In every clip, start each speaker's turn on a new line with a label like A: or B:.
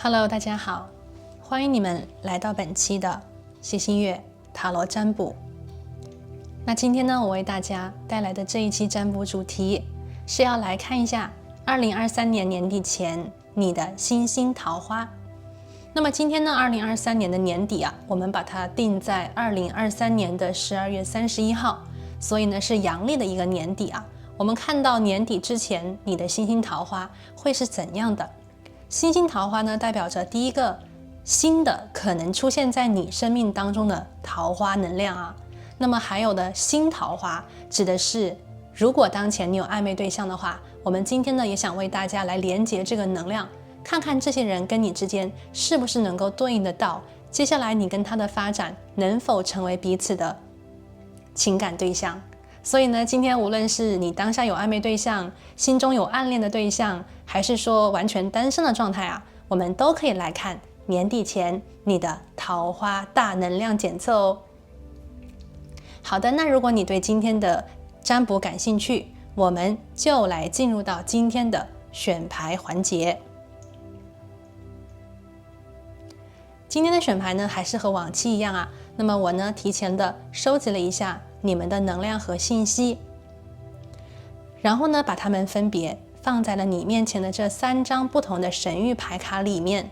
A: Hello， 大家好，欢迎你们来到本期的星星月塔罗占卜。那今天呢，我为大家带来的这一期占卜主题是要来看一下2023年年底前你的星星桃花。那么今天呢，2023年的年底啊，我们把它定在2023年的12月31号，所以呢是阳历的一个年底啊。我们看到年底之前你的星星桃花会是怎样的？星星桃花呢，代表着第一个新的可能出现在你生命当中的桃花能量啊。那么还有的新桃花指的是，如果当前你有暧昧对象的话，我们今天呢也想为大家来连接这个能量，看看这些人跟你之间是不是能够对应得到，接下来你跟他的发展能否成为彼此的情感对象。所以呢，今天无论是你当下有暧昧对象，心中有暗恋的对象，还是说完全单身的状态啊，我们都可以来看年底前你的桃花大能量检测哦。好的，那如果你对今天的占卜感兴趣，我们就来进入到今天的选牌环节。今天的选牌呢，还是和往期一样啊。那么我呢，提前的收集了一下你们的能量和信息，然后呢，把它们分别放在了你面前的这3张不同的神谕牌卡里面。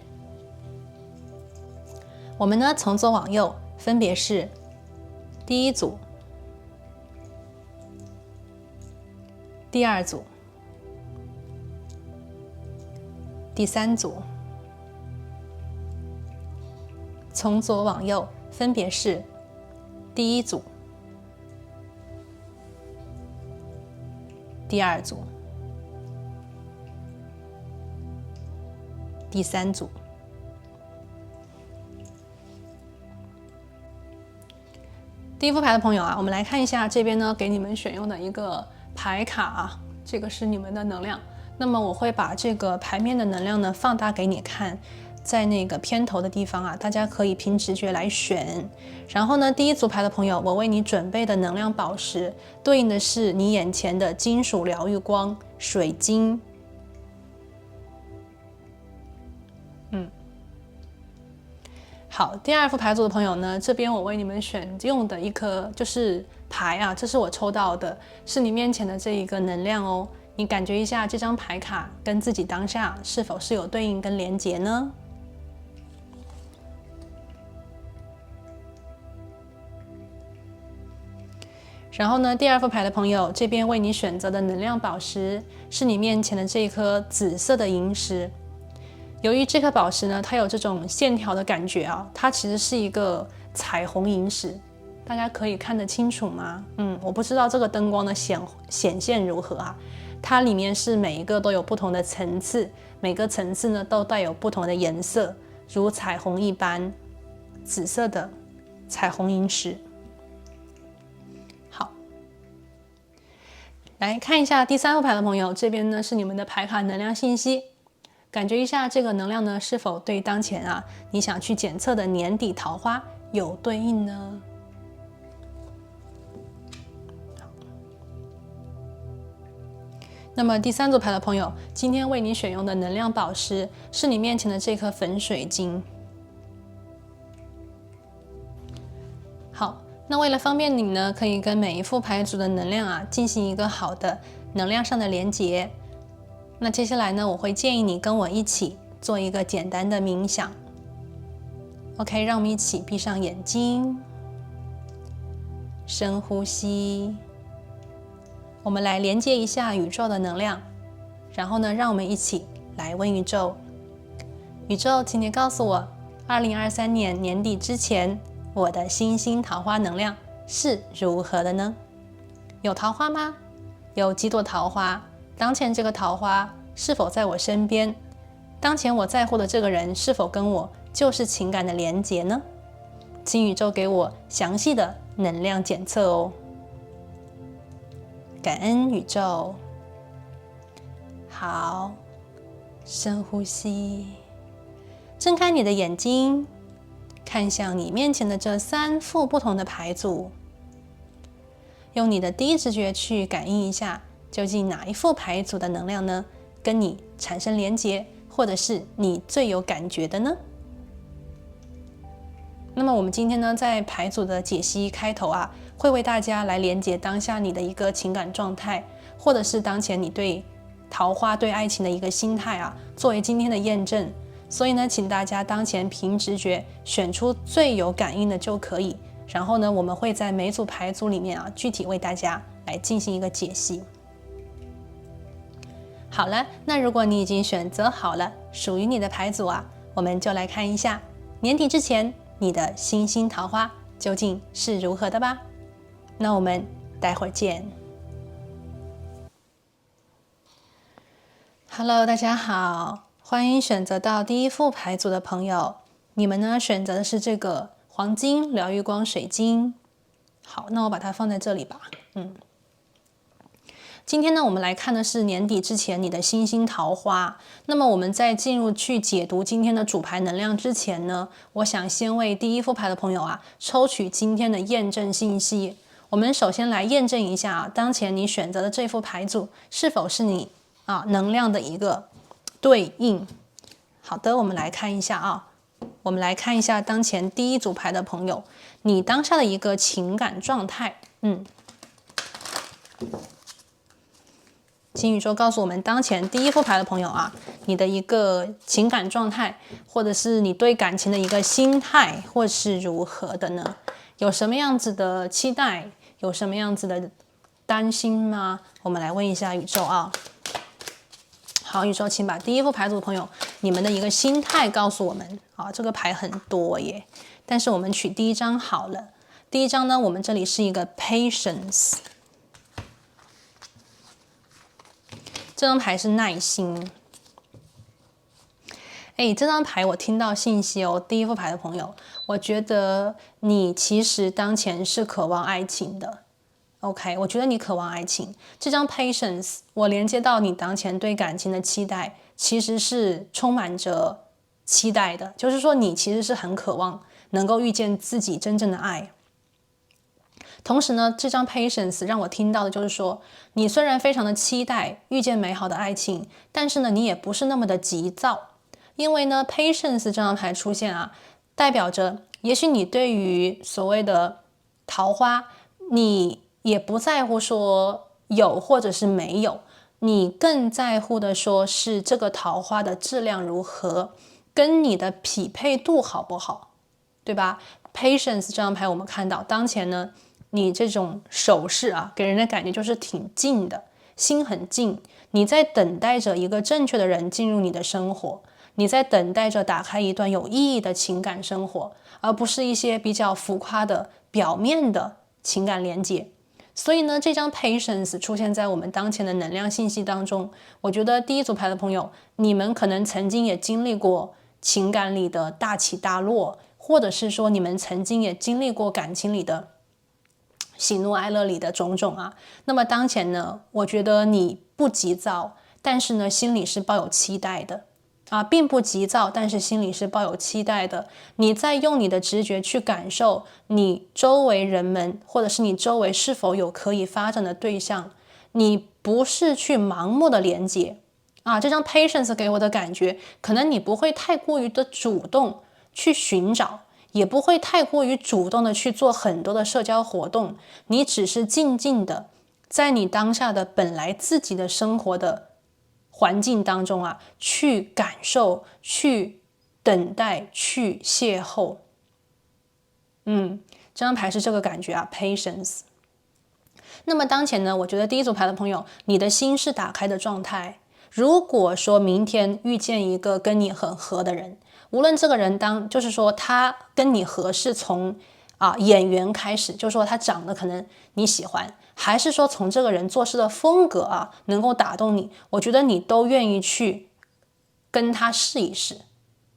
A: 我们呢，从左往右分别是第一组、第二组、第3组。从左往右分别是第一组、第二组、第3组。第一副牌的朋友啊，我们来看一下这边呢给你们选用的一个牌卡啊，这个是你们的能量。那么我会把这个牌面的能量呢放大给你看，在那个片头的地方啊，大家可以凭直觉来选。然后呢，第一组牌的朋友，我为你准备的能量宝石对应的是你眼前的金属疗愈光水晶。好，第二副牌组的朋友呢，这边我为你们选用的一颗就是牌啊，这是我抽到的，是你面前的这一个能量哦。你感觉一下这张牌卡跟自己当下是否是有对应跟连结呢？然后呢，第二副牌的朋友，这边为你选择的能量宝石是你面前的这一颗紫色的萤石。由于这颗宝石呢，它有这种线条的感觉啊，它其实是一个彩虹萤石，大家可以看得清楚吗？我不知道这个灯光的显现如何啊。它里面是每一个都有不同的层次，每个层次呢都带有不同的颜色，如彩虹一般，紫色的彩虹萤石。好，来看一下第3副牌的朋友，这边呢是你们的牌卡能量信息。感觉一下这个能量呢，是否对当前啊你想去检测的年底桃花有对应呢？那么第3组牌的朋友，今天为你选用的能量宝石是你面前的这颗粉水晶。好，那为了方便你呢，可以跟每一副牌组的能量啊进行一个好的能量上的连结。那接下来呢，我会建议你跟我一起做一个简单的冥想。OK， 让我们一起闭上眼睛，深呼吸。我们来连接一下宇宙的能量，然后呢，让我们一起来问宇宙：宇宙，请你告诉我，2023年年底之前，我的星星桃花能量是如何的呢？有桃花吗？有几朵桃花？当前这个桃花是否在我身边？当前我在乎的这个人是否跟我就是情感的连结呢？请宇宙给我详细的能量检测哦。感恩宇宙。好，深呼吸，睁开你的眼睛，看向你面前的这3副不同的牌组，用你的第一直觉去感应一下，究竟哪一副牌组的能量呢，跟你产生连结，或者是你最有感觉的呢？那么我们今天呢，在牌组的解析开头啊，会为大家来连接当下你的一个情感状态，或者是当前你对桃花、对爱情的一个心态啊，作为今天的验证。所以呢，请大家当前凭直觉选出最有感应的就可以。然后呢，我们会在每组牌组里面啊，具体为大家来进行一个解析。好了，那如果你已经选择好了属于你的牌组啊，我们就来看一下年底之前你的星星桃花究竟是如何的吧。那我们待会儿见。Hello， 大家好，欢迎选择到第一副牌组的朋友。你们呢选择的是这个黄金疗愈光水晶。好，那我把它放在这里吧。今天呢，我们来看的是年底之前你的星星桃花。那么我们在进入去解读今天的主牌能量之前呢，我想先为第一副牌的朋友啊，抽取今天的验证信息。我们首先来验证一下啊，当前你选择的这副牌组是否是你能量的一个对应。好的，我们来看一下啊，我们来看一下当前第一组牌的朋友，你当下的一个情感状态。请宇宙告诉我们，当前第一副牌的朋友啊，你的一个情感状态，或者是你对感情的一个心态，或是如何的呢？有什么样子的期待？有什么样子的担心吗？我们来问一下宇宙啊。好，宇宙，请把第一副牌组的朋友，你们的一个心态告诉我们啊。这个牌很多耶，但是我们取第一张好了。第一张呢，我们这里是一个 patience。这张牌是耐心。这张牌我听到信息哦，第一副牌的朋友，我觉得你其实当前是渴望爱情的。OK， 我觉得你渴望爱情。这张 patience， 我连接到你当前对感情的期待，其实是充满着期待的。就是说，你其实是很渴望能够遇见自己真正的爱。同时呢，这张 patience 让我听到的就是说，你虽然非常的期待遇见美好的爱情，但是呢，你也不是那么的急躁。因为呢 patience 这张牌出现啊，代表着也许你对于所谓的桃花，你也不在乎说有或者是没有，你更在乎的说是这个桃花的质量如何，跟你的匹配度好不好，对吧？ patience 这张牌我们看到当前呢，你这种手势啊，给人的感觉就是挺静的，心很静，你在等待着一个正确的人进入你的生活，你在等待着打开一段有意义的情感生活，而不是一些比较浮夸的表面的情感连接。所以呢，这张 patience 出现在我们当前的能量信息当中，我觉得第一组牌的朋友，你们可能曾经也经历过情感里的大起大落，或者是说你们曾经也经历过感情里的喜怒哀乐里的种种啊。那么当前呢，我觉得你不急躁，但是呢，心里是抱有期待的并不急躁，但是心里是抱有期待的。你在用你的直觉去感受你周围人们，或者是你周围是否有可以发展的对象，你不是去盲目的连接这张 patience 给我的感觉，可能你不会太过于的主动去寻找，也不会太过于主动的去做很多的社交活动，你只是静静的在你当下的本来自己的生活的环境当中去感受，去等待，去邂逅。这张牌是这个感觉patience。那么当前呢，我觉得第一组牌的朋友，你的心是打开的状态。如果说明天遇见一个跟你很合的人，无论这个人就是说他跟你合是从眼缘开始，就是说他长得可能你喜欢，还是说从这个人做事的风格能够打动你，我觉得你都愿意去跟他试一试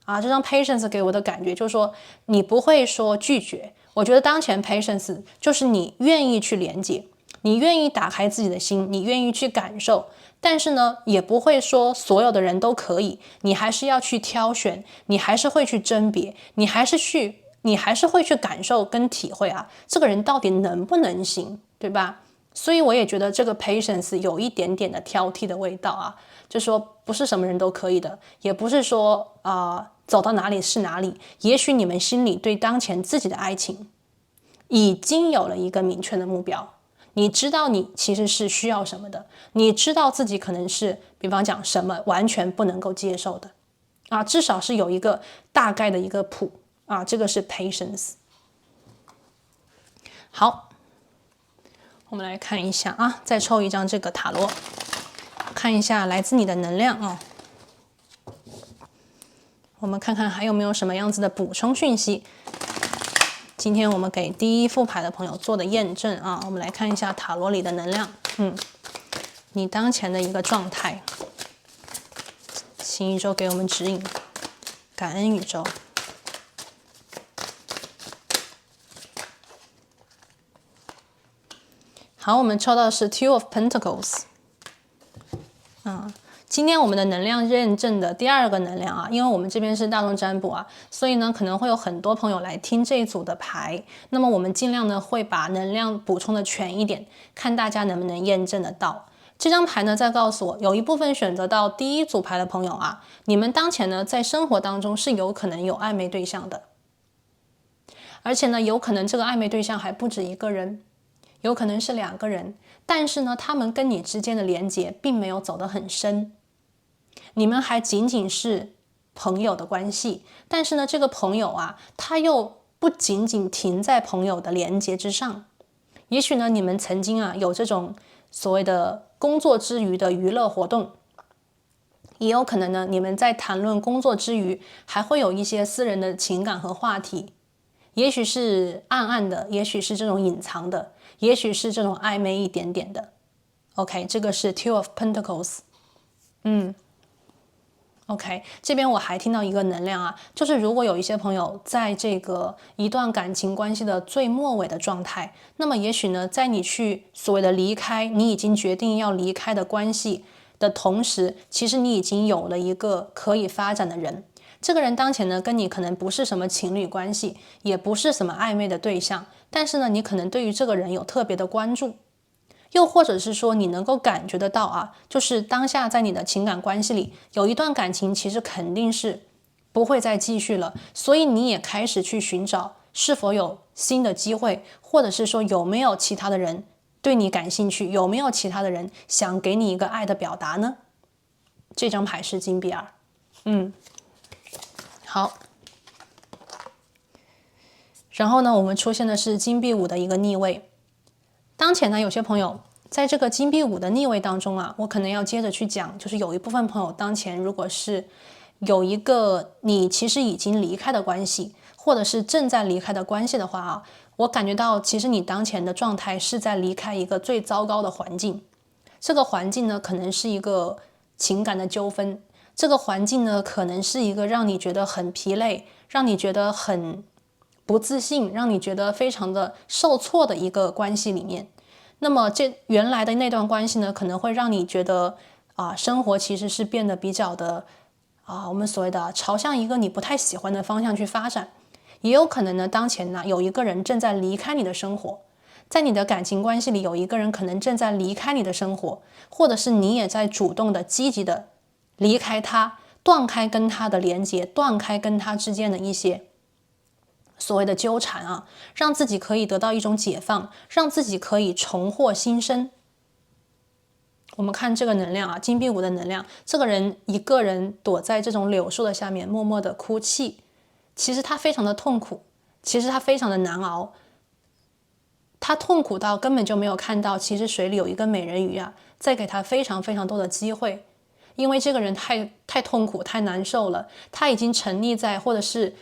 A: 这张 patience 给我的感觉就是说你不会说拒绝。我觉得当前 patience 就是你愿意去连接，你愿意打开自己的心，你愿意去感受，但是呢，也不会说所有的人都可以，你还是要去挑选，你还是会去甄别，你还是会去感受跟体会这个人到底能不能行，对吧？所以我也觉得这个 patience 有一点点的挑剔的味道啊，就说不是什么人都可以的，也不是说走到哪里是哪里。也许你们心里对当前自己的爱情已经有了一个明确的目标，你知道你其实是需要什么的，你知道自己可能是比方讲什么完全不能够接受的啊，至少是有一个大概的一个谱啊，这个是 patience。 好，我们来看一下啊，再抽一张这个塔罗，看一下来自你的能量啊。我们看看还有没有什么样子的补充讯息。今天我们给第一副牌的朋友做的验证啊，我们来看一下塔罗里的能量，你当前的一个状态，请宇宙给我们指引，感恩宇宙。好，我们抽到的是 Two of Pentacles。今天我们的能量认证的第二个能量啊，因为我们这边是大众占卜啊，所以呢可能会有很多朋友来听这一组的牌，那么我们尽量呢会把能量补充的全一点，看大家能不能验证得到。这张牌呢在告诉我，有一部分选择到第一组牌的朋友啊，你们当前呢在生活当中是有可能有暧昧对象的，而且呢有可能这个暧昧对象还不止一个人，有可能是2个人，但是呢他们跟你之间的连结并没有走得很深，你们还仅仅是朋友的关系，但是呢这个朋友啊他又不仅仅停在朋友的连结之上，也许呢你们曾经啊有这种所谓的工作之余的娱乐活动，也有可能呢你们在谈论工作之余还会有一些私人的情感和话题，也许是暗暗的，也许是这种隐藏的，也许是这种暧昧一点点的。 OK， 这个是 Two of Pentacles。 OK， 这边我还听到一个能量啊，就是如果有一些朋友在这个一段感情关系的最末尾的状态，那么也许呢在你去所谓的离开，你已经决定要离开的关系的同时，其实你已经有了一个可以发展的人，这个人当前呢跟你可能不是什么情侣关系，也不是什么暧昧的对象，但是呢你可能对于这个人有特别的关注，又或者是说你能够感觉得到啊，就是当下在你的情感关系里有一段感情其实肯定是不会再继续了，所以你也开始去寻找是否有新的机会，或者是说有没有其他的人对你感兴趣，有没有其他的人想给你一个爱的表达呢？这张牌是金币二。好，然后呢我们出现的是金币五的一个逆位。当前呢有些朋友在这个金币五的逆位当中啊，我可能要接着去讲，就是有一部分朋友当前如果是有一个你其实已经离开的关系，或者是正在离开的关系的话啊，我感觉到其实你当前的状态是在离开一个最糟糕的环境，这个环境呢可能是一个情感的纠纷，这个环境呢可能是一个让你觉得很疲累，让你觉得很不自信，让你觉得非常的受挫的一个关系里面。那么这原来的那段关系呢可能会让你觉得生活其实是变得比较的我们所谓的朝向一个你不太喜欢的方向去发展，也有可能呢当前呢有一个人正在离开你的生活，在你的感情关系里有一个人可能正在离开你的生活，或者是你也在主动的积极的离开他，断开跟他的连接，断开跟他之间的一些所谓的纠缠啊，让自己可以得到一种解放，让自己可以重获新生。我们看这个能量啊，金币五的能量，这个人一个人躲在这种柳树的下面默默的哭泣，其实他非常的痛苦，其实他非常的难熬，他痛苦到根本就没有看到其实水里有一个美人鱼啊，在给他非常非常多的机会，因为这个人太痛苦太难受了，他已经沉溺在或者是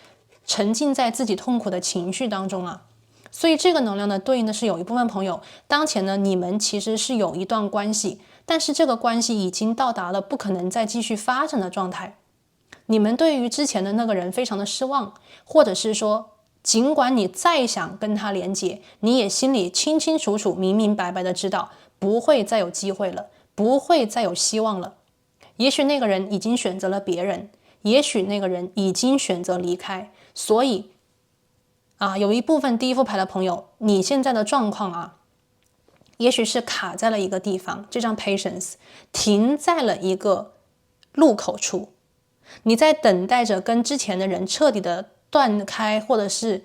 A: 沉浸在自己痛苦的情绪当中了。所以这个能量呢对应的是有一部分朋友当前呢你们其实是有一段关系，但是这个关系已经到达了不可能再继续发展的状态，你们对于之前的那个人非常的失望，或者是说尽管你再想跟他连接，你也心里清清楚楚明明白白的知道不会再有机会了，不会再有希望了，也许那个人已经选择了别人，也许那个人已经选择离开，所以有一部分第一副牌的朋友，你现在的状况也许是卡在了一个地方，这张 Patience 停在了一个路口处，你在等待着跟之前的人彻底的断开，或者是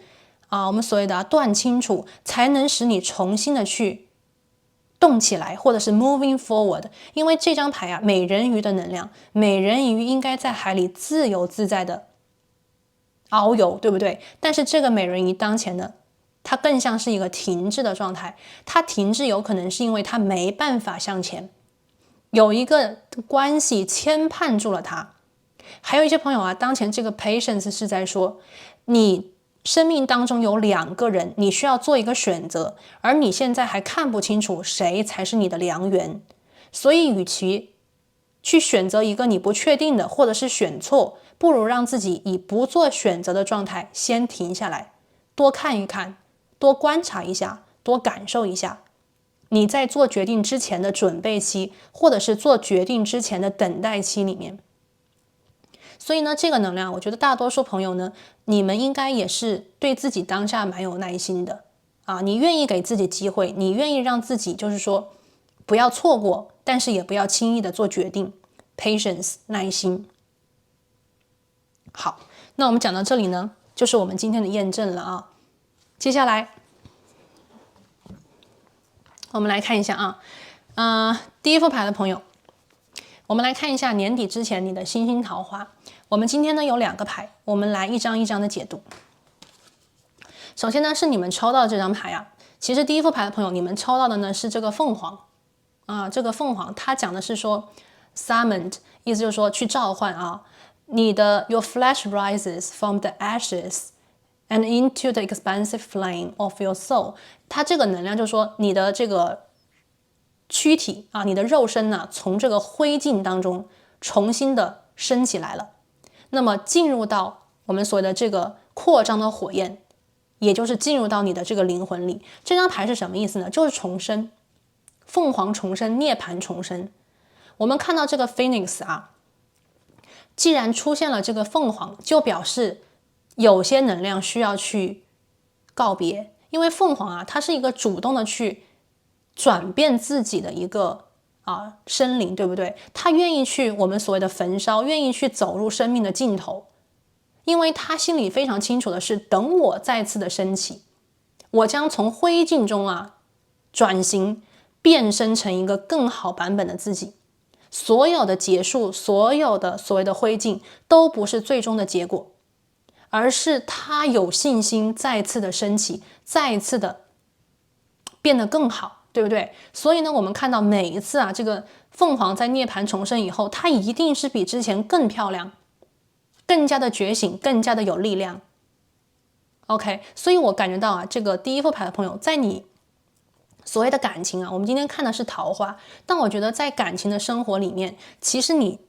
A: 我们所谓的断清楚，才能使你重新的去动起来，或者是 moving forward。 因为这张牌美人鱼的能量，美人鱼应该在海里自由自在的遨游，对不对？但是这个美人鱼当前呢，它更像是一个停滞的状态，它停滞有可能是因为它没办法向前，有一个关系牵绊住了它。还有一些朋友当前这个 patience 是在说，你生命当中有2个人，你需要做一个选择，而你现在还看不清楚谁才是你的良缘，所以与其去选择一个你不确定的，或者是选错，不如让自己以不做选择的状态先停下来，多看一看，多观察一下，多感受一下，你在做决定之前的准备期，或者是做决定之前的等待期里面。所以呢，这个能量我觉得大多数朋友呢，你们应该也是对自己当下蛮有耐心的你愿意给自己机会，你愿意让自己就是说不要错过，但是也不要轻易的做决定。 Patience 耐心。好，那我们讲到这里呢，就是我们今天的验证了接下来我们来看一下第一副牌的朋友，我们来看一下年底之前你的星星桃花。我们今天呢有2个牌，我们来一张一张的解读。首先呢是你们抽到这张牌其实第一副牌的朋友，你们抽到的呢是这个凤凰这个凤凰它讲的是说 summoned， 意思就是说去召唤你的 your flesh rises from the ashes and into the expansive flame of your soul。 它这个能量就是说你的这个躯体你的肉身呢，从这个灰烬当中重新的升起来了，那么进入到我们所谓的这个扩张的火焰，也就是进入到你的这个灵魂里。这张牌是什么意思呢？就是重生，凤凰重生，涅槃重生。我们看到这个 Phoenix 既然出现了这个凤凰，就表示有些能量需要去告别，因为凤凰它是一个主动的去转变自己的一个生灵，对不对？他愿意去我们所谓的焚烧，愿意去走入生命的尽头，因为他心里非常清楚的是，等我再次的升起，我将从灰烬中转型，变身成一个更好版本的自己。所有的结束，所有的所谓的灰烬都不是最终的结果，而是他有信心再次的升起，再一次的变得更好，对不对？所以呢，我们看到每一次这个凤凰在涅槃重生以后，它一定是比之前更漂亮，更加的觉醒，更加的有力量。 OK， 所以我感觉到这个第一副牌的朋友，在你所谓的感情我们今天看的是桃花，但我觉得在感情的生活里面，其实你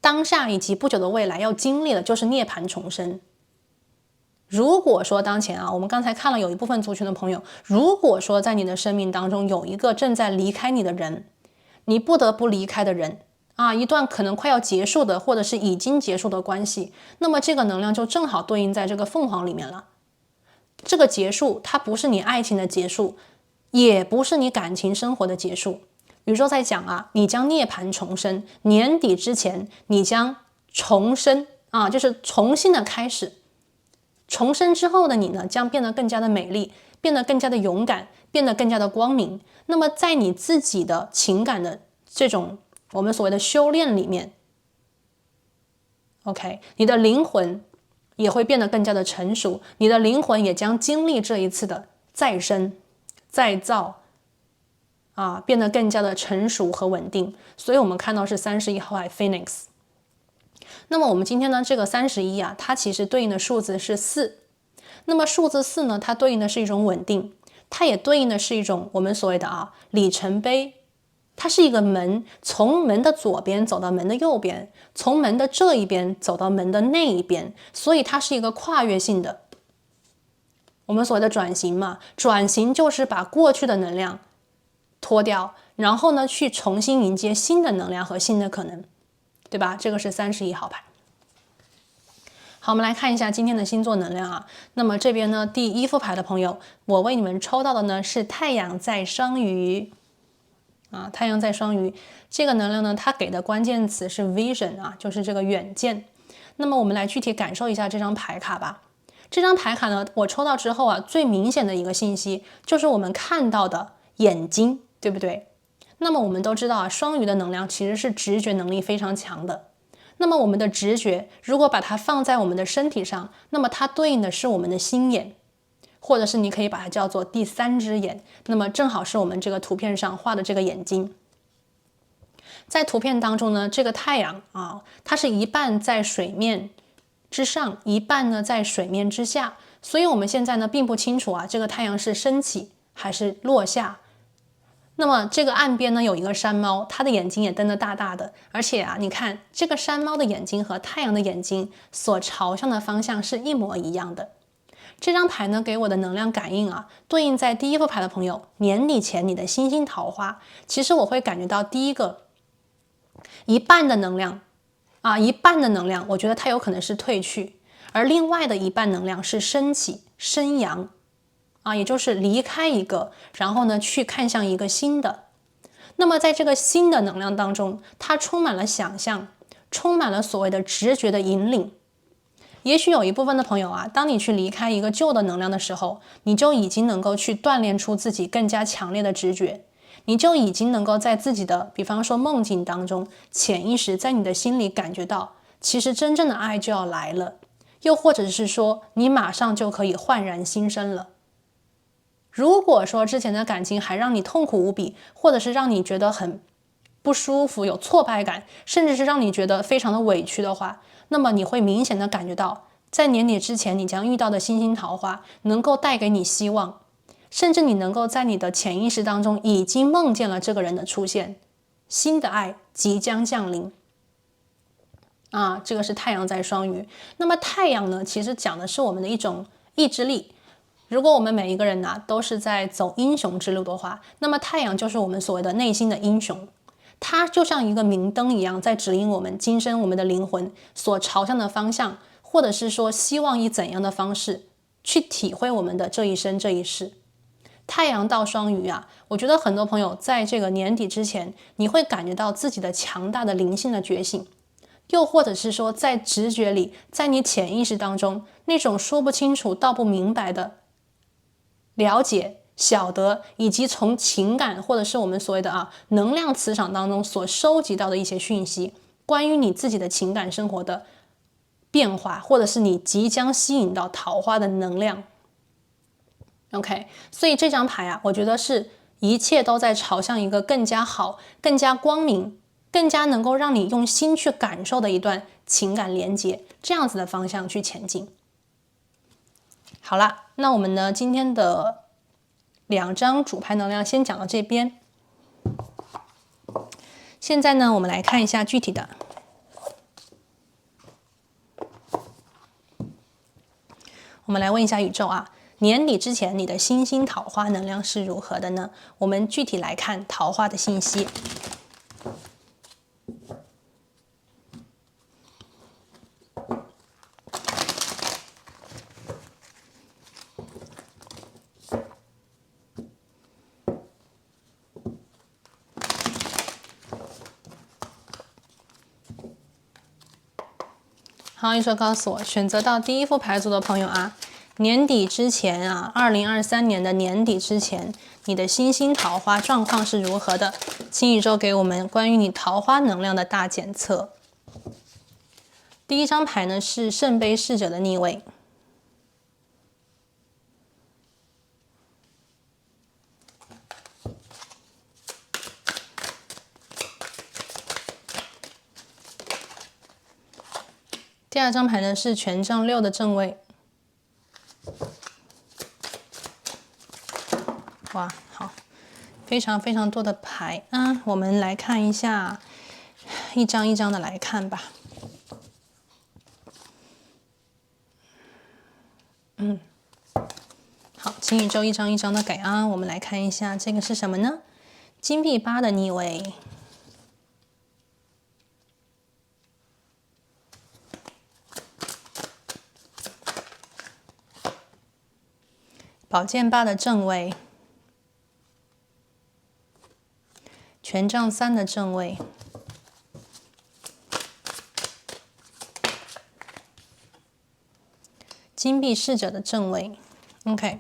A: 当下以及不久的未来要经历的就是涅槃重生。如果说当前我们刚才看了有一部分族群的朋友，如果说在你的生命当中有一个正在离开你的人，你不得不离开的人一段可能快要结束的，或者是已经结束的关系，那么这个能量就正好对应在这个凤凰里面了。这个结束它不是你爱情的结束，也不是你感情生活的结束。宇宙在讲你将涅槃重生，年底之前你将重生就是重新的开始。重生之后的你呢，将变得更加的美丽，变得更加的勇敢，变得更加的光明。那么在你自己的情感的这种我们所谓的修炼里面 OK， 你的灵魂也会变得更加的成熟，你的灵魂也将经历这一次的再生再造变得更加的成熟和稳定。所以我们看到是31号Phoenix。那么我们今天呢，这个31它其实对应的数字是4。那么数字4呢，它对应的是一种稳定，它也对应的是一种我们所谓的里程碑。它是一个门，从门的左边走到门的右边，从门的这一边走到门的那一边，所以它是一个跨越性的我们所谓的转型嘛。转型就是把过去的能量脱掉，然后呢去重新迎接新的能量和新的可能，对吧？这个是31号牌。好，我们来看一下今天的星座能量啊。那么这边呢，第一副牌的朋友，我为你们抽到的呢是太阳在双鱼啊，太阳在双鱼这个能量呢，它给的关键词是 vision 啊，就是这个远见。那么我们来具体感受一下这张牌卡吧。这张牌卡呢，我抽到之后啊，最明显的一个信息就是我们看到的眼睛，对不对？那么我们都知道啊，双鱼的能量其实是直觉能力非常强的。那么我们的直觉如果把它放在我们的身体上，那么它对应的是我们的心眼，或者是你可以把它叫做第三只眼，那么正好是我们这个图片上画的这个眼睛。在图片当中呢，这个太阳啊，它是一半在水面之上，一半呢在水面之下，所以我们现在呢并不清楚啊，这个太阳是升起还是落下。那么这个岸边呢有一个山猫，它的眼睛也瞪得大大的，而且啊，你看这个山猫的眼睛和太阳的眼睛所朝向的方向是一模一样的。这张牌呢给我的能量感应啊，对应在第一副牌的朋友，年底前你的星星桃花，其实我会感觉到第一个一半的能量啊，一半的能量，我觉得它有可能是退去，而另外的一半能量是升起、升扬。啊，也就是离开一个，然后呢，去看向一个新的。那么在这个新的能量当中，它充满了想象，充满了所谓的直觉的引领。也许有一部分的朋友啊，当你去离开一个旧的能量的时候，你就已经能够去锻炼出自己更加强烈的直觉，你就已经能够在自己的，比方说梦境当中，潜意识在你的心里感觉到，其实真正的爱就要来了，又或者是说，你马上就可以焕然新生了。如果说之前的感情还让你痛苦无比，或者是让你觉得很不舒服，有挫败感，甚至是让你觉得非常的委屈的话，那么你会明显的感觉到，在年底之前你将遇到的星星桃花能够带给你希望，甚至你能够在你的潜意识当中已经梦见了这个人的出现，新的爱即将降临。啊，这个是太阳在双鱼。那么太阳呢，其实讲的是我们的一种意志力。如果我们每一个人呢都是在走英雄之路的话，那么太阳就是我们所谓的内心的英雄，它就像一个明灯一样，在指引我们今生我们的灵魂所朝向的方向，或者是说希望以怎样的方式去体会我们的这一生这一世。太阳到双鱼啊，我觉得很多朋友在这个年底之前，你会感觉到自己的强大的灵性的觉醒，又或者是说在直觉里，在你潜意识当中那种说不清楚道不明白的了解、晓得，以及从情感或者是我们所谓的能量磁场当中所收集到的一些讯息，关于你自己的情感生活的变化，或者是你即将吸引到桃花的能量。OK， 所以这张牌啊，我觉得是一切都在朝向一个更加好、更加光明、更加能够让你用心去感受的一段情感连接，这样子的方向去前进。好了，那我们呢今天的2张主牌能量先讲到这边。现在呢，我们来看一下具体的。我们来问一下宇宙啊，年底之前你的星星桃花能量是如何的呢？我们具体来看桃花的信息。好，宇宙告诉我，选择到第一副牌组的朋友啊，年底之前啊，2023年的年底之前，你的星星桃花状况是如何的？请宇宙给我们关于你桃花能量的大检测。第一张牌呢是圣杯侍者的逆位。第2张牌呢是权杖6的正位。哇，好，非常非常多的牌啊！我们来看一下，一张一张的来看吧。好，请宇宙一张一张的给啊！我们来看一下，这个是什么呢？金币8的逆位。宝剑八的正位，权杖三的正位，金币侍者的正位。OK，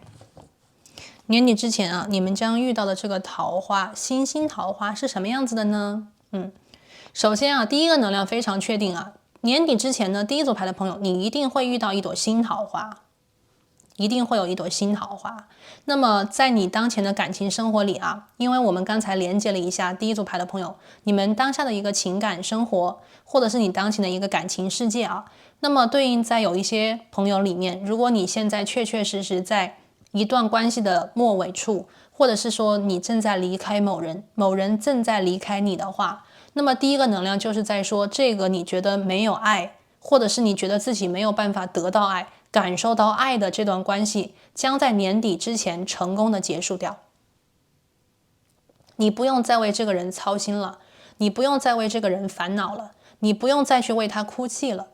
A: 年底之前啊，你们将遇到的这个桃花，星星桃花是什么样子的呢？首先啊，第一个能量非常确定啊，年底之前呢，第一组牌的朋友，你一定会遇到一朵新桃花，一定会有一朵新桃花。那么在你当前的感情生活里啊，因为我们刚才连接了一下第一组牌的朋友，你们当下的一个情感生活，或者是你当前的一个感情世界啊，那么对应在有一些朋友里面，如果你现在确确实实在一段关系的末尾处，或者是说你正在离开某人，某人正在离开你的话，那么第一个能量就是在说，这个你觉得没有爱，或者是你觉得自己没有办法得到爱，感受到爱的这段关系，将在年底之前成功的结束掉。你不用再为这个人操心了，你不用再为这个人烦恼了，你不用再去为他哭泣了。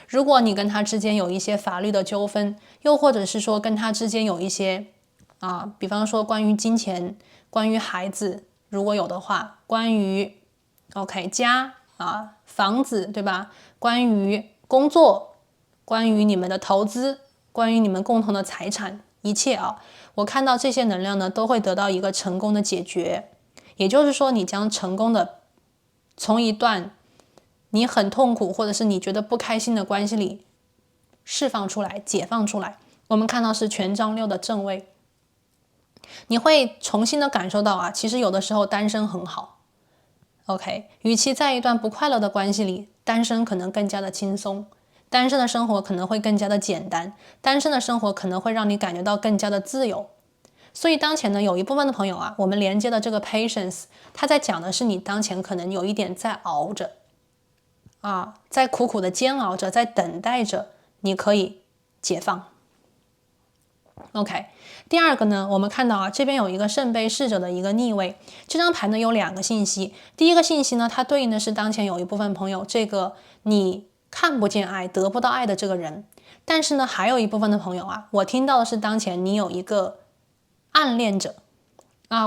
A: 如果你跟他之间有一些法律的纠纷，又或者是说跟他之间有一些比方说关于金钱，关于孩子，如果有的话，关于家房子，对吧？关于工作，关于你们的投资，关于你们共同的财产，一切啊，我看到这些能量呢，都会得到一个成功的解决。也就是说，你将成功的从一段你很痛苦或者是你觉得不开心的关系里释放出来，解放出来。我们看到是权杖六的正位，你会重新的感受到啊，其实有的时候单身很好。与其在一段不快乐的关系里，单身可能更加的轻松，单身的生活可能会更加的简单，单身的生活可能会让你感觉到更加的自由。所以当前呢，有一部分的朋友啊，我们连接的这个 patience， 它在讲的是你当前可能有一点在熬着在苦苦的煎熬着，在等待着你可以解放。第二个呢，我们看到啊，这边有一个圣杯侍者的一个逆位，这张牌呢有两个信息。第一个信息呢，它对应的是当前有一部分朋友，这个你看不见爱、得不到爱的这个人。但是呢，还有一部分的朋友啊，我听到的是当前你有一个暗恋者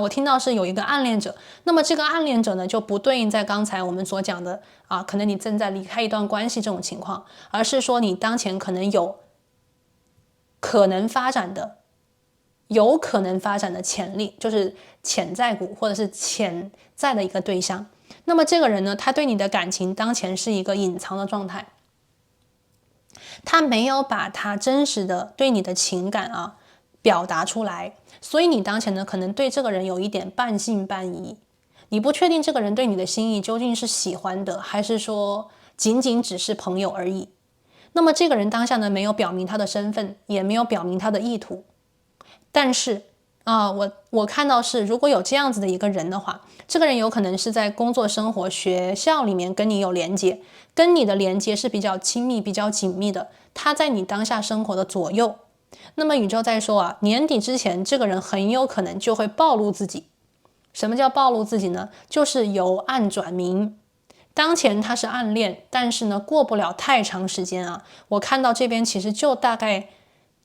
A: 我听到是有一个暗恋者。那么这个暗恋者呢，就不对应在刚才我们所讲的可能你正在离开一段关系这种情况，而是说你当前可能有可能发展的潜力，就是潜在股或者是潜在的一个对象。那么这个人呢，他对你的感情当前是一个隐藏的状态，他没有把他真实的对你的情感表达出来，所以你当前呢可能对这个人有一点半信半疑，你不确定这个人对你的心意究竟是喜欢的，还是说仅仅只是朋友而已。那么这个人当下呢没有表明他的身份，也没有表明他的意图，但是我看到是，如果有这样子的一个人的话，这个人有可能是在工作、生活、学校里面跟你有连接，跟你的连接是比较亲密、比较紧密的，他在你当下生活的左右。那么宇宙在说年底之前，这个人很有可能就会暴露自己。什么叫暴露自己呢？就是由暗转明。当前他是暗恋，但是呢，过不了太长时间我看到这边其实就大概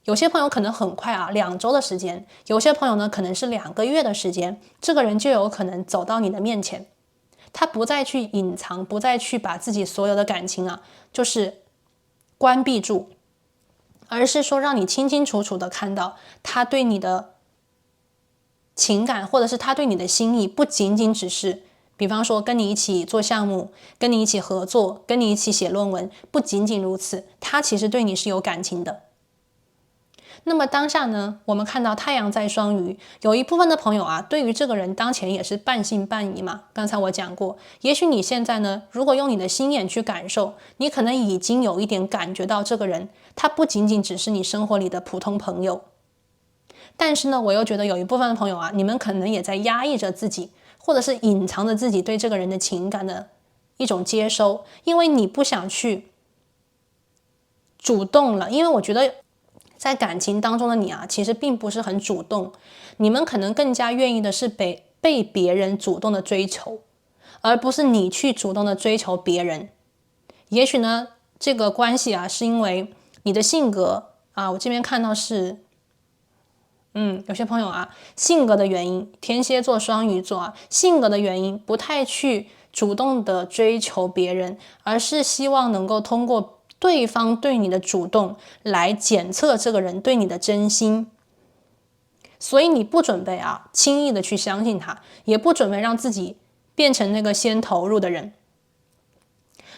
A: 有些朋友可能很快2周的时间，有些朋友呢可能是2个月的时间，这个人就有可能走到你的面前。他不再去隐藏，不再去把自己所有的感情就是关闭住，而是说让你清清楚楚的看到他对你的情感，或者是他对你的心意，不仅仅只是比方说跟你一起做项目，跟你一起合作，跟你一起写论文，不仅仅如此，他其实对你是有感情的。那么当下呢，我们看到太阳在双鱼，有一部分的朋友对于这个人当前也是半信半疑嘛。刚才我讲过，也许你现在呢，如果用你的心眼去感受，你可能已经有一点感觉到这个人，他不仅仅只是你生活里的普通朋友。但是呢，我又觉得有一部分的朋友你们可能也在压抑着自己，或者是隐藏着自己对这个人的情感的一种接收，因为你不想去主动了。因为我觉得在感情当中的你其实并不是很主动，你们可能更加愿意的是被别人主动的追求，而不是你去主动的追求别人。也许呢，这个关系是因为你的性格我这边看到是有些朋友啊，性格的原因，天蝎座、双鱼座啊，性格的原因不太去主动的追求别人，而是希望能够通过对方对你的主动来检测这个人对你的真心。所以你不准备啊，轻易的去相信他，也不准备让自己变成那个先投入的人。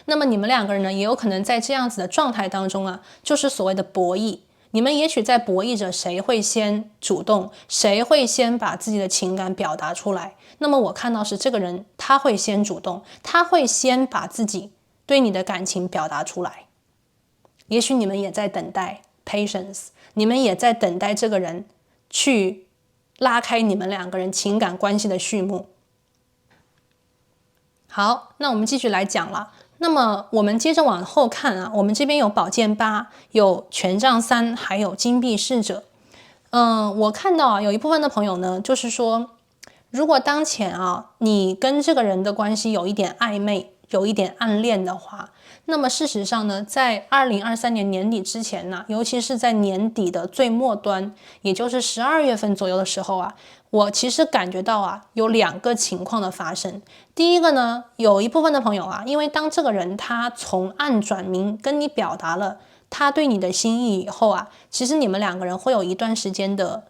A: 那么你们两个人呢，也有可能在这样子的状态当中啊，就是所谓的博弈。你们也许在博弈着谁会先主动，谁会先把自己的情感表达出来。那么我看到是这个人他会先主动，他会先把自己对你的感情表达出来。也许你们也在等待 patience， 你们也在等待这个人去拉开你们两个人情感关系的序幕。好，那我们继续来讲了。那么我们接着往后看啊，我们这边有宝剑8，有权杖3，还有金币侍者。我看到啊，有一部分的朋友呢，就是说，如果当前啊，你跟这个人的关系有一点暧昧，有一点暗恋的话，那么事实上呢，在2023年年底之前呢，尤其是在年底的最末端，也就是12月份左右的时候啊，我其实感觉到啊，有2个情况的发生。第一个呢，有一部分的朋友啊，因为当这个人他从暗转明跟你表达了他对你的心意以后啊，其实你们两个人会有一段时间的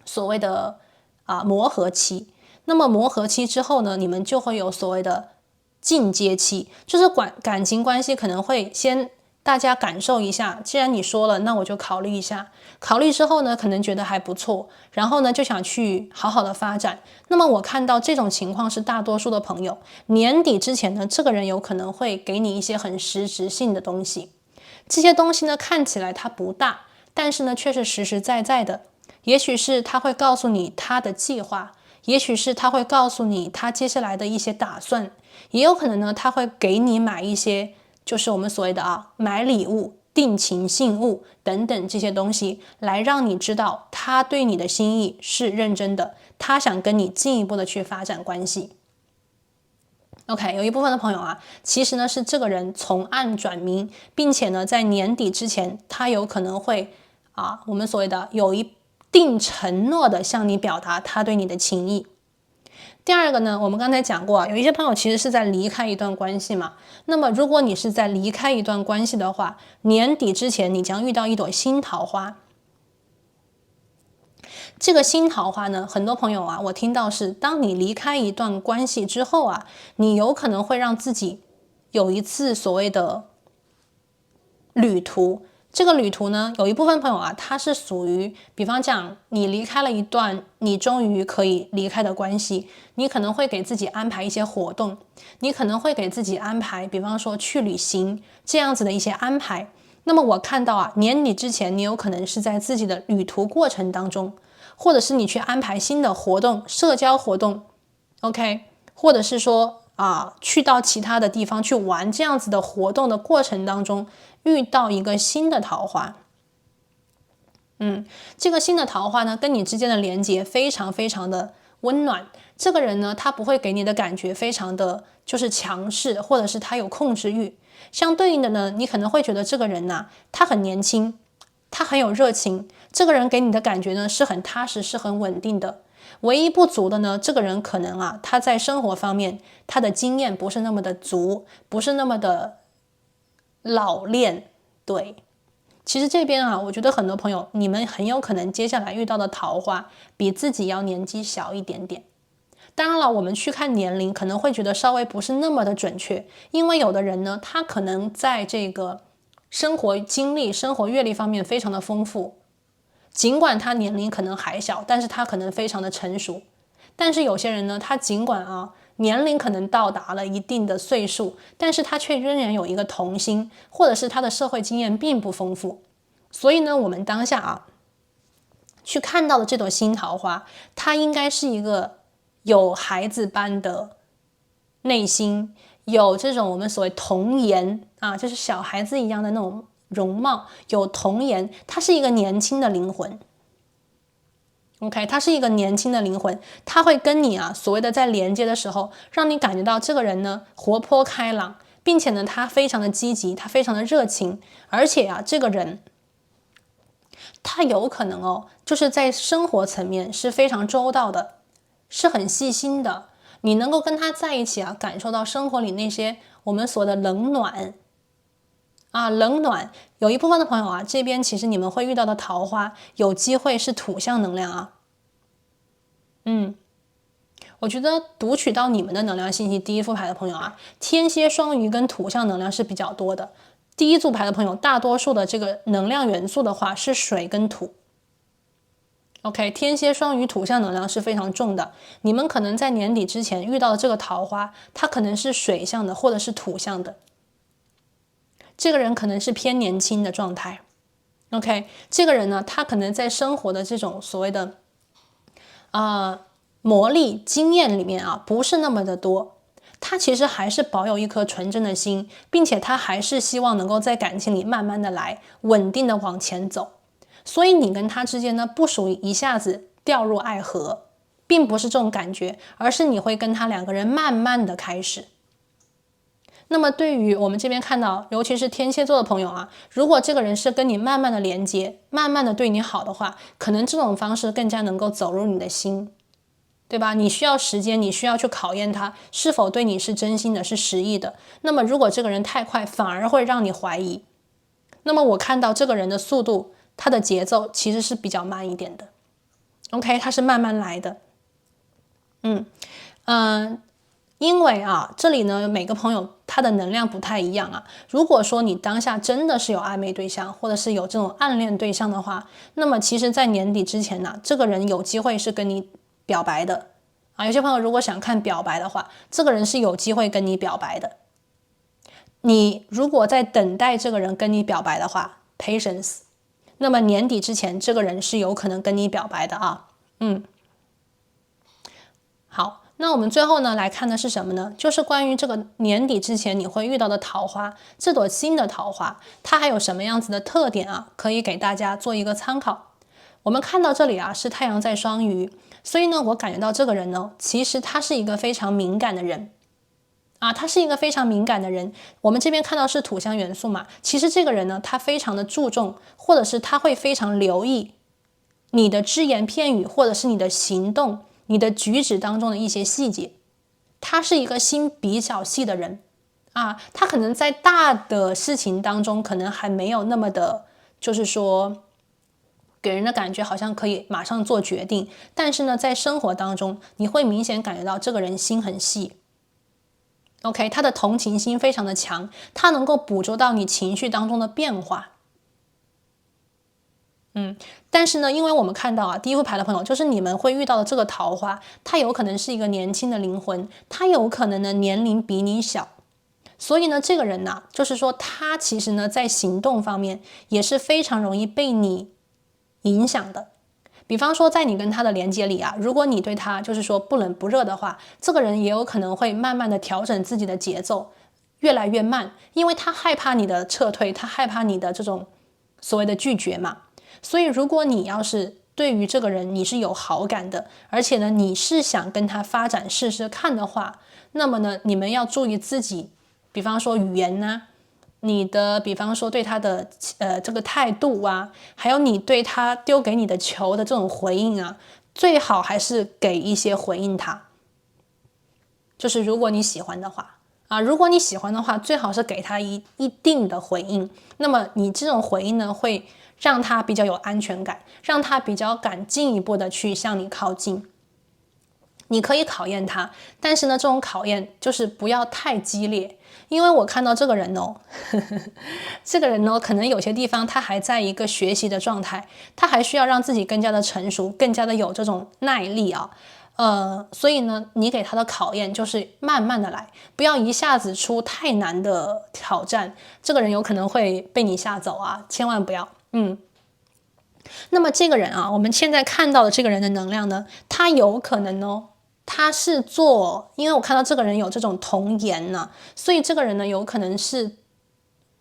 A: 所谓的磨合期。那么磨合期之后呢，你们就会有所谓的进阶期，就是感情关系可能会先大家感受一下，既然你说了，那我就考虑一下。考虑之后呢，可能觉得还不错，然后呢就想去好好的发展。那么我看到这种情况是大多数的朋友，年底之前呢，这个人有可能会给你一些很实质性的东西。这些东西呢，看起来它不大，但是呢却是实实在在的。也许是他会告诉你他的计划，也许是他会告诉你他接下来的一些打算，也有可能呢他会给你买一些就是我们所谓的买礼物、定情信物等等这些东西，来让你知道他对你的心意是认真的，他想跟你进一步的去发展关系。OK， 有一部分的朋友啊，其实呢是这个人从暗转明，并且呢在年底之前，他有可能会我们所谓的有一定承诺的向你表达他对你的情谊。第二个呢，我们刚才讲过，有一些朋友其实是在离开一段关系嘛。那么如果你是在离开一段关系的话，年底之前你将遇到一朵新桃花。这个新桃花呢，很多朋友我听到是当你离开一段关系之后你有可能会让自己有一次所谓的旅途。这个旅途呢，有一部分朋友他是属于，比方讲你离开了一段你终于可以离开的关系，你可能会给自己安排一些活动，你可能会给自己安排，比方说去旅行这样子的一些安排。那么我看到年底之前，你有可能是在自己的旅途过程当中，或者是你去安排新的活动、社交活动 ，OK， 或者是说去到其他的地方去玩，这样子的活动的过程当中，遇到一个新的桃花。这个新的桃花呢，跟你之间的连接非常非常的温暖。这个人呢，他不会给你的感觉非常的就是强势，或者是他有控制欲。相对应的呢，你可能会觉得这个人他很年轻，他很有热情。这个人给你的感觉呢，是很踏实，是很稳定的。唯一不足的呢，这个人可能他在生活方面他的经验不是那么的足，不是那么的老练。对，其实这边我觉得很多朋友你们很有可能接下来遇到的桃花比自己要年纪小一点点。当然了，我们去看年龄可能会觉得稍微不是那么的准确，因为有的人呢，他可能在这个生活经历、生活阅历方面非常的丰富，尽管他年龄可能还小，但是他可能非常的成熟。但是有些人呢，他尽管年龄可能到达了一定的岁数，但是他却仍然有一个童心，或者是他的社会经验并不丰富。所以呢，我们当下去看到的这朵新桃花，它应该是一个有孩子般的内心，有这种我们所谓童颜就是小孩子一样的那种容貌，有童颜，它是一个年轻的灵魂。OK， 它是一个年轻的灵魂，它会跟你所谓的在连接的时候，让你感觉到这个人呢活泼开朗，并且呢他非常的积极，他非常的热情，而且这个人他有可能哦，就是在生活层面是非常周到的，是很细心的。你能够跟他在一起啊，感受到生活里那些我们所的冷暖啊，冷暖。有一部分的朋友啊，这边其实你们会遇到的桃花，有机会是土象能量啊。我觉得读取到你们的能量信息，第一副牌的朋友啊，天蝎、双鱼跟土象能量是比较多的。第一组牌的朋友，大多数的这个能量元素的话是水跟土。OK， 天蝎、双鱼土象能量是非常重的。你们可能在年底之前遇到的这个桃花，它可能是水象的，或者是土象的。这个人可能是偏年轻的状态。OK， 这个人呢，他可能在生活的这种所谓的磨砺经验里面啊，不是那么的多，他其实还是保有一颗纯真的心，并且他还是希望能够在感情里慢慢的来，稳定的往前走。所以你跟他之间呢，不属于一下子掉入爱河，并不是这种感觉，而是你会跟他两个人慢慢的开始。那么对于我们这边看到，尤其是天蝎座的朋友啊，如果这个人是跟你慢慢的连接，慢慢的对你好的话，可能这种方式更加能够走入你的心。对吧？你需要时间，你需要去考验他是否对你是真心的，是实意的。那么如果这个人太快，反而会让你怀疑。那么我看到这个人的速度，他的节奏其实是比较慢一点的。OK， 他是慢慢来的。因为啊，这里呢每个朋友他的能量不太一样啊。如果说你当下真的是有暧昧对象，或者是有这种暗恋对象的话，那么其实在年底之前呢，这个人有机会是跟你表白的啊。有些朋友如果想看表白的话，这个人是有机会跟你表白的。你如果在等待这个人跟你表白的话 ，patience， 那么年底之前这个人是有可能跟你表白的啊。好，那我们最后呢来看的是什么呢？就是关于这个年底之前你会遇到的桃花，这朵新的桃花，它还有什么样子的特点啊？可以给大家做一个参考。我们看到这里啊，是太阳在双鱼，所以呢，我感觉到这个人呢，其实他是一个非常敏感的人啊，他是一个非常敏感的人。我们这边看到是土象元素嘛，其实这个人呢，他非常的注重，或者是他会非常留意你的只言片语，或者是你的行动、你的举止当中的一些细节。他是一个心比较细的人啊，他可能在大的事情当中，可能还没有那么的，就是说。给人的感觉好像可以马上做决定，但是呢，在生活当中，你会明显感觉到这个人心很细。OK， 他的同情心非常的强，他能够捕捉到你情绪当中的变化。但是呢，因为我们看到啊，第一副牌的朋友，就是你们会遇到的这个桃花，他有可能是一个年轻的灵魂，他有可能呢年龄比你小，所以呢，这个人呢，就是说他其实呢在行动方面也是非常容易被你影响的。比方说在你跟他的连接里啊，如果你对他就是说不冷不热的话，这个人也有可能会慢慢的调整自己的节奏，越来越慢，因为他害怕你的撤退，他害怕你的这种所谓的拒绝嘛。所以如果你要是对于这个人你是有好感的，而且呢你是想跟他发展试试看的话，那么呢你们要注意自己，比方说语言呢，你的比方说对他的这个态度啊，还有你对他丢给你的球的这种回应啊，最好还是给一些回应他。就是如果你喜欢的话啊，如果你喜欢的话，最好是给他一定的回应。那么你这种回应呢，会让他比较有安全感，让他比较敢进一步的去向你靠近。你可以考验他，但是呢，这种考验就是不要太激烈，因为我看到这个人哦，这个人呢，可能有些地方他还在一个学习的状态，他还需要让自己更加的成熟，更加的有这种耐力啊。所以呢，你给他的考验就是慢慢的来，不要一下子出太难的挑战，这个人有可能会被你吓走啊，千万不要。那么这个人啊，我们现在看到的这个人的能量呢，他有可能哦，他是做，因为我看到这个人有这种童颜呢，所以这个人呢，有可能是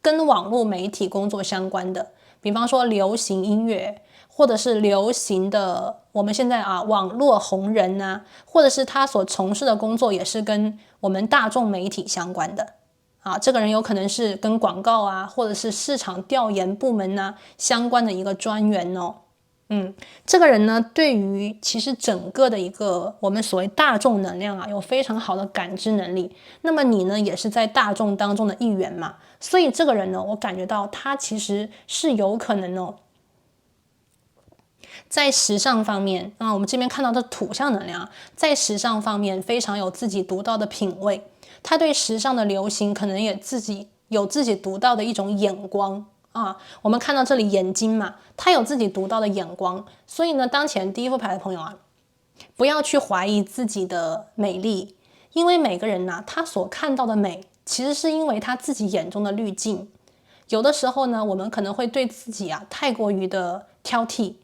A: 跟网络媒体工作相关的，比方说流行音乐，或者是流行的，我们现在啊网络红人啊，或者是他所从事的工作也是跟我们大众媒体相关的啊，这个人有可能是跟广告啊，或者是市场调研部门呐相关的一个专员哦。这个人呢，对于其实整个的一个我们所谓大众能量啊，有非常好的感知能力。那么你呢，也是在大众当中的一员嘛，所以这个人呢，我感觉到他其实是有可能哦，在时尚方面我们这边看到的土象能量，在时尚方面非常有自己独到的品味。他对时尚的流行可能也有自己独到的一种眼光啊。我们看到这里眼睛嘛，他有自己独到的眼光。所以呢，当前第一副牌的朋友啊，不要去怀疑自己的美丽，因为每个人呢，他所看到的美，其实是因为他自己眼中的滤镜。有的时候呢，我们可能会对自己太过于的挑剔，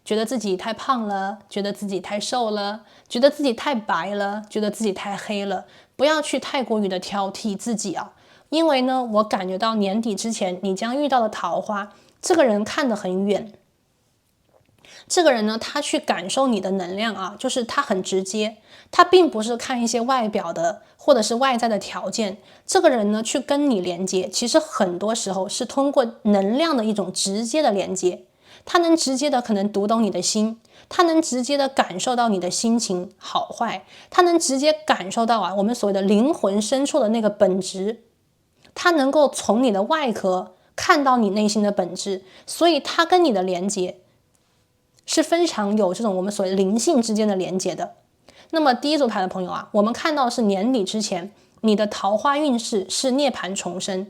A: 觉得自己太胖了，觉得自己太瘦了，觉得自己太白了，觉得自己太黑了。不要去太过于的挑剔自己因为呢，我感觉到年底之前你将遇到的桃花，这个人看得很远。这个人呢，他去感受你的能量就是他很直接，他并不是看一些外表的或者是外在的条件。这个人呢，去跟你连接，其实很多时候是通过能量的一种直接的连接。他能直接的可能读懂你的心，他能直接的感受到你的心情好坏，他能直接感受到我们所谓的灵魂深处的那个本质，他能够从你的外壳看到你内心的本质，所以他跟你的连接是非常有这种我们所谓灵性之间的连接的。那么第一组牌的朋友我们看到是年底之前你的桃花运势是涅槃重生，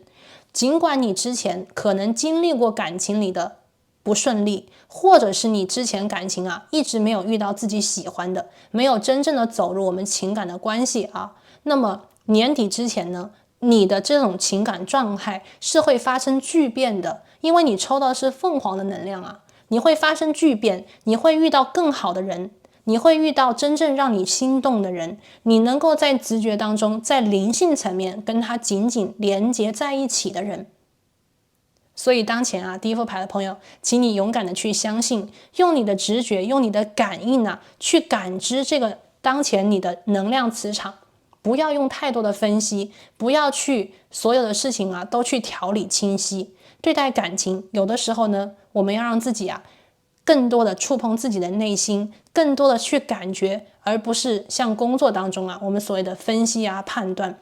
A: 尽管你之前可能经历过感情里的不顺利，或者是你之前感情一直没有遇到自己喜欢的，没有真正的走入我们情感的关系那么年底之前呢，你的这种情感状态是会发生巨变的，因为你抽到的是凤凰的能量你会发生巨变，你会遇到更好的人，你会遇到真正让你心动的人，你能够在直觉当中，在灵性层面跟他紧紧连接在一起的人。所以当前第一副牌的朋友，请你勇敢的去相信，用你的直觉，用你的感应去感知这个当前你的能量磁场。不要用太多的分析，不要去所有的事情都去条理清晰。对待感情，有的时候呢，我们要让自己更多的触碰自己的内心，更多的去感觉，而不是像工作当中我们所谓的分析判断。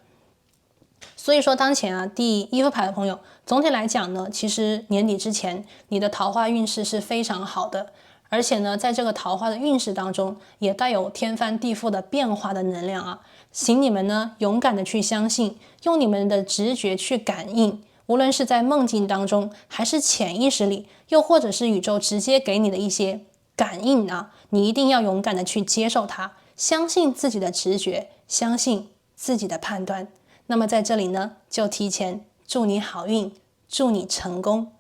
A: 所以说当前第一副牌的朋友，总体来讲呢，其实年底之前你的桃花运势是非常好的，而且呢，在这个桃花的运势当中，也带有天翻地覆的变化的能量请你们呢勇敢的去相信，用你们的直觉去感应，无论是在梦境当中，还是潜意识里，又或者是宇宙直接给你的一些感应你一定要勇敢的去接受它，相信自己的直觉，相信自己的判断。那么在这里呢，就提前祝你好运，祝你成功。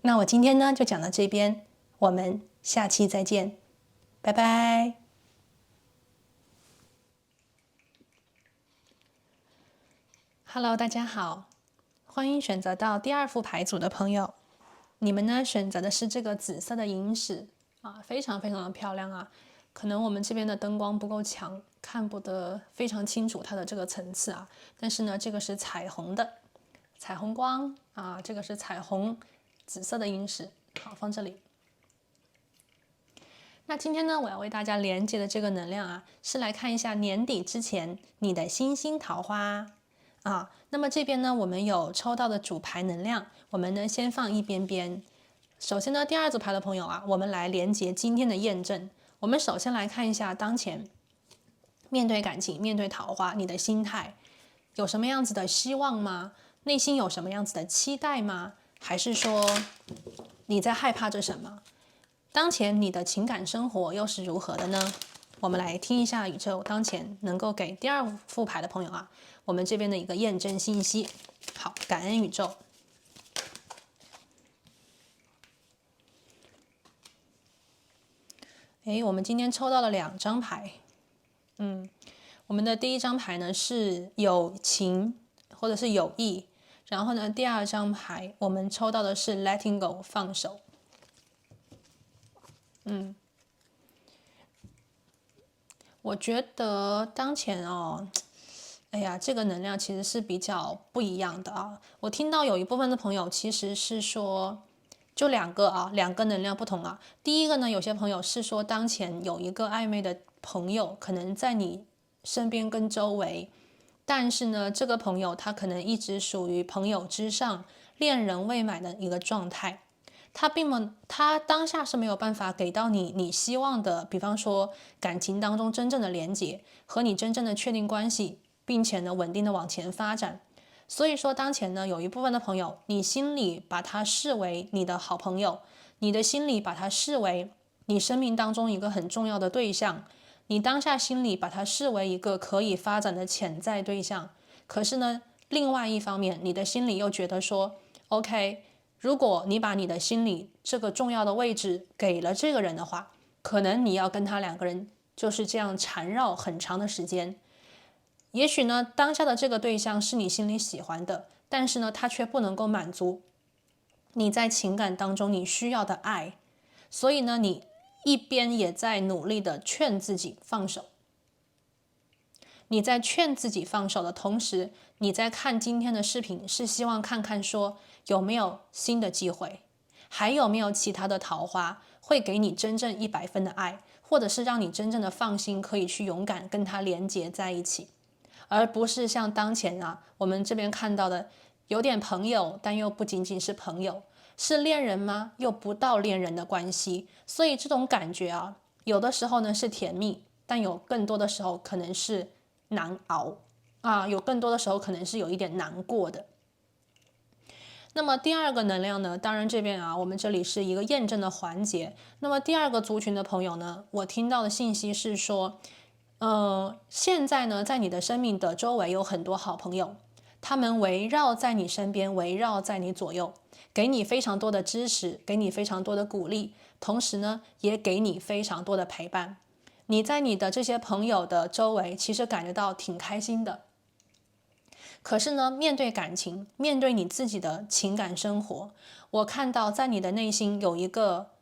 A: 那我今天呢就讲到这边，我们下期再见，拜拜。Hello， 大家好，欢迎选择到第二副牌组的朋友。你们呢选择的是这个紫色的萤石非常非常的漂亮可能我们这边的灯光不够强，看不得非常清楚它的这个层次但是呢，这个是彩虹的彩虹光这个是彩虹紫色的萤石，好，放这里。那今天呢，我要为大家连接的这个能量是来看一下年底之前你的星星桃花那么这边呢，我们有抽到的主牌能量，我们呢先放一边边。首先呢，第二组牌的朋友我们来连接今天的验证。我们首先来看一下当前面对感情、面对桃花，你的心态有什么样子的希望吗？内心有什么样子的期待吗？还是说你在害怕着什么？当前你的情感生活又是如何的呢？我们来听一下宇宙当前能够给第二副牌的朋友我们这边的一个验证信息。好，感恩宇宙。我们今天抽到了2张牌。我们的第一张牌呢是友情或者是友谊，然后呢第二张牌我们抽到的是 letting go 放手。我觉得当前哎呀，这个能量其实是比较不一样的啊。我听到有一部分的朋友其实是说，就两个能量不同啊。第一个呢，有些朋友是说当前有一个暧昧的朋友，可能在你身边跟周围，但是呢，这个朋友他可能一直属于朋友之上，恋人未满的一个状态。他当下是没有办法给到你希望的，比方说感情当中真正的连结和你真正的确定关系，并且呢稳定的往前发展。所以说当前呢有一部分的朋友，你心里把他视为你的好朋友，你的心里把他视为你生命当中一个很重要的对象，你当下心里把他视为一个可以发展的潜在对象。可是呢，另外一方面，你的心里又觉得说 OK，如果你把你的心里这个重要的位置给了这个人的话，可能你要跟他两个人就是这样缠绕很长的时间。也许呢，当下的这个对象是你心里喜欢的，但是呢，他却不能够满足你在情感当中你需要的爱，所以呢，你一边也在努力的劝自己放手。你在劝自己放手的同时，你在看今天的视频，是希望看看说有没有新的机会，还有没有其他的桃花会给你真正100分的爱，或者是让你真正的放心，可以去勇敢跟他连接在一起，而不是像当前我们这边看到的，有点朋友，但又不仅仅是朋友，是恋人吗？又不到恋人的关系，所以这种感觉有的时候呢是甜蜜，但有更多的时候可能是难熬有更多的时候可能是有一点难过的。那么第二个能量呢，当然这边我们这里是一个验证的环节。那么第二个族群的朋友呢，我听到的信息是说，现在呢，在你的生命的周围有很多好朋友，他们围绕在你身边，围绕在你左右，给你非常多的支持，给你非常多的鼓励，同时呢，也给你非常多的陪伴。你在你的这些朋友的周围，其实感觉到挺开心的。可是呢，面对感情，面对你自己的情感生活，我看到在你的内心有一个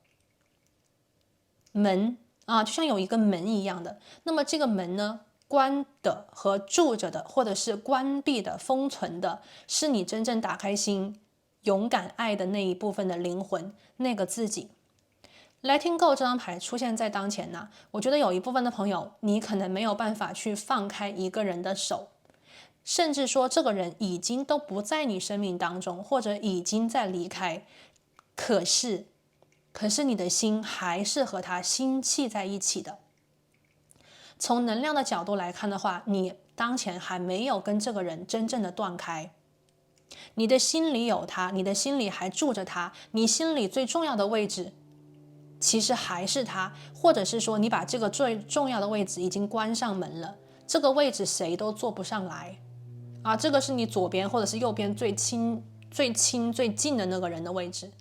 A: 门就像有一个门一样的。那么这个门呢，关的和住着的，或者是关闭的、封存的，是你真正打开心、勇敢爱的那一部分的灵魂，那个自己。Letting Go 这张牌出现在当前我觉得有一部分的朋友，你可能没有办法去放开一个人的手，甚至说这个人已经都不在你生命当中，或者已经在离开，可是你的心还是和他心系在一起的。从能量的角度来看的话，你当前还没有跟这个人真正的断开，你的心里有他，你的心里还住着他，你心里最重要的位置其实还是他，或者是说你把这个最重要的位置已经关上门了，这个位置谁都坐不上来这个是你左边或者是右边最亲最近的那个人的位置。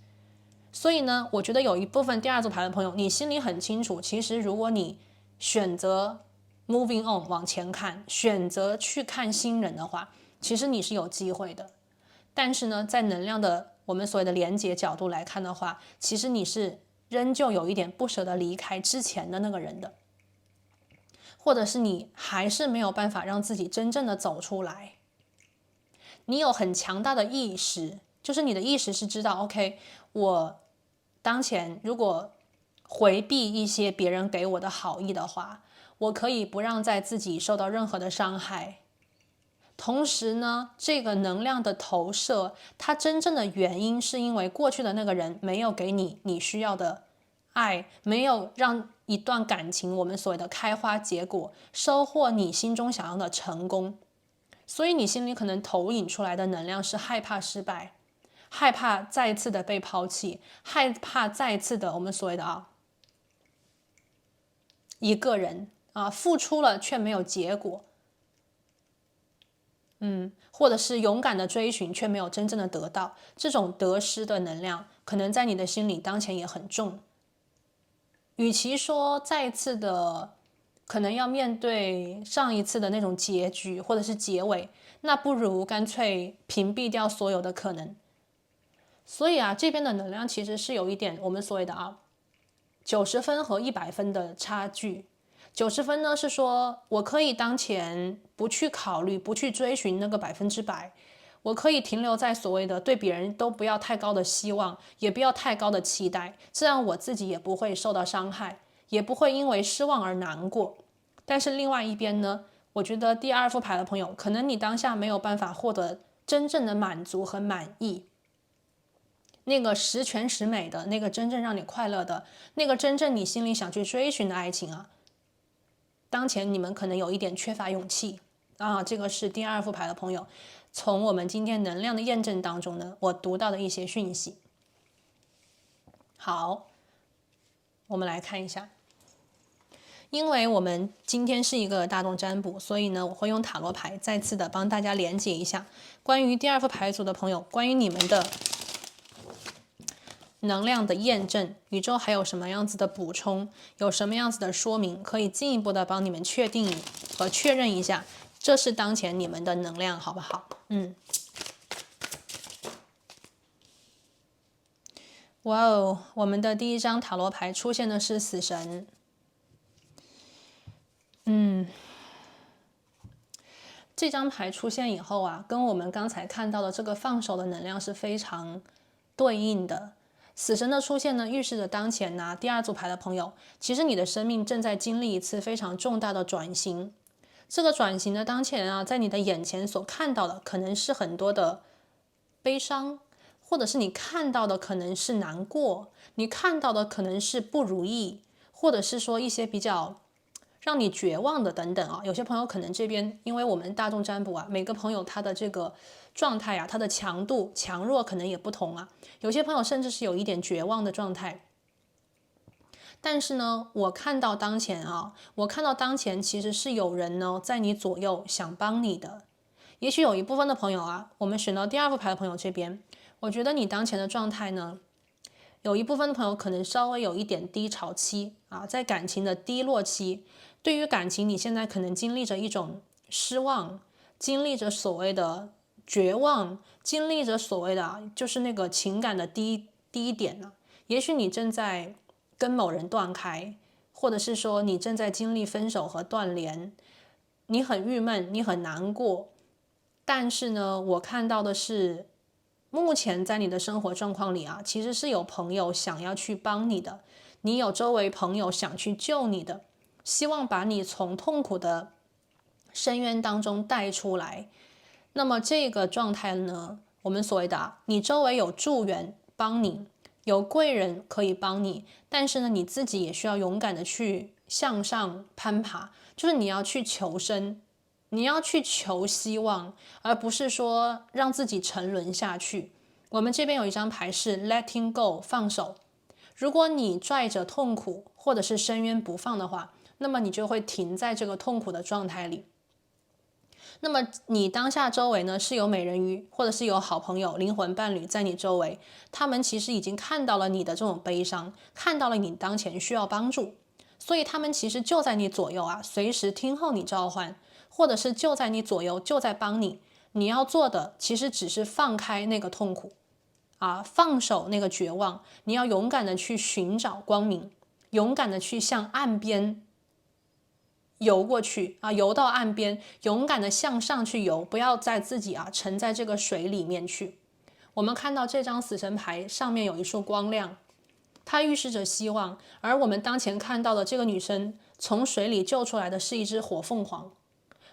A: 所以呢，我觉得有一部分第二组牌的朋友，你心里很清楚，其实如果你选择 moving on 往前看，选择去看新人的话，其实你是有机会的。但是呢，在能量的我们所谓的连接角度来看的话，其实你是仍旧有一点不舍得离开之前的那个人的，或者是你还是没有办法让自己真正的走出来。你有很强大的意识，就是你的意识是知道 OK， 我当前如果回避一些别人给我的好意的话，我可以不让在自己受到任何的伤害。同时呢，这个能量的投射，它真正的原因是因为过去的那个人没有给你需要的爱，没有让一段感情我们所谓的开花结果，收获你心中想要的成功。所以你心里可能投影出来的能量是害怕失败，害怕再次的被抛弃，害怕再次的我们所谓的一个人付出了却没有结果，或者是勇敢的追寻却没有真正的得到，这种得失的能量可能在你的心里当前也很重。与其说再次的可能要面对上一次的那种结局或者是结尾，那不如干脆屏蔽掉所有的可能。所以这边的能量其实是有一点我们所谓的90分和100分的差距。90分呢是说我可以当前不去考虑、不去追寻那个100%，我可以停留在所谓的对别人都不要太高的希望，也不要太高的期待，这样我自己也不会受到伤害，也不会因为失望而难过。但是另外一边呢，我觉得第二副牌的朋友，可能你当下没有办法获得真正的满足和满意，那个十全十美的，那个真正让你快乐的，那个真正你心里想去追寻的爱情啊，当前你们可能有一点缺乏勇气啊。这个是第二副牌的朋友，从我们今天能量的验证当中呢，我读到的一些讯息。好，我们来看一下。因为我们今天是一个大众占卜，所以呢，我会用塔罗牌再次的帮大家连接一下关于第二副牌组的朋友，关于你们的能量的验证，宇宙还有什么样子的补充，有什么样子的说明，可以进一步的帮你们确定和确认一下，这是当前你们的能量，好不好？哇哦，我们的第一张塔罗牌出现的是死神。这张牌出现以后啊，跟我们刚才看到的这个放手的能量是非常对应的。死神的出现呢，预示着当前呢，第二组牌的朋友，其实你的生命正在经历一次非常重大的转型。这个转型的当前啊，在你的眼前所看到的，可能是很多的悲伤，或者是你看到的可能是难过，你看到的可能是不如意，或者是说一些比较让你绝望的等等啊。有些朋友可能这边，因为我们大众占卜啊，每个朋友他的这个状态啊，他的强度强弱可能也不同啊。有些朋友甚至是有一点绝望的状态。但是呢，我看到当前其实是有人呢在你左右想帮你的。也许有一部分的朋友啊，我们选到第二副牌的朋友这边，我觉得你当前的状态呢，有一部分的朋友可能稍微有一点低潮期啊，在感情的低落期。对于感情，你现在可能经历着一种失望，经历着所谓的绝望，经历着所谓的就是那个情感的低点呢。也许你正在跟某人断开，或者是说你正在经历分手和断联，你很郁闷，你很难过。但是呢，我看到的是，目前在你的生活状况里啊，其实是有朋友想要去帮你的，你有周围朋友想去救你的，希望把你从痛苦的深渊当中带出来。那么这个状态呢，我们所谓的你周围有助缘帮你，有贵人可以帮你，但是呢，你自己也需要勇敢的去向上攀爬，就是你要去求生，你要去求希望，而不是说让自己沉沦下去。我们这边有一张牌是 letting go 放手。如果你拽着痛苦或者是深渊不放的话，那么你就会停在这个痛苦的状态里。那么你当下周围呢，是有美人鱼，或者是有好朋友、灵魂伴侣在你周围，他们其实已经看到了你的这种悲伤，看到了你当前需要帮助，所以他们其实就在你左右啊，随时听候你召唤，或者是就在你左右，就在帮你。你要做的其实只是放开那个痛苦啊，放手那个绝望，你要勇敢的去寻找光明，勇敢的去向岸边游过去啊，游到岸边，勇敢的向上去游，不要在自己沉在这个水里面去。我们看到这张死神牌上面有一束光亮，它预示着希望。而我们当前看到的这个女生从水里救出来的是一只火凤凰。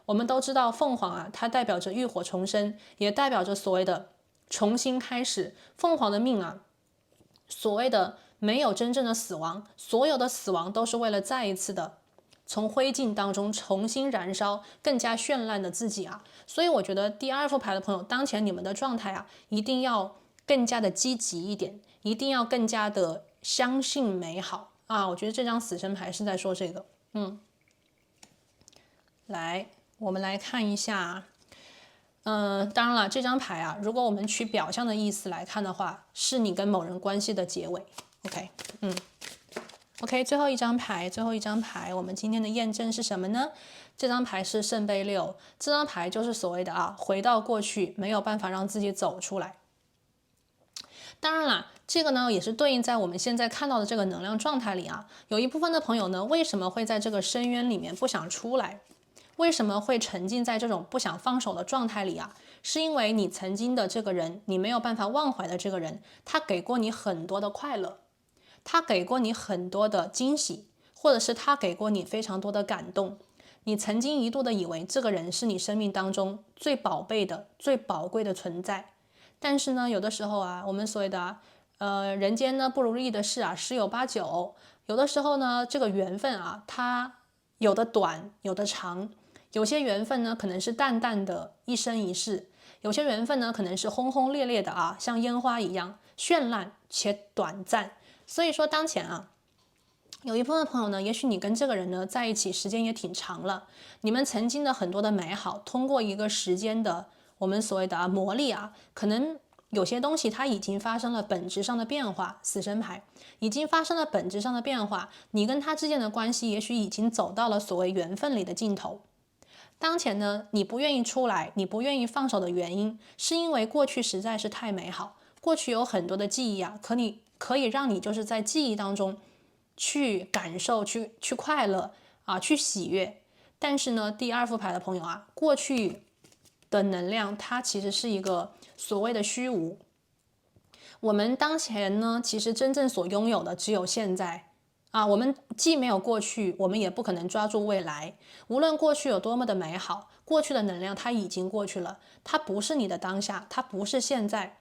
A: 我们都知道凤凰它代表着浴火重生，也代表着所谓的重新开始。凤凰的命所谓的没有真正的死亡，所有的死亡都是为了再一次的从灰烬当中重新燃烧更加绚烂的自己所以我觉得第二副牌的朋友，当前你们的状态一定要更加的积极一点，一定要更加的相信美好我觉得这张死神牌是在说这个。来，我们来看一下当然了，这张牌如果我们取表象的意思来看的话，是你跟某人关系的结尾。OK， 最后一张牌，我们今天的验证是什么呢？这张牌是圣杯6，这张牌就是所谓的回到过去，没有办法让自己走出来。当然啦，这个呢也是对应在我们现在看到的这个能量状态里啊。有一部分的朋友呢，为什么会在这个深渊里面不想出来？为什么会沉浸在这种不想放手的状态里啊？是因为你曾经的这个人，你没有办法忘怀的这个人，他给过你很多的快乐，他给过你很多的惊喜，或者是他给过你非常多的感动。你曾经一度的以为这个人是你生命当中最宝贝的、最宝贵的存在。但是呢，有的时候啊，我们所谓的人间呢不如意的事啊，十有八九。有的时候呢，这个缘分啊，它有的短，有的长。有些缘分呢，可能是淡淡的一生一世；有些缘分呢，可能是轰轰烈烈的啊，像烟花一样绚烂且短暂。所以说，当前啊，有一部分朋友呢，也许你跟这个人呢在一起时间也挺长了，你们曾经的很多的美好，通过一个时间的我们所谓的磨砺啊，可能有些东西它已经发生了本质上的变化，死神牌已经发生了本质上的变化，你跟他之间的关系也许已经走到了所谓缘分里的尽头。当前呢，你不愿意出来，你不愿意放手的原因，是因为过去实在是太美好，过去有很多的记忆啊，可以让你就是在记忆当中去感受、去快乐啊，去喜悦。但是呢，第二副牌的朋友啊，过去的能量它其实是一个所谓的虚无。我们当前呢，其实真正所拥有的只有现在。啊，我们既没有过去，我们也不可能抓住未来。无论过去有多么的美好，过去的能量它已经过去了，它不是你的当下，它不是现在。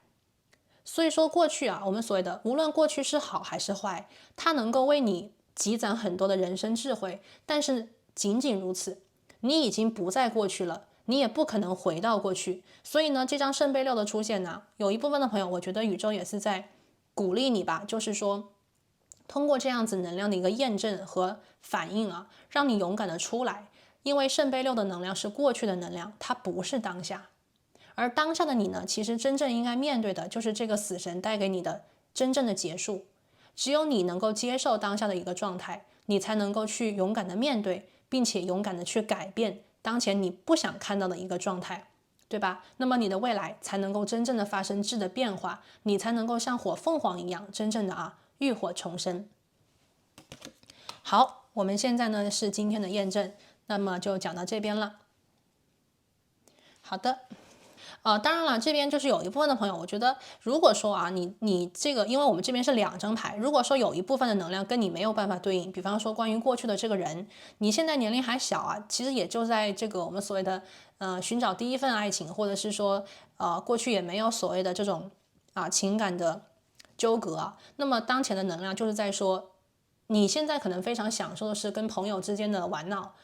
A: 所以说过去啊，我们所谓的无论过去是好还是坏，它能够为你积攒很多的人生智慧，但是仅仅如此，你已经不在过去了，你也不可能回到过去。所以呢，这张圣杯六的出现呢，有一部分的朋友，我觉得宇宙也是在鼓励你吧，就是说通过这样子能量的一个验证和反应啊，让你勇敢的出来。因为圣杯六的能量是过去的能量，它不是当下。而当下的你呢，其实真正应该面对的就是这个死神带给你的真正的结束。只有你能够接受当下的一个状态，你才能够去勇敢的面对，并且勇敢的去改变当前你不想看到的一个状态，对吧？那么你的未来才能够真正的发生质的变化，你才能够像火凤凰一样，真正的浴火重生。好，我们现在呢是今天的验证，那么就讲到这边了。好的。当然了，这边就是有一部分的朋友，我觉得如果说啊，你这个，因为我们这边是2张牌，如果说有一部分的能量跟你没有办法对应，比方说关于过去的这个人，你现在年龄还小啊，其实也就在这个我们所谓的寻找第一份爱情，或者是说过去也没有所谓的这种情感的纠葛啊，那么当前的能量就是在说，你现在可能非常享受的是跟朋友之间的玩闹。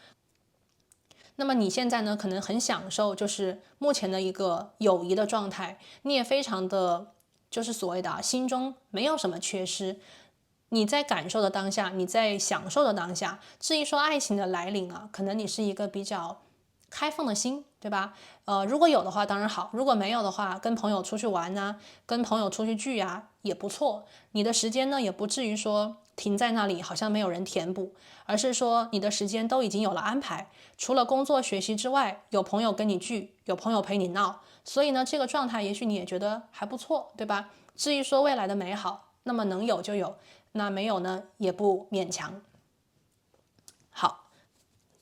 A: 那么你现在呢，可能很享受，就是目前的一个友谊的状态，你也非常的，就是所谓的心中没有什么缺失。你在感受的当下，你在享受的当下，至于说爱情的来临啊，可能你是一个比较开放的心，对吧？如果有的话当然好，如果没有的话，跟朋友出去玩啊，跟朋友出去聚啊，也不错。你的时间呢，也不至于说停在那里，好像没有人填补，而是说你的时间都已经有了安排，除了工作学习之外，有朋友跟你聚，有朋友陪你闹，所以呢，这个状态也许你也觉得还不错，对吧？至于说未来的美好，那么能有就有，那没有呢也不勉强。好，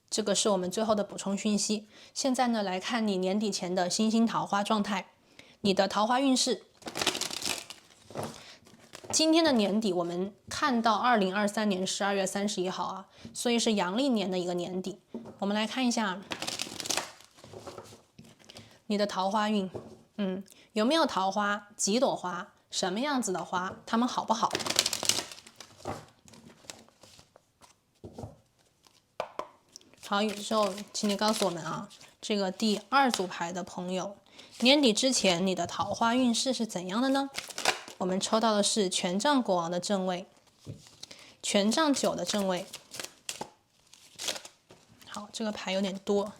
A: 这个是我们最后的补充讯息。现在呢，来看你年底前的星星桃花状态，你的桃花运势。今天的年底，我们看到2023年12月31号啊，所以是阳历年的一个年底。我们来看一下你的桃花运，有没有桃花？几朵花？什么样子的花？它们好不好？好，宇宙，请你告诉我们啊，这个第2组牌的朋友，年底之前你的桃花运势是怎样的呢？我们抽到的是权杖国王的正位，权杖9的正位。好，这个牌有点多。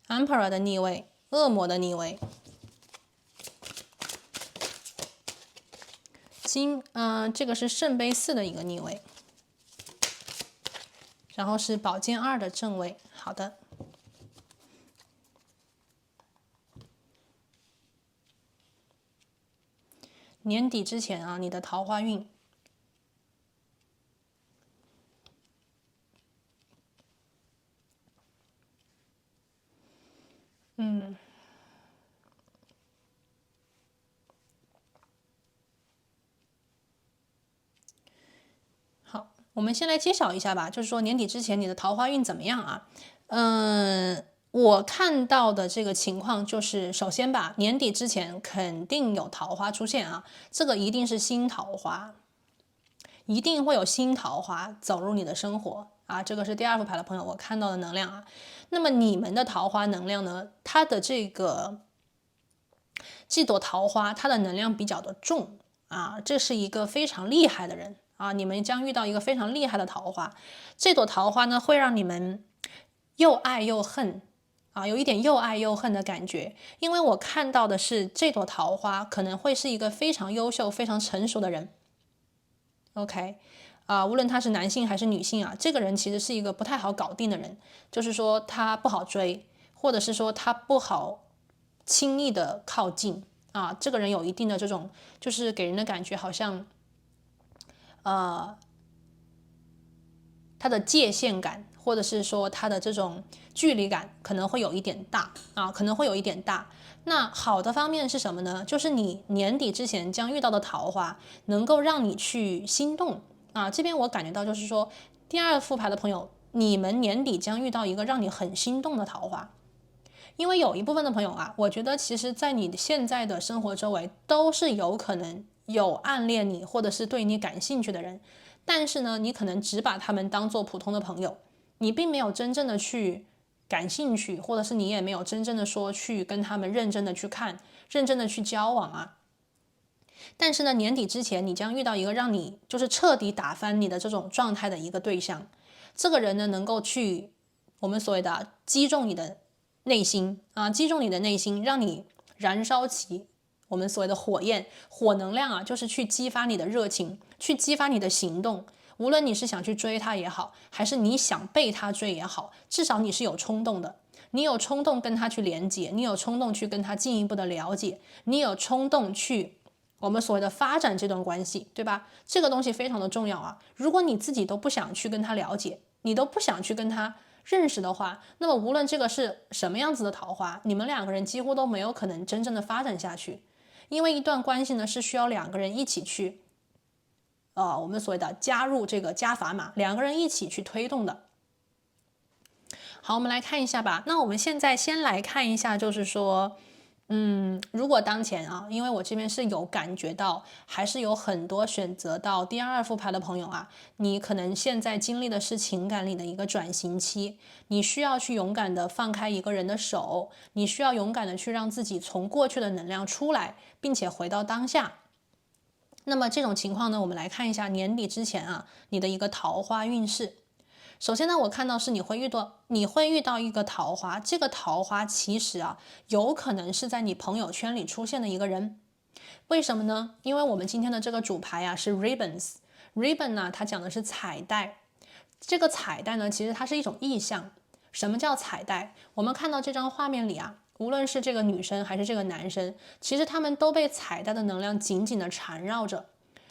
A: Emperor 的逆位，恶魔的逆位。这个是圣杯4的一个逆位，然后是宝剑2的正位。好的，年底之前啊，你的桃花运。好，我们先来揭晓一下吧，就是说年底之前你的桃花运怎么样啊？我看到的这个情况就是，首先吧，年底之前肯定有桃花出现啊，这个一定是新桃花，一定会有新桃花走入你的生活啊，这个是第二副牌的朋友我看到的能量啊。那么你们的桃花能量呢？它的这朵桃花，它的能量比较的重啊，这是一个非常厉害的人啊，你们将遇到一个非常厉害的桃花。这朵桃花呢，会让你们又爱又恨啊，有一点又爱又恨的感觉。因为我看到的是这朵桃花可能会是一个非常优秀、非常成熟的人。OK，无论他是男性还是女性啊，这个人其实是一个不太好搞定的人，就是说他不好追，或者是说他不好轻易的靠近啊。这个人有一定的这种，就是给人的感觉好像，他的界限感，或者是说他的这种距离感可能会有一点大啊，可能会有一点大。那好的方面是什么呢？就是你年底之前将遇到的桃花，能够让你去心动啊。这边我感觉到就是说，第二副牌的朋友，你们年底将遇到一个让你很心动的桃花。因为有一部分的朋友啊，我觉得其实在你现在的生活周围都是有可能有暗恋你或者是对你感兴趣的人，但是呢，你可能只把他们当做普通的朋友，你并没有真正的去感兴趣，或者是你也没有真正的说去跟他们认真的去看，认真的去交往啊。但是呢，年底之前你将遇到一个让你就是彻底打翻你的这种状态的一个对象，这个人呢能够去我们所谓的击中你的内心啊，击中你的内心，让你燃烧起我们所谓的火焰、火能量啊，就是去激发你的热情，去激发你的行动。无论你是想去追他也好，还是你想被他追也好，至少你是有冲动的。你有冲动跟他去连接，你有冲动去跟他进一步的了解，你有冲动去我们所谓的发展这段关系，对吧？这个东西非常的重要啊。如果你自己都不想去跟他了解，你都不想去跟他认识的话，那么无论这个是什么样子的桃花，你们两个人几乎都没有可能真正的发展下去。因为一段关系呢是需要两个人一起去，我们所谓的加入这个加砝码，两个人一起去推动的。好，我们来看一下吧。那我们现在先来看一下，就是说，如果当前啊，因为我这边是有感觉到，还是有很多选择到第二副牌的朋友啊，你可能现在经历的是情感里的一个转型期，你需要去勇敢的放开一个人的手，你需要勇敢的去让自己从过去的能量出来，并且回到当下。那么这种情况呢，我们来看一下年底之前啊，你的一个桃花运势。首先呢，我看到是你会遇到一个桃花，这个桃花其实啊，有可能是在你朋友圈里出现的一个人。为什么呢？因为我们今天的这个主牌啊是 ribbon 呢，它讲的是彩带。这个彩带呢，其实它是一种意象。什么叫彩带？我们看到这张画面里啊，无论是这个女生还是这个男生，其实他们都被彩带的能量紧紧的缠绕着。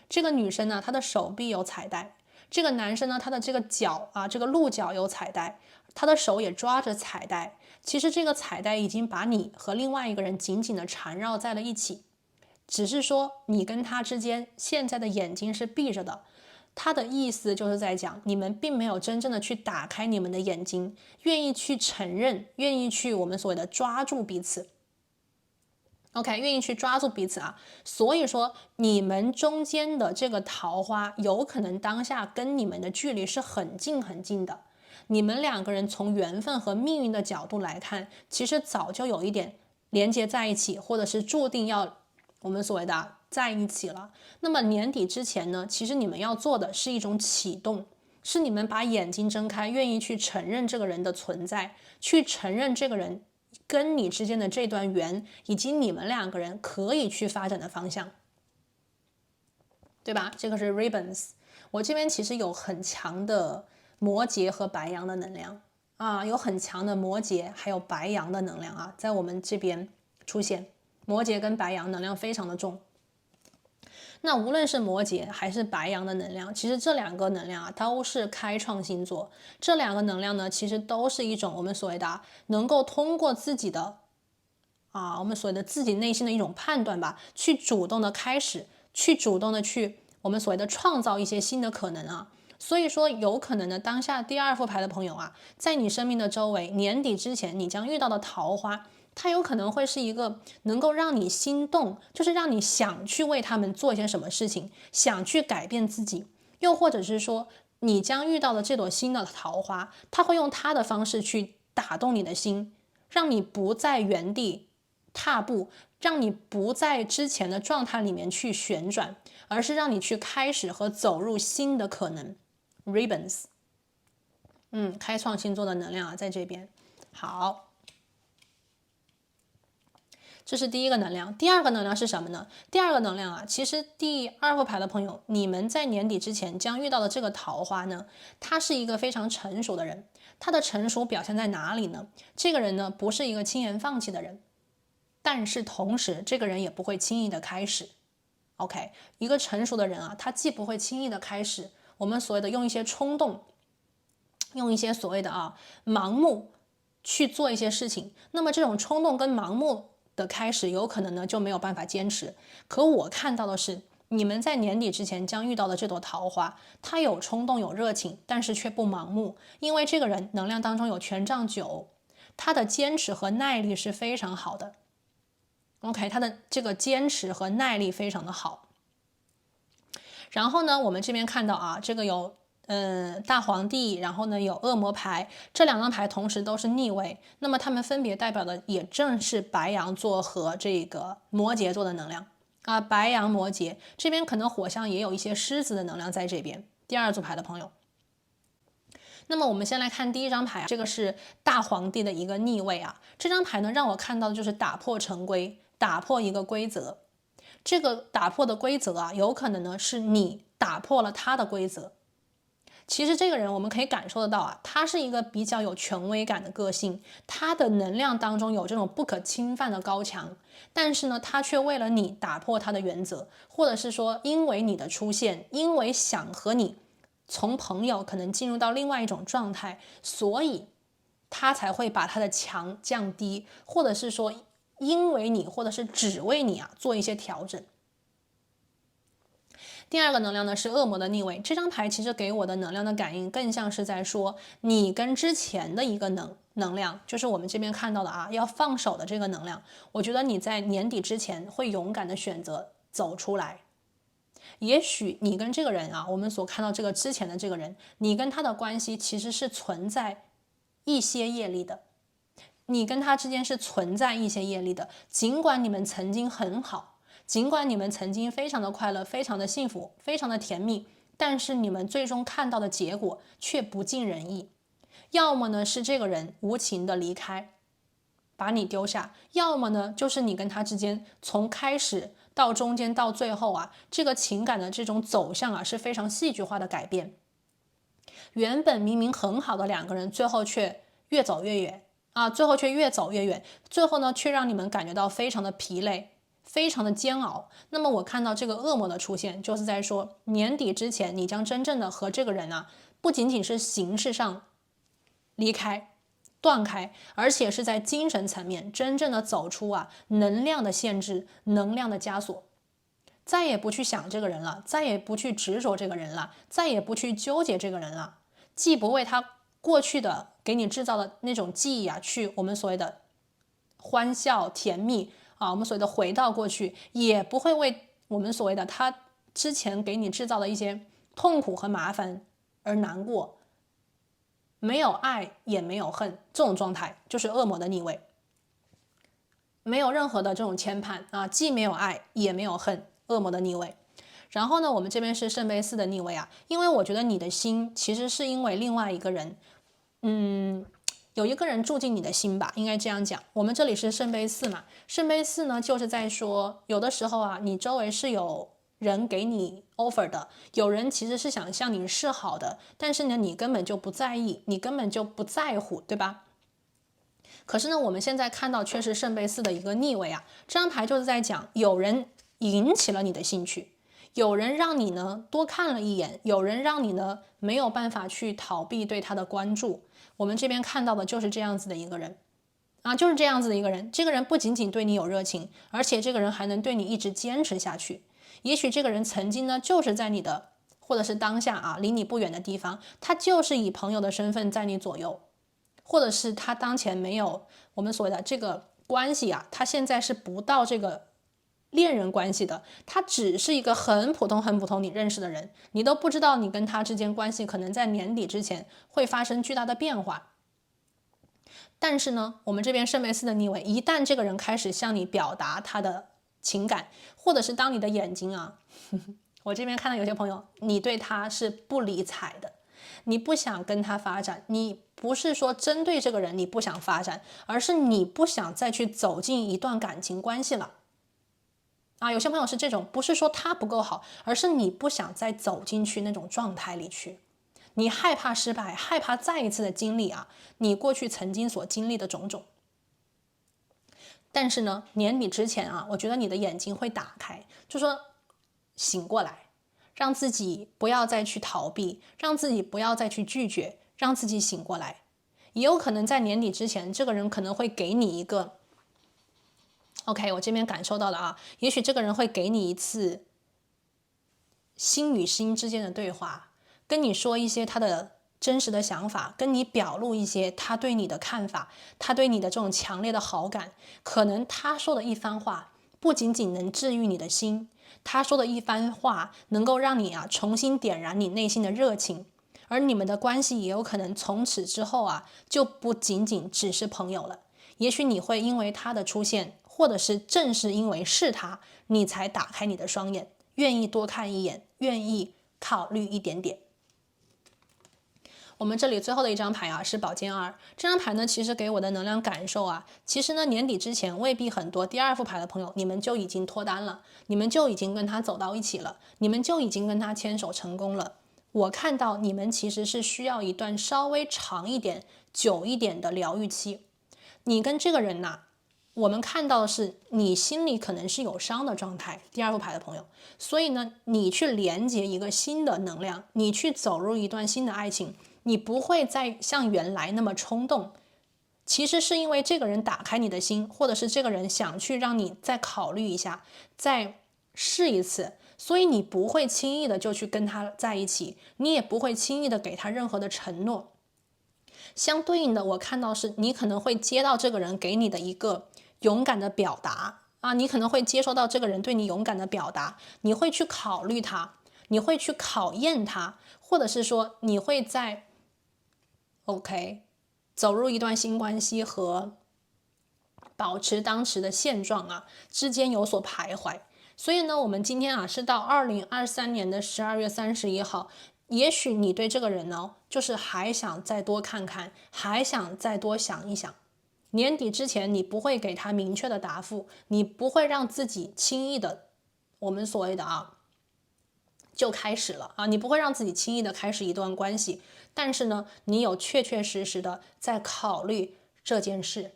A: 这个女生呢，她的手臂有彩带；这个男生呢，他的这个脚啊，这个鹿角有彩带，他的手也抓着彩带。其实这个彩带已经把你和另外一个人紧紧的缠绕在了一起，只是说你跟他之间现在的眼睛是闭着的。他的意思就是在讲，你们并没有真正的去打开你们的眼睛，愿意去承认，愿意去我们所谓的抓住彼此。OK， 愿意去抓住彼此啊，所以说你们中间的这个桃花，有可能当下跟你们的距离是很近很近的。你们两个人从缘分和命运的角度来看，其实早就有一点连接在一起，或者是注定要我们所谓的在一起了。那么年底之前呢，其实你们要做的是一种启动，是你们把眼睛睁开，愿意去承认这个人的存在，去承认这个人跟你之间的这段缘，以及你们两个人可以去发展的方向，对吧？这个是 ribbons。我这边其实有很强的摩羯和白羊的能量啊，有很强的摩羯还有白羊的能量啊，在我们这边出现，摩羯跟白羊能量非常的重。那无论是摩羯还是白羊的能量，其实这两个能量啊都是开创星座。这两个能量呢，其实都是一种我们所谓的能够通过自己的我们所谓的自己内心的一种判断吧，去主动的开始，去主动的去我们所谓的创造一些新的可能啊。所以说，有可能呢，当下第二副牌的朋友啊，在你生命的周围，年底之前你将遇到的桃花，它有可能会是一个能够让你心动，就是让你想去为他们做一些什么事情，想去改变自己，又或者是说，你将遇到的这朵新的桃花，它会用它的方式去打动你的心，让你不在原地踏步，让你不在之前的状态里面去旋转，而是让你去开始和走入新的可能。Ribbons， 开创星座的能量啊，在这边。好，这是第一个能量。第二个能量是什么呢？第二个能量啊，其实第二副牌的朋友，你们在年底之前将遇到的这个桃花呢，他是一个非常成熟的人。他的成熟表现在哪里呢？这个人呢，不是一个轻言放弃的人，但是同时这个人也不会轻易的开始。OK， 一个成熟的人啊，他既不会轻易的开始，我们所谓的用一些冲动，用一些所谓的盲目去做一些事情，那么这种冲动跟盲目的开始，有可能呢就没有办法坚持。可我看到的是，你们在年底之前将遇到的这朵桃花，他有冲动有热情，但是却不盲目，因为这个人能量当中有权杖9，他的坚持和耐力是非常好的。OK， 他的这个坚持和耐力非常的好。然后呢，我们这边看到啊，这个有大皇帝，然后呢有恶魔牌，这两张牌同时都是逆位，那么它们分别代表的也正是白羊座和这个摩羯座的能量啊。白羊摩羯这边可能火象也有一些狮子的能量在这边。第二组牌的朋友，那么我们先来看第一张牌，这个是大皇帝的一个逆位啊。这张牌呢让我看到的就是打破成规，打破一个规则。这个打破的规则啊，有可能呢是你打破了他的规则。其实这个人我们可以感受得到啊，他是一个比较有权威感的个性，他的能量当中有这种不可侵犯的高墙，但是呢，他却为了你打破他的原则，或者是说因为你的出现，因为想和你从朋友可能进入到另外一种状态，所以他才会把他的墙降低，或者是说因为你，或者是只为你做一些调整。第二个能量呢是恶魔的逆位，这张牌其实给我的能量的感应更像是在说你跟之前的一个能量，就是我们这边看到的要放手的这个能量，我觉得你在年底之前会勇敢的选择走出来。也许你跟这个人我们所看到这个之前的这个人，你跟他的关系其实是存在一些业力的，你跟他之间是存在一些业力的，尽管你们曾经很好，尽管你们曾经非常的快乐，非常的幸福，非常的甜蜜，但是你们最终看到的结果却不尽人意。要么呢是这个人无情的离开，把你丢下，要么呢就是你跟他之间从开始到中间到最后这个情感的这种走向是非常戏剧化的改变。原本明明很好的两个人，最后却越走越远最后却越走越远，最后呢却让你们感觉到非常的疲累，非常的煎熬。那么我看到这个恶魔的出现，就是在说年底之前，你将真正的和这个人不仅仅是形式上离开断开，而且是在精神层面真正的走出能量的限制，能量的枷锁，再也不去想这个人了，再也不去执着这个人了，再也不去纠结这个人了，既不为他过去的给你制造的那种记忆去我们所谓的欢笑甜蜜我们所谓的回到过去，也不会为我们所谓的他之前给你制造的一些痛苦和麻烦而难过。没有爱也没有恨，这种状态就是恶魔的逆位，没有任何的这种牵绊既没有爱也没有恨，恶魔的逆位。然后呢，我们这边是圣杯4的逆位因为我觉得你的心其实是因为另外一个人有一个人住进你的心吧，应该这样讲。我们这里是圣杯4嘛，圣杯4呢就是在说有的时候你周围是有人给你 offer 的，有人其实是想向你示好的，但是呢你根本就不在意，你根本就不在乎，对吧？可是呢我们现在看到却是圣杯4的一个逆位这张牌就是在讲有人引起了你的兴趣，有人让你呢多看了一眼，有人让你呢没有办法去逃避对他的关注。我们这边看到的就是这样子的一个人啊，就是这样子的一个人。这个人不仅仅对你有热情，而且这个人还能对你一直坚持下去。也许这个人曾经呢就是在你的或者是当下啊离你不远的地方，他就是以朋友的身份在你左右，或者是他当前没有我们所谓的这个关系啊，他现在是不到这个恋人关系的，他只是一个很普通很普通你认识的人，你都不知道你跟他之间关系可能在年底之前会发生巨大的变化。但是呢，我们这边圣杯4的逆位，一旦这个人开始向你表达他的情感，或者是当你的眼睛啊，我这边看到有些朋友，你对他是不理睬的，你不想跟他发展，你不是说针对这个人你不想发展，而是你不想再去走进一段感情关系了。啊，有些朋友是这种，不是说他不够好，而是你不想再走进去那种状态里去，你害怕失败，害怕再一次的经历啊，你过去曾经所经历的种种。但是呢，年底之前啊，我觉得你的眼睛会打开，就说醒过来，让自己不要再去逃避，让自己不要再去拒绝，让自己醒过来。也有可能在年底之前，这个人可能会给你一个OK， 我这边感受到了啊，也许这个人会给你一次心与心之间的对话，跟你说一些他的真实的想法，跟你表露一些他对你的看法，他对你的这种强烈的好感。可能他说的一番话不仅仅能治愈你的心，他说的一番话能够让你啊重新点燃你内心的热情，而你们的关系也有可能从此之后啊就不仅仅只是朋友了。也许你会因为他的出现，或者是正是因为是他，你才打开你的双眼，愿意多看一眼，愿意考虑一点点。我们这里最后的一张牌啊是宝剑2，这张牌呢其实给我的能量感受啊，其实呢年底之前未必很多第2副牌的朋友你们就已经脱单了，你们就已经跟他走到一起了，你们就已经跟他牵手成功了。我看到你们其实是需要一段稍微长一点、久一点的疗愈期。你跟这个人呐，我们看到的是你心里可能是有伤的状态，第2副牌的朋友，所以呢，你去连接一个新的能量，你去走入一段新的爱情，你不会再像原来那么冲动。其实是因为这个人打开你的心，或者是这个人想去让你再考虑一下，再试一次，所以你不会轻易的就去跟他在一起，你也不会轻易的给他任何的承诺。相对应的，我看到是你可能会接到这个人给你的一个勇敢的表达啊，你可能会接收到这个人对你勇敢的表达，你会去考虑他，你会去考验他，或者是说你会在 OK 走入一段新关系和保持当时的现状啊之间有所徘徊。所以呢，我们今天啊是到2023年的12月31号。也许你对这个人呢，就是还想再多看看，还想再多想一想。年底之前，你不会给他明确的答复，你不会让自己轻易的，我们所谓的就开始了啊，你不会让自己轻易的开始一段关系。但是呢，你有确确实实的在考虑这件事。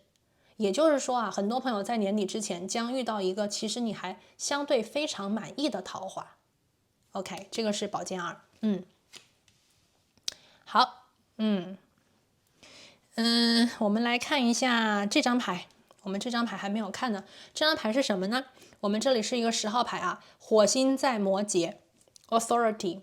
A: 也就是说啊，很多朋友在年底之前将遇到一个其实你还相对非常满意的桃花。OK， 这个是宝剑2。好，我们来看一下这张牌，我们这张牌还没有看呢。这张牌是什么呢？我们这里是一个10号牌啊，火星在摩羯 ，Authority。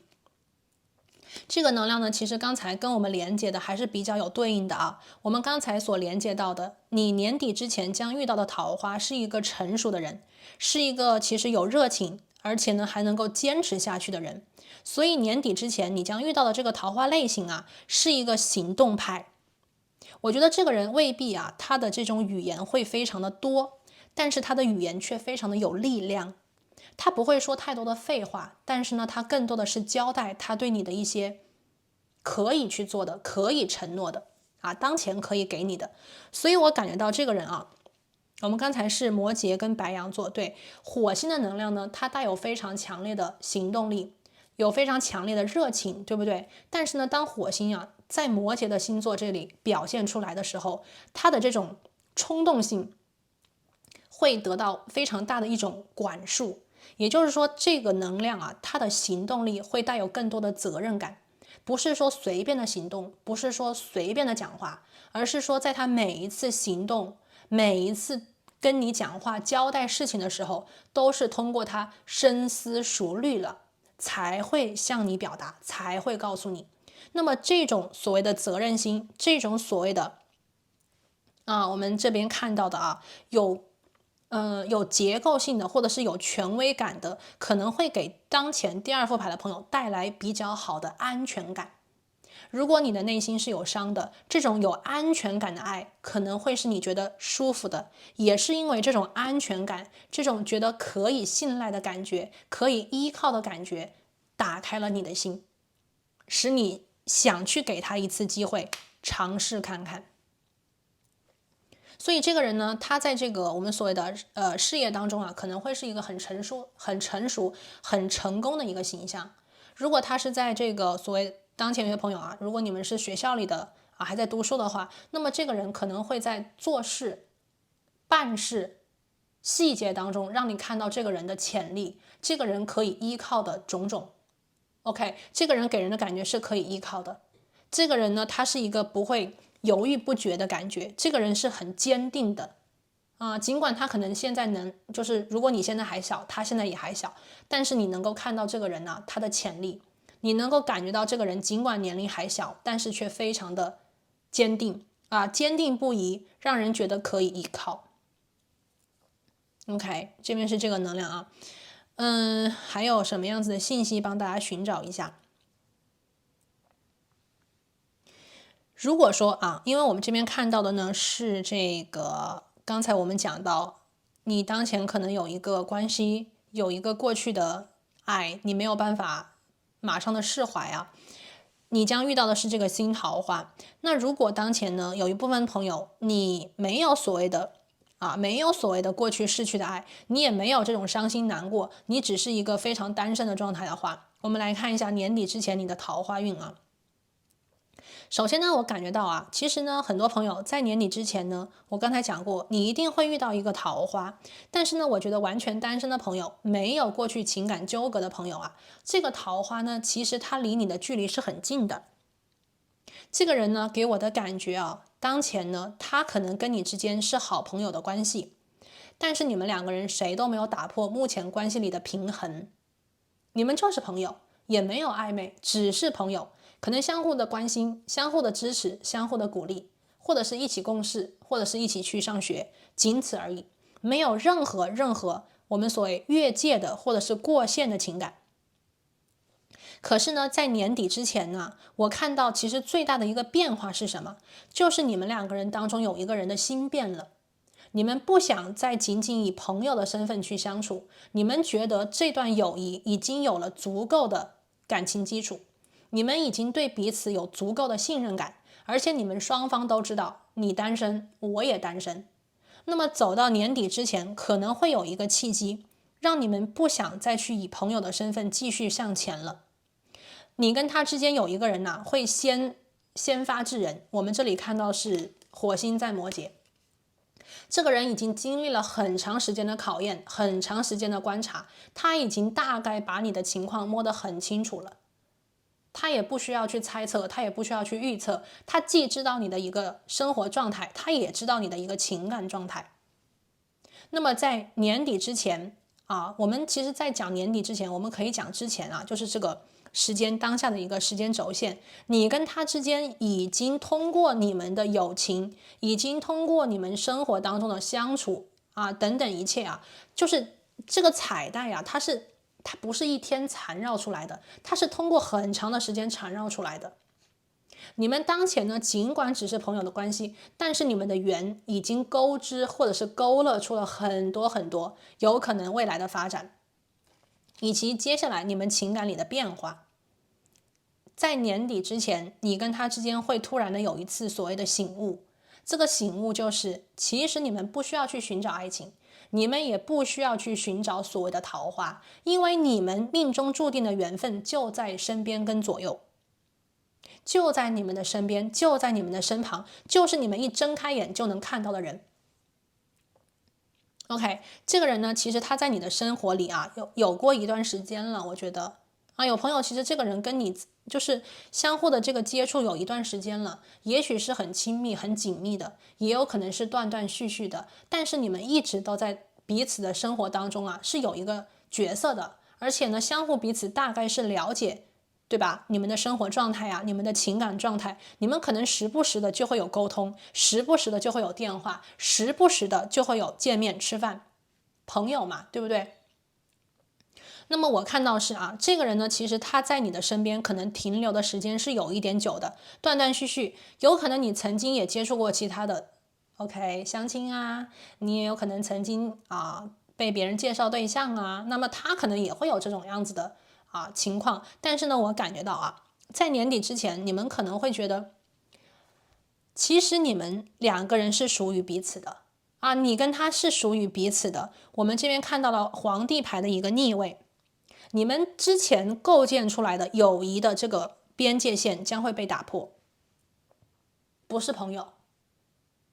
A: 这个能量呢，其实刚才跟我们连接的还是比较有对应的啊。我们刚才所连接到的，你年底之前将遇到的桃花是一个成熟的人，是一个其实有热情，而且呢还能够坚持下去的人。所以年底之前你将遇到的这个桃花类型啊，是一个行动派。我觉得这个人未必啊，他的这种语言会非常的多，但是他的语言却非常的有力量。他不会说太多的废话，但是呢，他更多的是交代他对你的一些可以去做的、可以承诺的啊，当前可以给你的。所以我感觉到这个人啊，我们刚才是摩羯跟白羊座，对，火星的能量呢，它带有非常强烈的行动力，有非常强烈的热情，对不对？但是呢，当火星啊在摩羯的星座这里表现出来的时候，它的这种冲动性会得到非常大的一种管束。也就是说，这个能量啊，它的行动力会带有更多的责任感，不是说随便的行动，不是说随便的讲话，而是说在他每一次行动，每一次跟你讲话交代事情的时候，都是通过他深思熟虑了，才会向你表达，才会告诉你。那么这种所谓的责任心，这种所谓的我们这边看到的有结构性的或者是有权威感的，可能会给当前第二副牌的朋友带来比较好的安全感。如果你的内心是有伤的，这种有安全感的爱可能会是你觉得舒服的，也是因为这种安全感，这种觉得可以信赖的感觉，可以依靠的感觉，打开了你的心，使你想去给他一次机会，尝试看看。所以这个人呢，他在这个我们所谓的事业当中啊，可能会是一个很成熟、很成功的一个形象。如果他是在这个所谓当前有些朋友啊，如果你们是学校里的还在读书的话，那么这个人可能会在做事、办事细节当中，让你看到这个人的潜力，这个人可以依靠的种种。OK， 这个人给人的感觉是可以依靠的。这个人呢，他是一个不会犹豫不决的感觉，这个人是很坚定的尽管他可能现在就是如果你现在还小，他现在也还小，但是你能够看到这个人呢，他的潜力，你能够感觉到这个人尽管年龄还小，但是却非常的坚定坚定不移，让人觉得可以依靠。OK， 这边是这个能量还有什么样子的信息帮大家寻找一下？如果说因为我们这边看到的呢是这个，刚才我们讲到，你当前可能有一个关系，有一个过去的爱，你没有办法马上的释怀你将遇到的是这个新桃花。那如果当前呢有一部分朋友，你没有所谓的过去逝去的爱，你也没有这种伤心难过，你只是一个非常单身的状态的话，我们来看一下年底之前你的桃花运首先呢，我感觉到其实呢，很多朋友在年底之前呢，我刚才讲过，你一定会遇到一个桃花。但是呢，我觉得完全单身的朋友，没有过去情感纠葛的朋友这个桃花呢，其实他离你的距离是很近的。这个人呢，给我的感觉当前呢，他可能跟你之间是好朋友的关系，但是你们两个人谁都没有打破目前关系里的平衡，你们就是朋友，也没有暧昧，只是朋友。可能相互的关心，相互的支持，相互的鼓励，或者是一起共事，或者是一起去上学，仅此而已，没有任何我们所谓越界的或者是过线的情感。可是呢，在年底之前呢，我看到其实最大的一个变化是什么？就是你们两个人当中有一个人的心变了，你们不想再仅仅以朋友的身份去相处，你们觉得这段友谊已经有了足够的感情基础。你们已经对彼此有足够的信任感，而且你们双方都知道你单身，我也单身。那么走到年底之前，可能会有一个契机，让你们不想再去以朋友的身份继续向前了。你跟他之间有一个人会先发制人。我们这里看到是火星在摩羯，这个人已经经历了很长时间的考验，很长时间的观察，他已经大概把你的情况摸得很清楚了。他也不需要去猜测，他也不需要去预测，他既知道你的一个生活状态，他也知道你的一个情感状态。那么在年底之前我们其实在讲年底之前，我们可以讲之前就是这个时间当下的一个时间轴线，你跟他之间已经通过你们的友情，已经通过你们生活当中的相处等等一切就是这个彩带它不是一天缠绕出来的，它是通过很长的时间缠绕出来的。你们当前呢，尽管只是朋友的关系，但是你们的缘已经勾织或者是勾勒出了很多很多有可能未来的发展，以及接下来你们情感里的变化。在年底之前，你跟他之间会突然的有一次所谓的醒悟，这个醒悟就是其实你们不需要去寻找爱情，你们也不需要去寻找所谓的桃花，因为你们命中注定的缘分就在身边跟左右，就在你们的身边，就在你们的身旁，就是你们一睁开眼就能看到的人。OK，这个人呢，其实他在你的生活里啊，有过一段时间了，我觉得啊，有朋友其实这个人跟你就是相互的这个接触有一段时间了，也许是很亲密、很紧密的，也有可能是断断续续的，但是你们一直都在彼此的生活当中啊，是有一个角色的，而且呢，相互彼此大概是了解。对吧？你们的生活状态啊，你们的情感状态，你们可能时不时的就会有沟通，时不时的就会有电话，时不时的就会有见面吃饭，朋友嘛，对不对？那么我看到是啊，这个人呢，其实他在你的身边可能停留的时间是有一点久的，断断续续，有可能你曾经也接触过其他的，OK，相亲啊，你也有可能曾经被别人介绍对象啊，那么他可能也会有这种样子的情况，但是呢，我感觉到啊，在年底之前，你们可能会觉得，其实你们两个人是属于彼此的啊，你跟他是属于彼此的。我们这边看到了皇帝牌的一个逆位，你们之前构建出来的友谊的这个边界线将会被打破，不是朋友，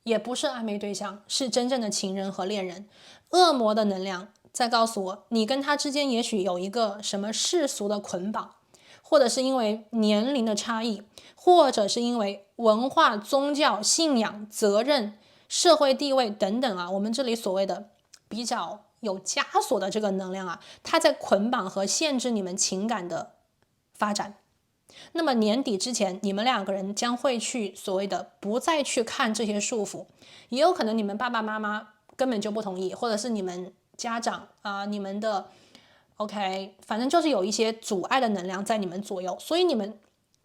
A: 也不是暧昧对象，是真正的情人和恋人。恶魔的能量在告诉我，你跟他之间也许有一个什么世俗的捆绑，或者是因为年龄的差异，或者是因为文化、宗教、信仰、责任、社会地位等等啊，我们这里所谓的比较有枷锁的这个能量啊，它在捆绑和限制你们情感的发展。那么年底之前，你们两个人将会去所谓的不再去看这些束缚，也有可能你们爸爸妈妈根本就不同意，或者是你们家长你们的 OK， 反正就是有一些阻碍的能量在你们左右，所以你们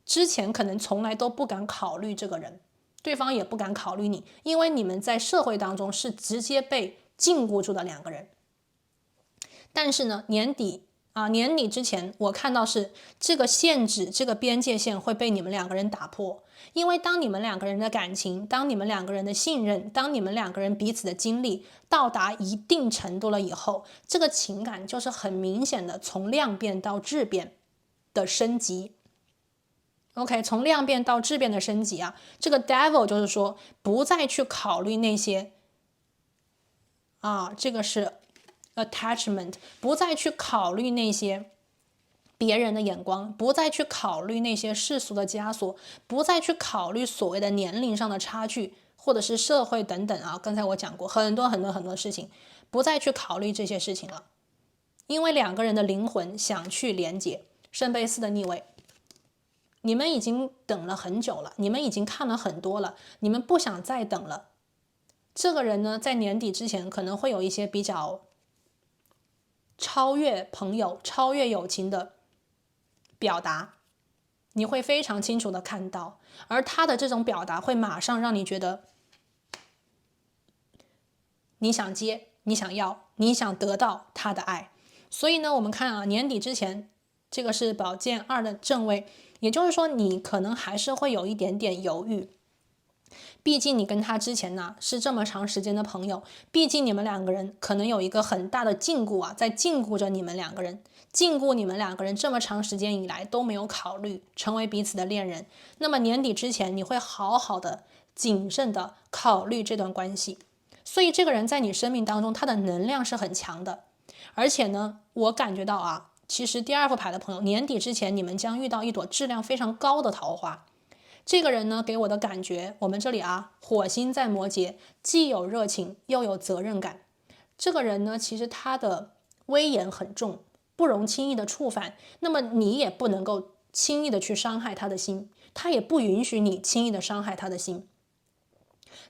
A: 之前可能从来都不敢考虑这个人，对方也不敢考虑你，因为你们在社会当中是直接被禁锢住的两个人。但是呢，年底之前，我看到是这个限制，这个边界线会被你们两个人打破。因为当你们两个人的感情，当你们两个人的信任，当你们两个人彼此的经历到达一定程度了以后，这个情感就是很明显的从量变到质变的升级。OK， 从量变到质变的升级啊，这个 devil 就是说不再去考虑那些这个是 attachment， 不再去考虑那些别人的眼光，不再去考虑那些世俗的枷锁，不再去考虑所谓的年龄上的差距，或者是社会等等啊。刚才我讲过很多很多很多事情，不再去考虑这些事情了，因为两个人的灵魂想去连接。圣杯4的逆位，你们已经等了很久了，你们已经看了很多了，你们不想再等了。这个人呢，在年底之前可能会有一些比较超越朋友、超越友情的表达，你会非常清楚的看到，而他的这种表达会马上让你觉得你想接，你想要，你想得到他的爱。所以呢，我们看啊，年底之前，这个是宝剑2的正位，也就是说你可能还是会有一点点犹豫。毕竟你跟他之前呢是这么长时间的朋友，毕竟你们两个人可能有一个很大的禁锢在禁锢着你们两个人，禁锢你们两个人这么长时间以来都没有考虑成为彼此的恋人。那么年底之前，你会好好的、谨慎的考虑这段关系。所以这个人在你生命当中，他的能量是很强的，而且呢，我感觉到其实第2副牌的朋友，年底之前你们将遇到一朵质量非常高的桃花。这个人呢，给我的感觉，我们这里火星在摩羯，既有热情又有责任感。这个人呢，其实他的威严很重，不容轻易的触犯。那么你也不能够轻易的去伤害他的心，他也不允许你轻易的伤害他的心。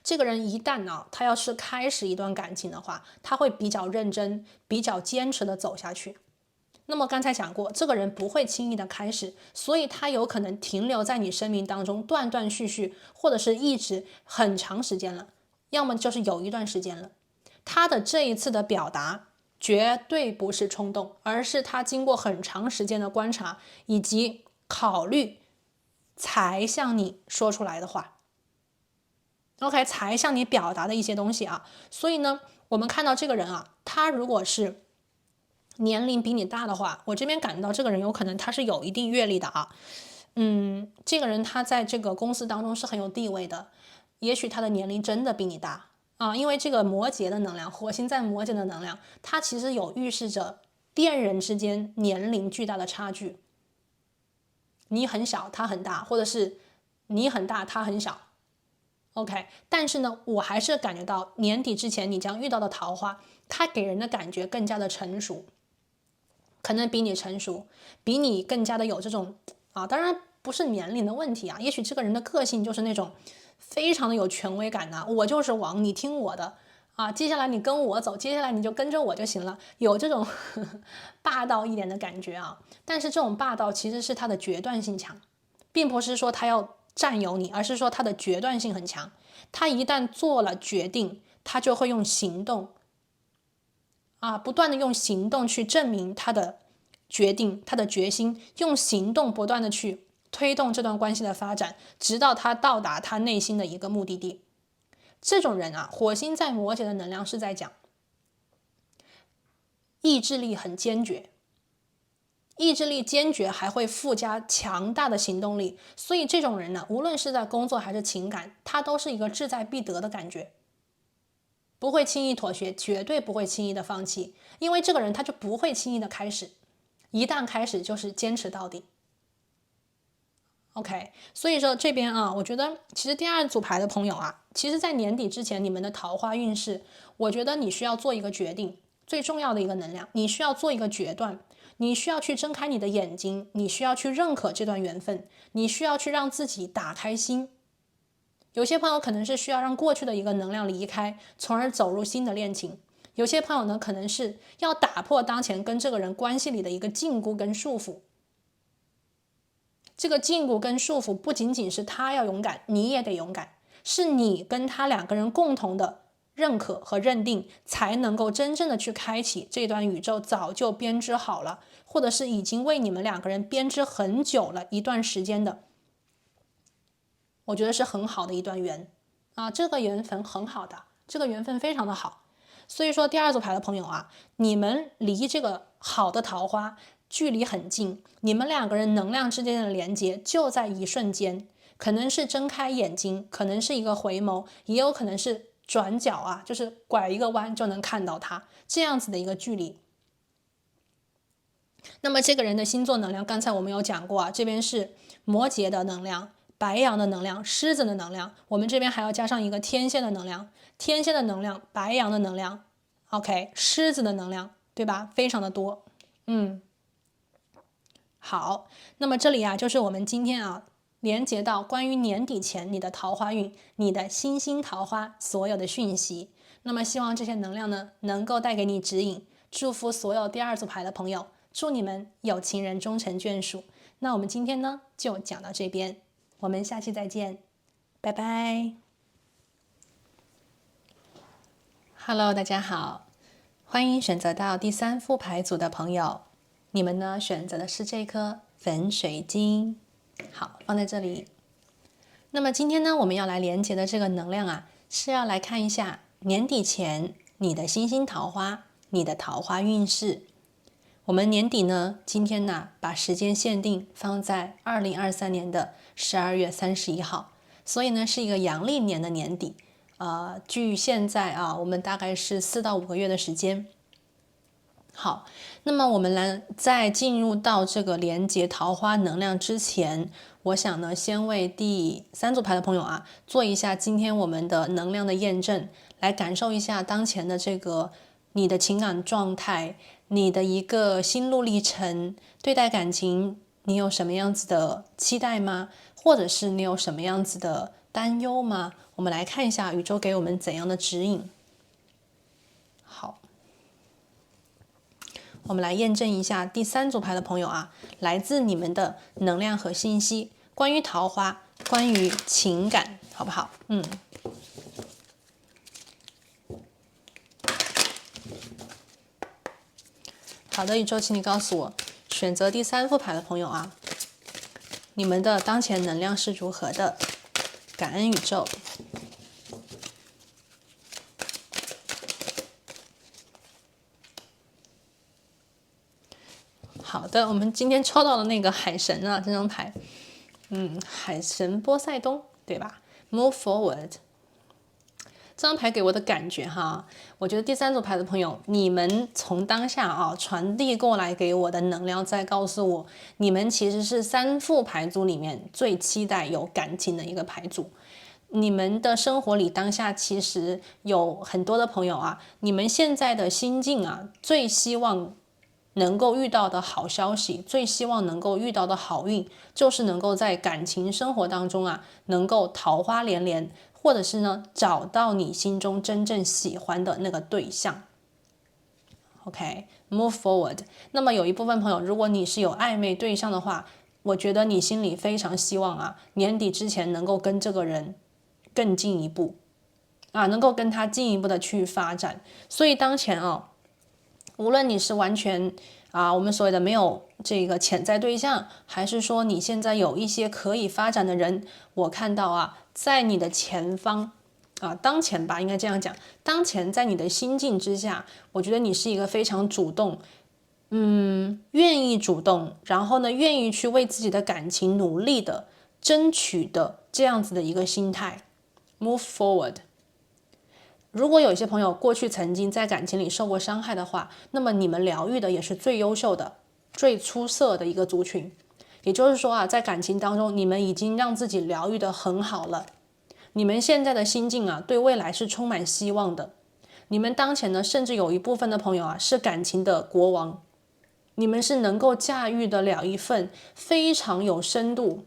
A: 这个人一旦他要是开始一段感情的话，他会比较认真、比较坚持的走下去。那么刚才讲过，这个人不会轻易的开始，所以他有可能停留在你生命当中断断续续，或者是一直很长时间了，要么就是有一段时间了。他的这一次的表达绝对不是冲动，而是他经过很长时间的观察以及考虑才向你说出来的话。OK， 才向你表达的一些东西所以呢，我们看到这个人他如果是年龄比你大的话，我这边感到这个人有可能他是有一定阅历的这个人他在这个公司当中是很有地位的，也许他的年龄真的比你大，因为这个摩羯的能量，火星在摩羯的能量，它其实有预示着恋人之间年龄巨大的差距，你很小他很大，或者是你很大他很小。OK， 但是呢，我还是感觉到年底之前你将遇到的桃花，它给人的感觉更加的成熟，可能比你成熟，比你更加的有这种当然不是年龄的问题啊，也许这个人的个性就是那种非常的有权威感的，我就是王，你听我的接下来你跟我走，接下来你就跟着我就行了，有这种霸道一点的感觉啊。但是这种霸道其实是他的决断性强，并不是说他要占有你，而是说他的决断性很强。他一旦做了决定，他就会用行动不断的用行动去证明他的决定，他的决心，用行动不断的去推动这段关系的发展，直到他到达他内心的一个目的地。这种人火星在摩羯的能量是在讲意志力很坚决，意志力坚决还会附加强大的行动力，所以这种人呢，无论是在工作还是情感，他都是一个志在必得的感觉，不会轻易妥协，绝对不会轻易的放弃，因为这个人他就不会轻易的开始，一旦开始就是坚持到底。OK， 所以说这边我觉得其实第二组牌的朋友其实在年底之前你们的桃花运势，我觉得你需要做一个决定，最重要的一个能量，你需要做一个决断，你需要去睁开你的眼睛，你需要去认可这段缘分，你需要去让自己打开心。有些朋友可能是需要让过去的一个能量离开，从而走入新的恋情。有些朋友呢，可能是要打破当前跟这个人关系里的一个禁锢跟束缚。这个禁锢跟束缚不仅仅是他要勇敢，你也得勇敢，是你跟他两个人共同的认可和认定，才能够真正的去开启这段宇宙早就编织好了，或者是已经为你们两个人编织很久了一段时间的，我觉得是很好的一段缘这个缘分很好的，这个缘分非常的好。所以说第二组牌的朋友你们离这个好的桃花距离很近，你们两个人能量之间的连接就在一瞬间，可能是睁开眼睛，可能是一个回眸，也有可能是转角就是拐一个弯就能看到他，这样子的一个距离。那么这个人的星座能量，刚才我们有讲过这边是摩羯的能量，白羊的能量，狮子的能量，我们这边还要加上一个天蝎的能量，天蝎的能量，白羊的能量 OK， 狮子的能量，对吧？非常的多。好，那么这里就是我们今天连接到关于年底前你的桃花运，你的星星桃花所有的讯息。那么希望这些能量呢，能够带给你指引，祝福所有第二组牌的朋友，祝你们有情人终成眷属。那我们今天呢，就讲到这边，我们下期再见，拜拜。Hello， 大家好，欢迎选择到第三副牌组的朋友。你们呢选择的是这颗粉水晶，好，放在这里。那么今天呢，我们要来连接的这个能量是要来看一下年底前你的星星桃花，你的桃花运势。我们年底呢，今天呢，把时间限定放在2023年的12月31号，所以呢，是一个阳历年的年底。距现在我们大概是4到5个月的时间。好，那么我们来在进入到这个连接桃花能量之前，我想呢，先为第三组牌的朋友做一下今天我们的能量的验证，来感受一下当前的这个你的情感状态，你的一个心路历程，对待感情你有什么样子的期待吗？或者是你有什么样子的担忧吗？我们来看一下宇宙给我们怎样的指引。好，我们来验证一下第三组牌的朋友来自你们的能量和信息，关于桃花，关于情感，好不好？好的，宇宙，请你告诉我，选择第三副牌的朋友你们的当前能量是如何的？感恩宇宙。好的，我们今天抽到了那个海神这张牌，海神波塞冬，对吧？ Move forward，这张牌给我的感觉哈，我觉得第三组牌的朋友，你们从当下传递过来给我的能量，在告诉我，你们其实是3副牌组里面最期待有感情的一个牌组。你们的生活里当下其实有很多的朋友你们现在的心境最希望能够遇到的好消息，最希望能够遇到的好运，就是能够在感情生活当中能够桃花连连，或者是呢找到你心中真正喜欢的那个对象。OK, move forward。 那么有一部分朋友，如果你是有暧昧对象的话，我觉得你心里非常希望年底之前能够跟这个人更进一步能够跟他进一步的去发展。所以当前无论你是完全我们所谓的没有这个潜在对象，还是说你现在有一些可以发展的人，我看到在你的前方当前吧，应该这样讲，当前在你的心境之下，我觉得你是一个非常主动，愿意主动，然后呢愿意去为自己的感情努力的争取的这样子的一个心态。 move forward。 如果有一些朋友过去曾经在感情里受过伤害的话，那么你们疗愈的也是最优秀的、最出色的一个族群。也就是说在感情当中，你们已经让自己疗愈的很好了，你们现在的心境对未来是充满希望的。你们当前呢，甚至有一部分的朋友是感情的国王，你们是能够驾驭得了一份非常有深度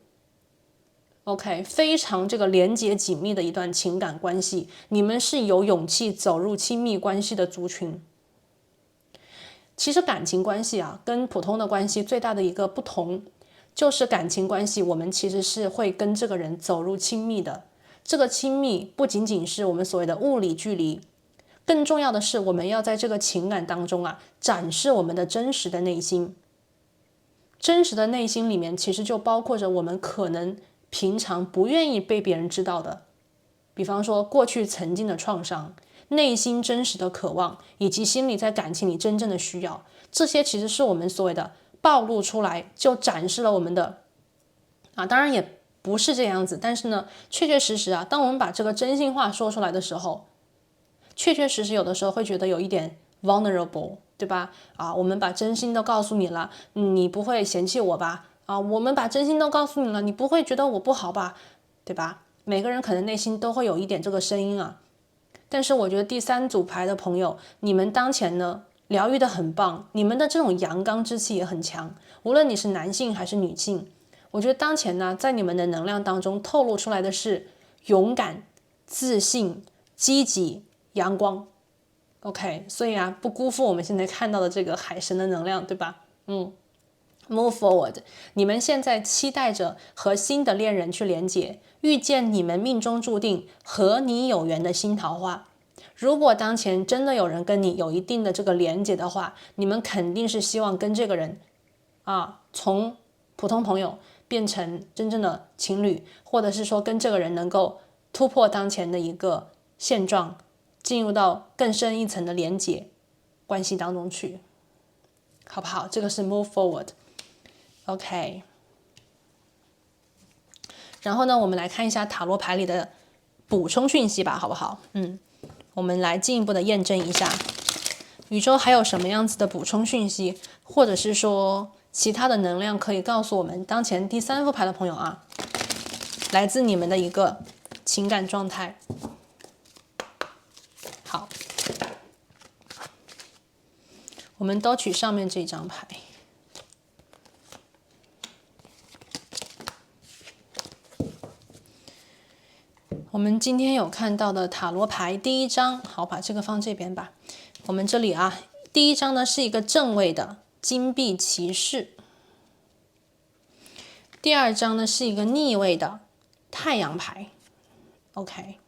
A: ，OK， 非常这个连结紧密的一段情感关系，你们是有勇气走入亲密关系的族群。其实感情关系跟普通的关系最大的一个不同，就是感情关系我们其实是会跟这个人走入亲密的。这个亲密不仅仅是我们所谓的物理距离，更重要的是我们要在这个情感当中展示我们的真实的内心。真实的内心里面其实就包括着我们可能平常不愿意被别人知道的，比方说过去曾经的创伤，内心真实的渴望，以及心里在感情里真正的需要，这些其实是我们所谓的暴露出来，就展示了我们的当然也不是这样子，但是呢确确实实当我们把这个真心话说出来的时候，确确实实有的时候会觉得有一点 vulnerable， 对吧我们把真心都告诉你了，你不会嫌弃我吧我们把真心都告诉你了，你不会觉得我不好吧，对吧？每个人可能内心都会有一点这个声音但是我觉得第三组牌的朋友，你们当前呢疗愈的很棒，你们的这种阳刚之气也很强，无论你是男性还是女性，我觉得当前呢在你们的能量当中透露出来的是勇敢、自信、积极、阳光。 OK， 所以不辜负我们现在看到的这个海神的能量，对吧？Move forward， 你们现在期待着和新的恋人去连结，遇见你们命中注定和你有缘的新桃花。如果当前真的有人跟你有一定的这个连结的话，你们肯定是希望跟这个人从普通朋友变成真正的情侣，或者是说跟这个人能够突破当前的一个现状，进入到更深一层的连结关系当中去，好不好？这个是 move forward。OK， 然后呢，我们来看一下塔罗牌里的补充讯息吧，好不好？我们来进一步的验证一下，宇宙还有什么样子的补充讯息，或者是说其他的能量可以告诉我们当前第三副牌的朋友来自你们的一个情感状态。好，我们都取上面这张牌。我们今天有看到的塔罗牌第一张，好，把这个放这边吧。我们这里第一张呢是一个正位的金币骑士，第二张呢是一个逆位的太阳牌。OK，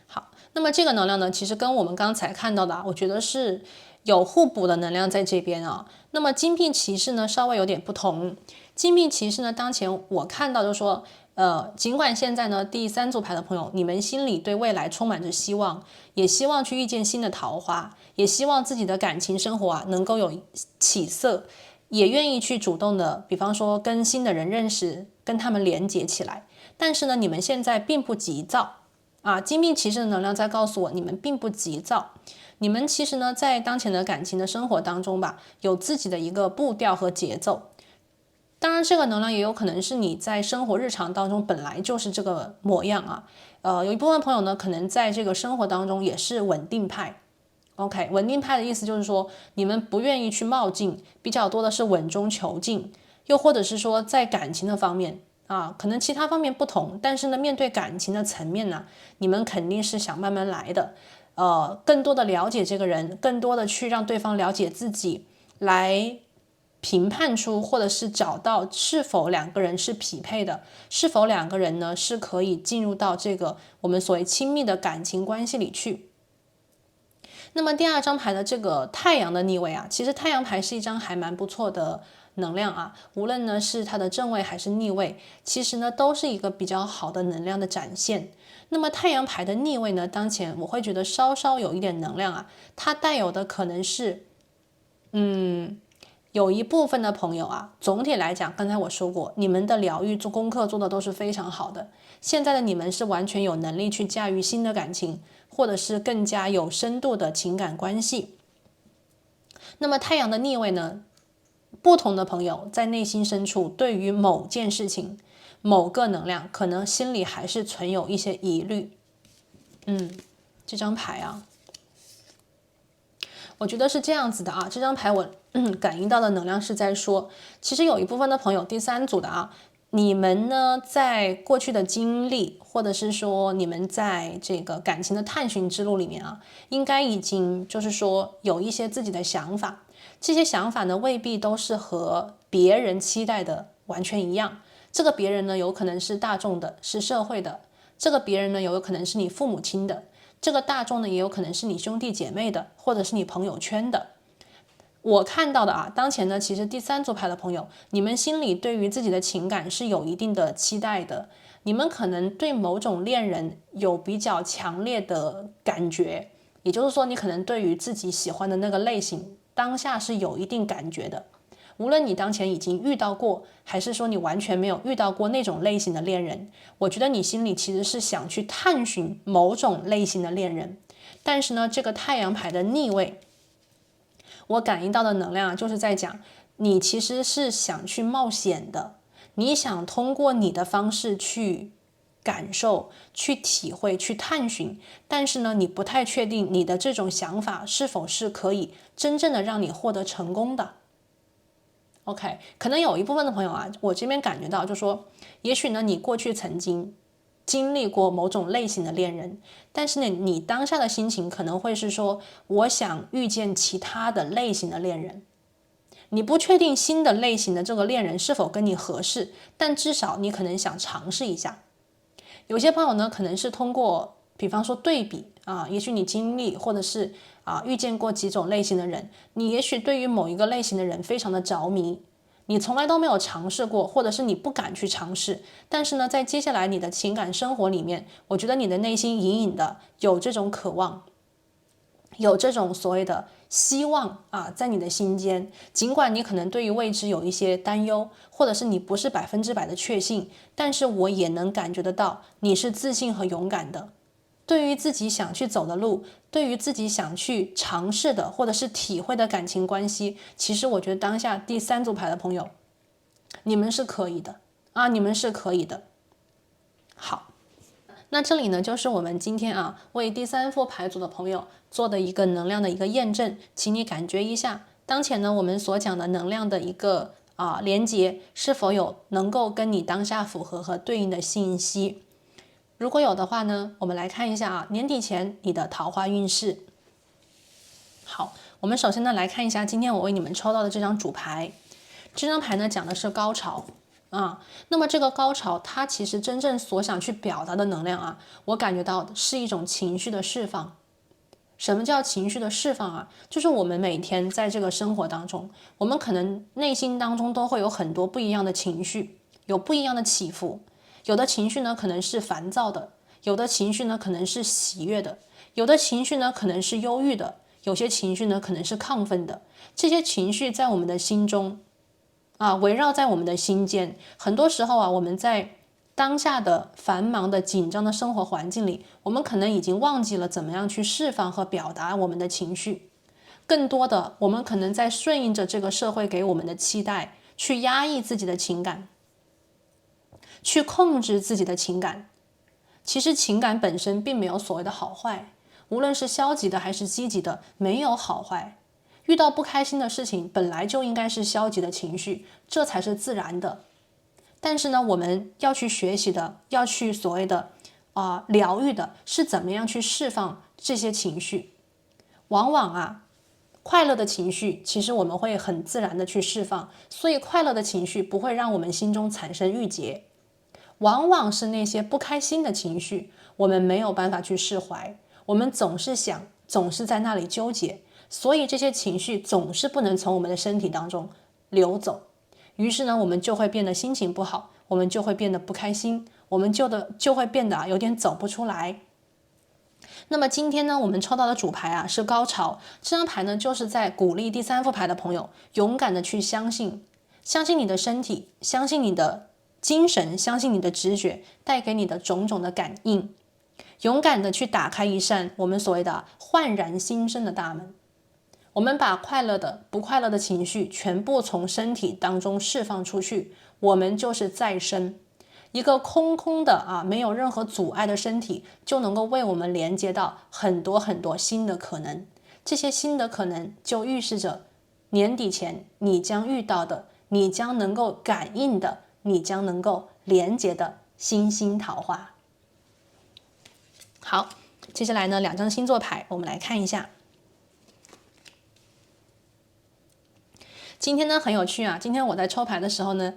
A: 好，那么这个能量呢，其实跟我们刚才看到的我觉得是有互补的能量在这边那么金币骑士呢稍微有点不同。金币骑士呢，当前我看到就是说，尽管现在呢第三组牌的朋友，你们心里对未来充满着希望，也希望去遇见新的桃花，也希望自己的感情生活能够有起色，也愿意去主动的，比方说跟新的人认识，跟他们连接起来。但是呢，你们现在并不急躁啊。金币骑士的能量在告诉我，你们并不急躁。你们其实呢，在当前的感情的生活当中吧，有自己的一个步调和节奏。当然，这个能量也有可能是你在生活日常当中本来就是这个模样啊。有一部分朋友呢，可能在这个生活当中也是稳定派。OK， 稳定派的意思就是说，你们不愿意去冒进，比较多的是稳中求进，又或者是说在感情的方面啊，可能其他方面不同，但是呢，面对感情的层面呢，你们肯定是想慢慢来的。更多的了解这个人，更多的去让对方了解自己，来评判出或者是找到是否两个人是匹配的，是否两个人呢是可以进入到这个我们所谓亲密的感情关系里去。那么第二张牌的这个太阳的逆位啊，其实太阳牌是一张还蛮不错的能量啊，无论呢是它的正位还是逆位，其实呢都是一个比较好的能量的展现。那么太阳牌的逆位呢，当前我会觉得稍稍有一点能量啊，它带有的可能是，有一部分的朋友啊，总体来讲，刚才我说过，你们的疗愈做功课做的都是非常好的。现在的你们是完全有能力去驾驭新的感情，或者是更加有深度的情感关系。那么太阳的逆位呢，不同的朋友在内心深处对于某件事情、某个能量，可能心里还是存有一些疑虑。这张牌啊，我觉得是这样子的啊，这张牌我感应到的能量是在说，其实有一部分的朋友，第三组的啊，你们呢在过去的经历，或者是说你们在这个感情的探寻之路里面啊，应该已经就是说有一些自己的想法，这些想法呢未必都是和别人期待的完全一样。这个别人呢有可能是大众的，是社会的，这个别人呢有可能是你父母亲的。这个大众呢，也有可能是你兄弟姐妹的，或者是你朋友圈的。我看到的啊，当前呢，其实第三组牌的朋友，你们心里对于自己的情感是有一定的期待的，你们可能对某种恋人有比较强烈的感觉，也就是说，你可能对于自己喜欢的那个类型，当下是有一定感觉的。无论你当前已经遇到过，还是说你完全没有遇到过那种类型的恋人，我觉得你心里其实是想去探寻某种类型的恋人。但是呢，这个太阳牌的逆位，我感应到的能量就是在讲，你其实是想去冒险的，你想通过你的方式去感受、去体会、去探寻，但是呢，你不太确定你的这种想法是否是可以真正的让你获得成功的。OK， 可能有一部分的朋友啊，我这边感觉到就是说，也许呢，你过去曾经经历过某种类型的恋人，但是呢，你当下的心情可能会是说，我想遇见其他的类型的恋人。你不确定新的类型的这个恋人是否跟你合适，但至少你可能想尝试一下。有些朋友呢，可能是通过，比方说对比啊，也许你经历或者是遇见过几种类型的人，你也许对于某一个类型的人非常的着迷，你从来都没有尝试过，或者是你不敢去尝试，但是呢，在接下来你的情感生活里面，我觉得你的内心隐隐的有这种渴望，有这种所谓的希望啊，在你的心间，尽管你可能对于未知有一些担忧，或者是你不是100%的确信，但是我也能感觉得到你是自信和勇敢的。对于自己想去走的路，对于自己想去尝试的或者是体会的感情关系，其实我觉得当下第三组牌的朋友，你们是可以的啊，你们是可以的。好，那这里呢，就是我们今天为第三副牌组的朋友做的一个能量的一个验证，请你感觉一下，当前呢我们所讲的能量的一个连接是否有能够跟你当下符合和对应的信息。如果有的话呢，我们来看一下年底前你的桃花运势。好，我们首先呢来看一下今天我为你们抽到的这张主牌，这张牌呢讲的是高潮那么这个高潮它其实真正所想去表达的能量我感觉到是一种情绪的释放。什么叫情绪的释放就是我们每天在这个生活当中，我们可能内心当中都会有很多不一样的情绪，有不一样的起伏。有的情绪呢可能是烦躁的，有的情绪呢可能是喜悦的，有的情绪呢可能是忧郁的，有些情绪呢可能是亢奋的。这些情绪在我们的心中围绕在我们的心间。很多时候啊，我们在当下的繁忙的紧张的生活环境里，我们可能已经忘记了怎么样去释放和表达我们的情绪，更多的我们可能在顺应着这个社会给我们的期待，去压抑自己的情感，去控制自己的情感。其实情感本身并没有所谓的好坏，无论是消极的还是积极的，没有好坏。遇到不开心的事情本来就应该是消极的情绪，这才是自然的。但是呢，我们要去学习的，要去所谓的疗愈的，是怎么样去释放这些情绪。往往啊，快乐的情绪其实我们会很自然的去释放，所以快乐的情绪不会让我们心中产生郁结。往往是那些不开心的情绪，我们没有办法去释怀，我们总是想，总是在那里纠结，所以这些情绪总是不能从我们的身体当中流走。于是呢，我们就会变得心情不好，我们就会变得不开心，我们就会变得有点走不出来。那么今天呢，我们抽到的主牌啊是高潮，这张牌呢就是在鼓励第三副牌的朋友勇敢的去相信你的身体，相信你的精神，相信你的直觉带给你的种种的感应，勇敢的去打开一扇我们所谓的焕然新生的大门。我们把快乐的、不快乐的情绪全部从身体当中释放出去，我们就是再生。一个空空的没有任何阻碍的身体，就能够为我们连接到很多很多新的可能。这些新的可能就预示着年底前你将遇到的，你将能够感应的，你将能够连接的新兴桃花。好，接下来呢，2张星座牌我们来看一下。今天呢很有趣啊，今天我在抽牌的时候呢，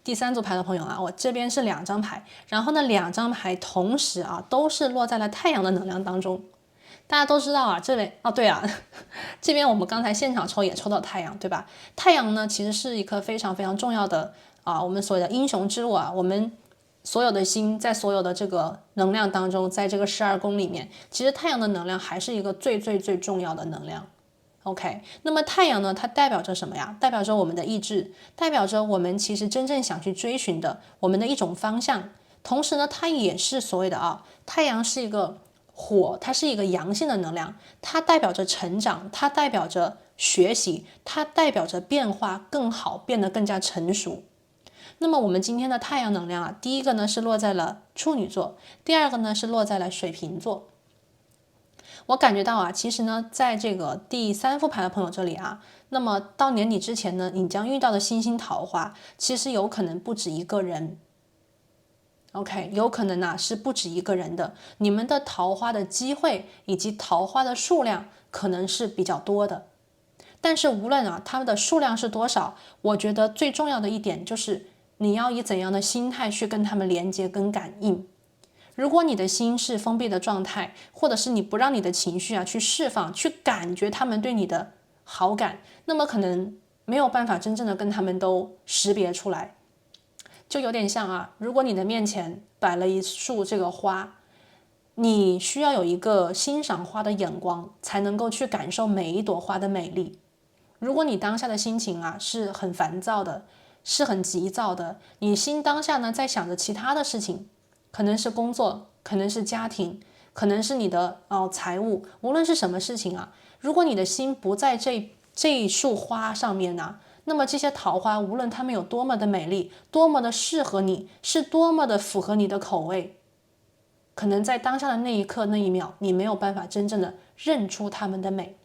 A: 第三组牌的朋友啊，我这边是2张牌，然后呢2张牌同时都是落在了太阳的能量当中。大家都知道啊，这边对啊，这边我们刚才现场抽也抽到太阳，对吧？太阳呢其实是一颗非常非常重要的我们所谓的英雄之路啊，我们所有的心在所有的这个能量当中，在这个12宫里面，其实太阳的能量还是一个最最最重要的能量。OK， 那么太阳呢，它代表着什么呀？代表着我们的意志，代表着我们其实真正想去追寻的我们的一种方向。同时呢，它也是所谓的太阳是一个火，它是一个阳性的能量，它代表着成长，它代表着学习，它代表着变化更好，变得更加成熟。那么我们今天的太阳能量第一个呢是落在了处女座，第二个呢是落在了水瓶座。我感觉到其实呢，在这个第3副牌的朋友这里那么到年底之前呢，你将遇到的新兴桃花，其实有可能不止一个人。OK， 有可能是不止一个人的，你们的桃花的机会以及桃花的数量可能是比较多的。但是无论它们的数量是多少，我觉得最重要的一点就是你要以怎样的心态去跟他们连接跟感应。如果你的心是封闭的状态，或者是你不让你的情绪去释放，去感觉他们对你的好感，那么可能没有办法真正的跟他们都识别出来。就有点像如果你的面前摆了一束这个花，你需要有一个欣赏花的眼光，才能够去感受每一朵花的美丽。如果你当下的心情是很烦躁的，是很急躁的，你心当下呢在想着其他的事情，可能是工作，可能是家庭，可能是你的财务，无论是什么事情如果你的心不在这一束花上面那么这些桃花无论它们有多么的美丽，多么的适合你，是多么的符合你的口味，可能在当下的那一刻那一秒，你没有办法真正的认出它们的美。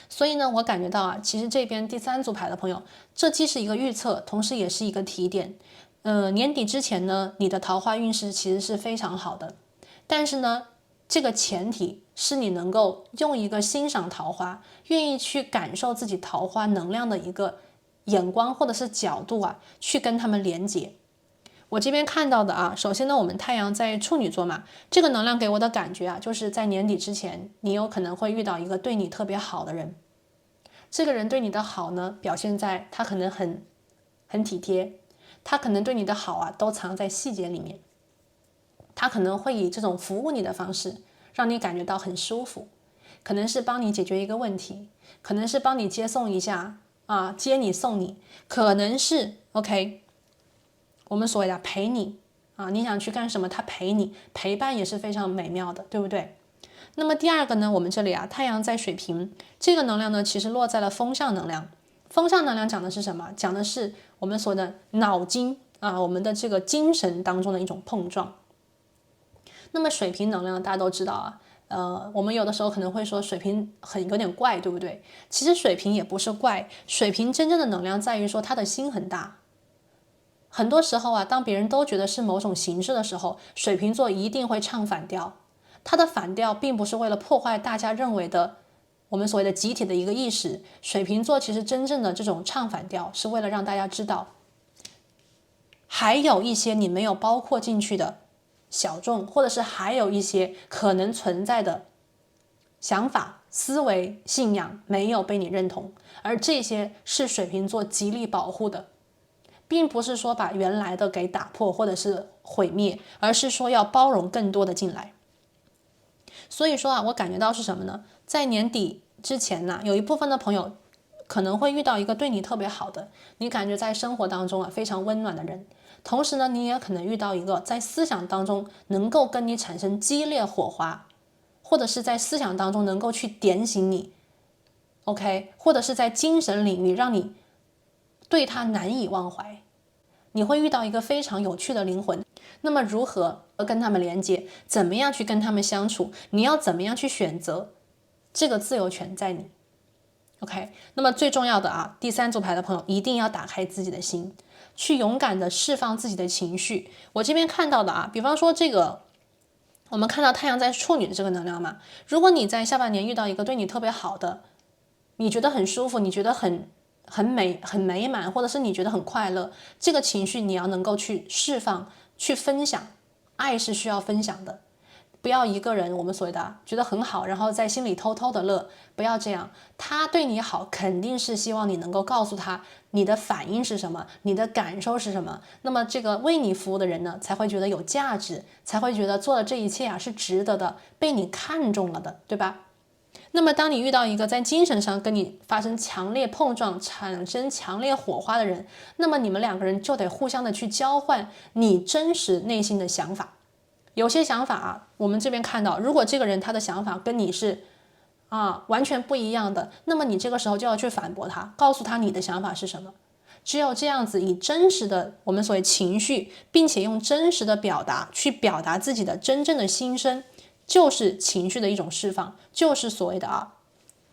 A: 所以呢，我感觉到其实这边第3组牌的朋友，这既是一个预测，同时也是一个提点。年底之前呢，你的桃花运势其实是非常好的，但是呢，这个前提是你能够用一个欣赏桃花，愿意去感受自己桃花能量的一个眼光或者是角度去跟他们连接。我这边看到的首先呢，我们太阳在处女座嘛，这个能量给我的感觉就是在年底之前，你有可能会遇到一个对你特别好的人。这个人对你的好呢，表现在他可能很体贴，他可能对你的好都藏在细节里面，他可能会以这种服务你的方式，让你感觉到很舒服，可能是帮你解决一个问题，可能是帮你接送一下啊，接你送你，可能是 OK， 我们所谓的陪你啊，你想去干什么，他陪你，陪伴也是非常美妙的，对不对？那么第二个呢，我们这里啊，太阳在水瓶，这个能量呢，其实落在了风象能量。风象能量讲的是什么？讲的是我们所的脑筋啊，我们的这个精神当中的一种碰撞。那么水瓶能量大家都知道啊，我们有的时候可能会说水瓶有点怪，对不对？其实水瓶也不是怪，水瓶真正的能量在于说他的心很大。很多时候啊，当别人都觉得是某种形式的时候，水瓶座一定会唱反调。它的反调并不是为了破坏大家认为的我们所谓的集体的一个意识，水瓶座其实真正的这种唱反调是为了让大家知道，还有一些你没有包括进去的小众，或者是还有一些可能存在的想法、思维、信仰没有被你认同，而这些是水瓶座极力保护的，并不是说把原来的给打破或者是毁灭，而是说要包容更多的进来。所以说啊，我感觉到是什么呢？在年底之前呢，有一部分的朋友可能会遇到一个对你特别好的，你感觉在生活当中啊非常温暖的人，同时呢，你也可能遇到一个在思想当中能够跟你产生激烈火花，或者是在思想当中能够去点醒你 ，OK， 或者是在精神领域让你对他难以忘怀。你会遇到一个非常有趣的灵魂，那么如何跟他们连接，怎么样去跟他们相处，你要怎么样去选择，这个自由权在你。OK， 那么最重要的啊，第三组牌的朋友一定要打开自己的心，去勇敢的释放自己的情绪。我这边看到的啊，比方说这个，我们看到太阳在处女的这个能量嘛，如果你在下半年遇到一个对你特别好的，你觉得很舒服，你觉得很美满，或者是你觉得很快乐，这个情绪你要能够去释放，去分享。爱是需要分享的，不要一个人我们所谓的觉得很好，然后在心里偷偷的乐，不要这样。他对你好，肯定是希望你能够告诉他你的反应是什么，你的感受是什么。那么这个为你服务的人呢，才会觉得有价值，才会觉得做的这一切啊是值得的，被你看中了的，对吧？那么当你遇到一个在精神上跟你发生强烈碰撞、产生强烈火花的人，那么你们两个人就得互相的去交换你真实内心的想法。有些想法啊，我们这边看到，如果这个人他的想法跟你是完全不一样的，那么你这个时候就要去反驳他，告诉他你的想法是什么。只有这样子，以真实的我们所谓情绪，并且用真实的表达去表达自己的真正的心声，就是情绪的一种释放，就是所谓的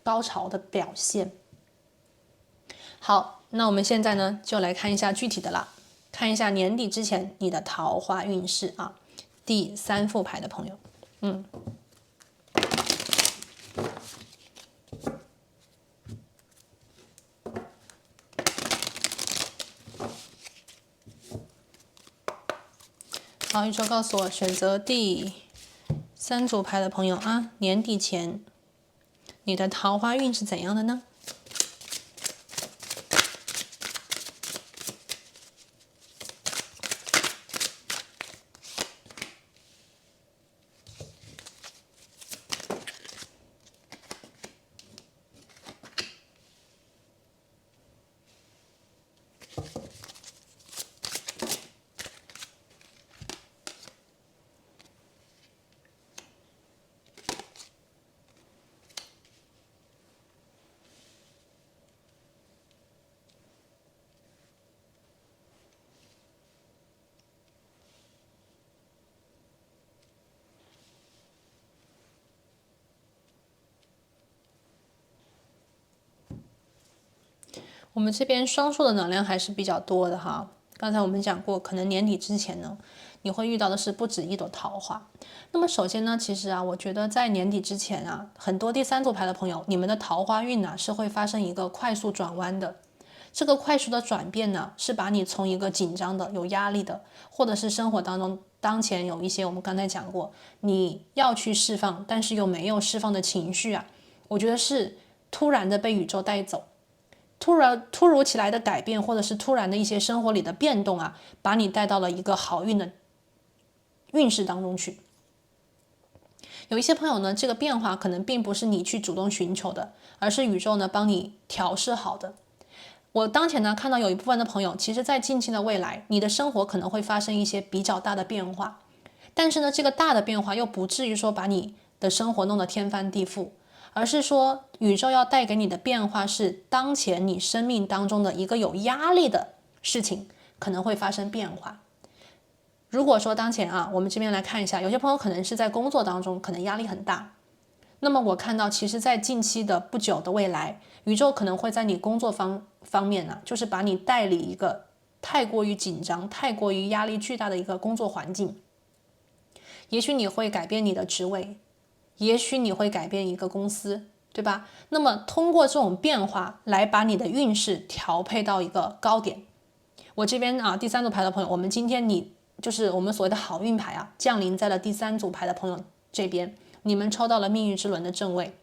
A: 高潮的表现。好，那我们现在呢就来看一下具体的啦，看一下年底之前你的桃花运势啊。第三副牌的朋友，好，宇宙告诉我选择第三组牌的朋友啊，年底前你的桃花运是怎样的呢？我们这边双数的能量还是比较多的哈。刚才我们讲过，可能年底之前呢，你会遇到的是不止一朵桃花。那么首先呢，其实我觉得在年底之前很多第三组牌的朋友，你们的桃花运是会发生一个快速转弯的。这个快速的转变呢，是把你从一个紧张的、有压力的，或者是生活当中当前有一些我们刚才讲过，你要去释放，但是又没有释放的情绪我觉得是突然的被宇宙带走。突如其来的改变，或者是突然的一些生活里的变动把你带到了一个好运的运势当中去。有一些朋友呢，这个变化可能并不是你去主动寻求的，而是宇宙呢帮你调试好的。我当前呢看到有一部分的朋友，其实在近期的未来，你的生活可能会发生一些比较大的变化，但是呢，这个大的变化又不至于说把你的生活弄得天翻地覆，而是说宇宙要带给你的变化是当前你生命当中的一个有压力的事情可能会发生变化。如果说当前啊，我们这边来看一下，有些朋友可能是在工作当中可能压力很大，那么我看到其实在近期的不久的未来，宇宙可能会在你工作方面呢，就是把你带离一个太过于紧张、太过于压力巨大的一个工作环境。也许你会改变你的职位，也许你会改变一个公司，对吧？那么通过这种变化来把你的运势调配到一个高点。我这边啊，第三组牌的朋友，我们今天就是我们所谓的好运牌啊，降临在了第三组牌的朋友这边，你们抽到了命运之轮的正位。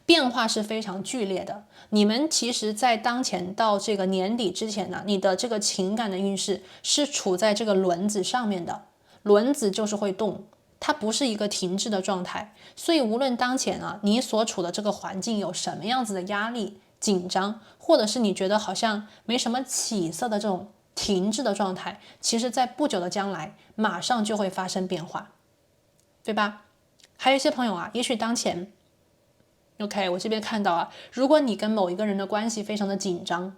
A: 变化是非常剧烈的，你们其实在当前到这个年底之前呢，你的这个情感的运势是处在这个轮子上面的，轮子就是会动，它不是一个停滞的状态。所以无论当前啊，你所处的这个环境有什么样子的压力、紧张，或者是你觉得好像没什么起色的这种停滞的状态，其实在不久的将来马上就会发生变化，对吧？还有一些朋友啊，也许当前OK， 我这边看到啊，如果你跟某一个人的关系非常的紧张，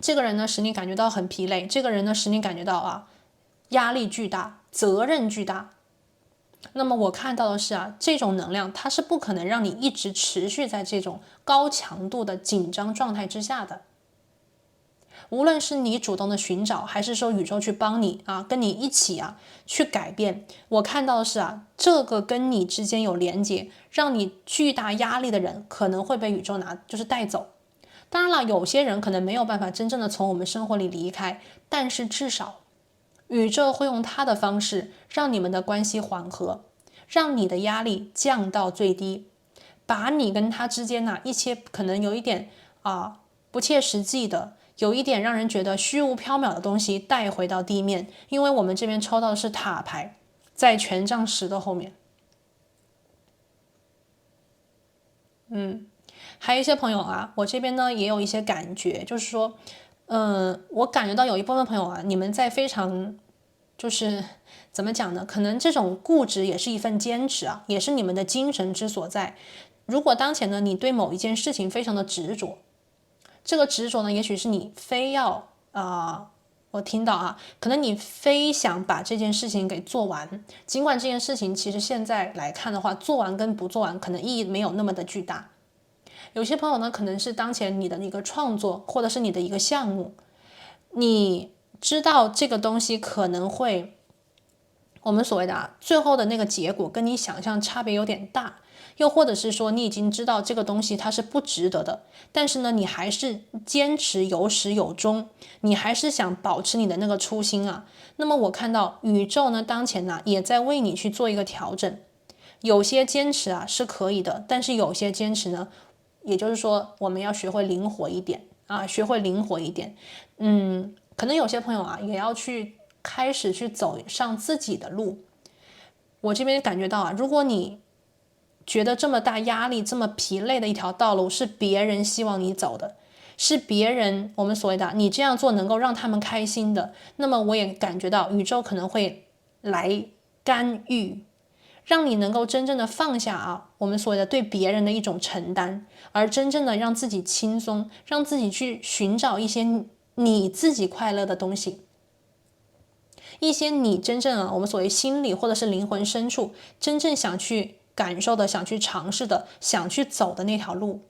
A: 这个人呢使你感觉到很疲累，这个人呢使你感觉到啊压力巨大，责任巨大。那么我看到的是啊，这种能量它是不可能让你一直持续在这种高强度的紧张状态之下的。无论是你主动的寻找，还是说宇宙去帮你啊，跟你一起啊去改变，我看到的是啊，这个跟你之间有连接，让你巨大压力的人可能会被宇宙就是带走。当然了，有些人可能没有办法真正的从我们生活里离开，但是至少宇宙会用他的方式让你们的关系缓和，让你的压力降到最低，把你跟他之间一些可能有一点不切实际的，有一点让人觉得虚无缥缈的东西带回到地面。因为我们这边抽到的是塔牌，在权杖10的后面。还有一些朋友啊，我这边呢也有一些感觉，就是说，我感觉到有一部分朋友啊，你们在非常就是怎么讲呢？可能这种固执也是一份坚持啊，也是你们的精神之所在。如果当前呢，你对某一件事情非常的执着，这个执着呢，也许是你非要我听到啊，可能你非想把这件事情给做完，尽管这件事情其实现在来看的话，做完跟不做完可能意义没有那么的巨大。有些朋友呢，可能是当前你的一个创作，或者是你的一个项目，你知道这个东西可能会，我们所谓的最后的那个结果跟你想象差别有点大，又或者是说你已经知道这个东西它是不值得的，但是呢，你还是坚持有始有终，你还是想保持你的那个初心啊。那么我看到宇宙呢，当前呢也在为你去做一个调整，有些坚持啊是可以的，但是有些坚持呢，也就是说我们要学会灵活一点啊，学会灵活一点。可能有些朋友啊也要开始去走上自己的路。我这边感觉到啊，如果你觉得这么大压力、这么疲累的一条道路是别人希望你走的，是别人我们所谓的你这样做能够让他们开心的，那么我也感觉到宇宙可能会来干预，让你能够真正的放下我们所谓的对别人的一种承担，而真正的让自己轻松，让自己去寻找一些你自己快乐的东西，一些你真正我们所谓心理或者是灵魂深处真正想去感受的、想去尝试的、想去走的那条路。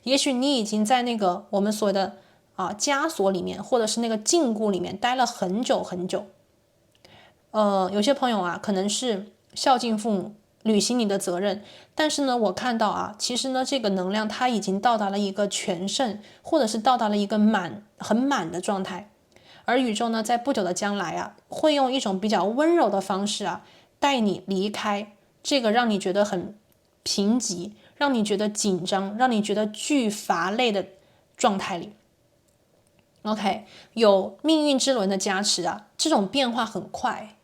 A: 也许你已经在那个我们所谓的枷锁里面，或者是那个禁锢里面待了很久很久。有些朋友可能是孝敬父母，履行你的责任，但是呢，我看到其实呢，这个能量它已经到达了一个全盛，或者是到达了一个很满的状态。而宇宙呢，在不久的将来会用一种比较温柔的方式带你离开这个让你觉得很贫瘠、让你觉得紧张、让你觉得巨乏累的状态里。OK， 有命运之轮的加持这种变化很快。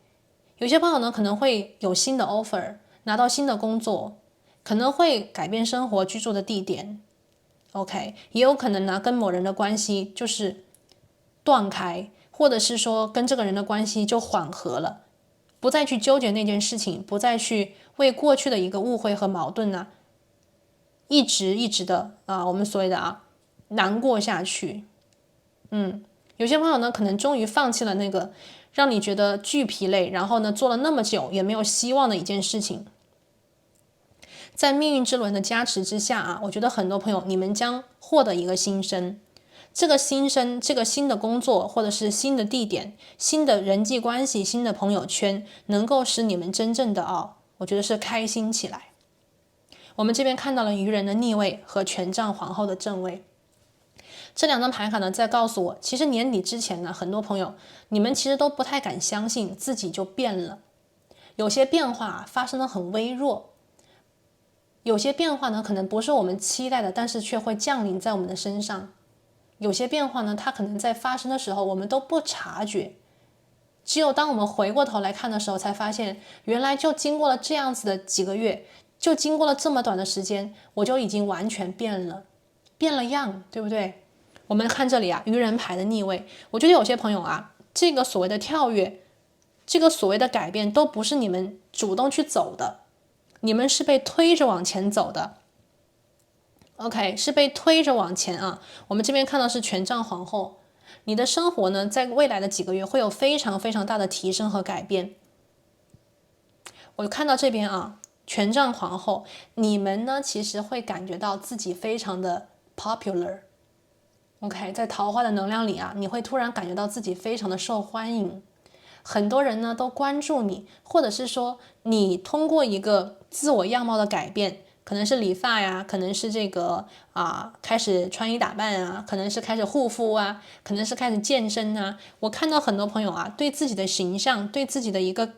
A: 有些朋友呢，可能会有新的 offer， 拿到新的工作，可能会改变生活居住的地点。OK， 也有可能呢跟某人的关系就是断开，或者是说跟这个人的关系就缓和了，不再去纠结那件事情，不再去为过去的一个误会和矛盾呢，一直的我们所谓的难过下去。有些朋友呢可能终于放弃了那个让你觉得巨疲累，然后呢做了那么久也没有希望的一件事情。在命运之轮的加持之下我觉得很多朋友你们将获得一个新生，这个新生，这个新的工作或者是新的地点，新的人际关系，新的朋友圈，能够使你们真正的我觉得是开心起来。我们这边看到了愚人的逆位和权杖皇后的正位，这两张牌卡呢在告诉我，其实年底之前呢，很多朋友你们其实都不太敢相信自己就变了，有些变化发生的很微弱，有些变化呢可能不是我们期待的，但是却会降临在我们的身上。有些变化呢它可能在发生的时候我们都不察觉，只有当我们回过头来看的时候才发现，原来就经过了这样子的几个月，就经过了这么短的时间，我就已经完全变了样，对不对？我们看这里愚人牌的逆位，我觉得有些朋友这个所谓的跳跃，这个所谓的改变都不是你们主动去走的，你们是被推着往前走的。OK， 是被推着往前我们这边看到是权杖皇后，你的生活呢在未来的几个月会有非常非常大的提升和改变。我看到这边权杖皇后，你们呢其实会感觉到自己非常的 popular。 OK， 在桃花的能量里你会突然感觉到自己非常的受欢迎，很多人呢都关注你，或者是说你通过一个自我样貌的改变，可能是理发呀，可能是这个开始穿衣打扮可能是开始护肤可能是开始健身我看到很多朋友对自己的形象，对自己的一个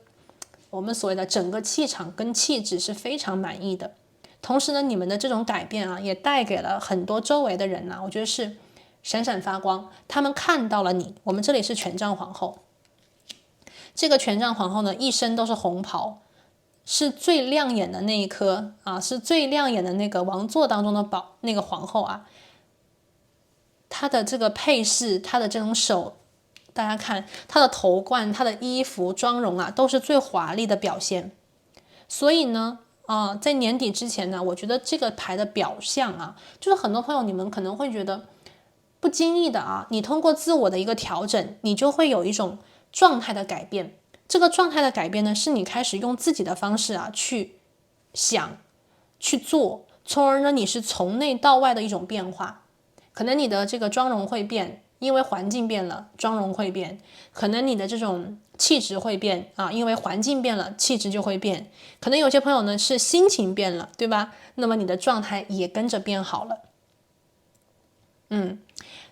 A: 我们所谓的整个气场跟气质是非常满意的。同时呢，你们的这种改变也带给了很多周围的人我觉得是闪闪发光，他们看到了你。我们这里是权杖皇后，这个权杖皇后呢一身都是红袍，是最亮眼的那一颗是最亮眼的那个王座当中的那个皇后她的这个配饰，她的这种手，大家看她的头冠，她的衣服妆容都是最华丽的表现。所以呢在年底之前呢，我觉得这个牌的表象就是很多朋友你们可能会觉得不经意的你通过自我的一个调整，你就会有一种状态的改变。这个状态的改变呢，是你开始用自己的方式去想去做，从而呢你是从内到外的一种变化。可能你的这个妆容会变，因为环境变了，妆容会变；可能你的这种气质会变因为环境变了，气质就会变。可能有些朋友呢是心情变了，对吧？那么你的状态也跟着变好了。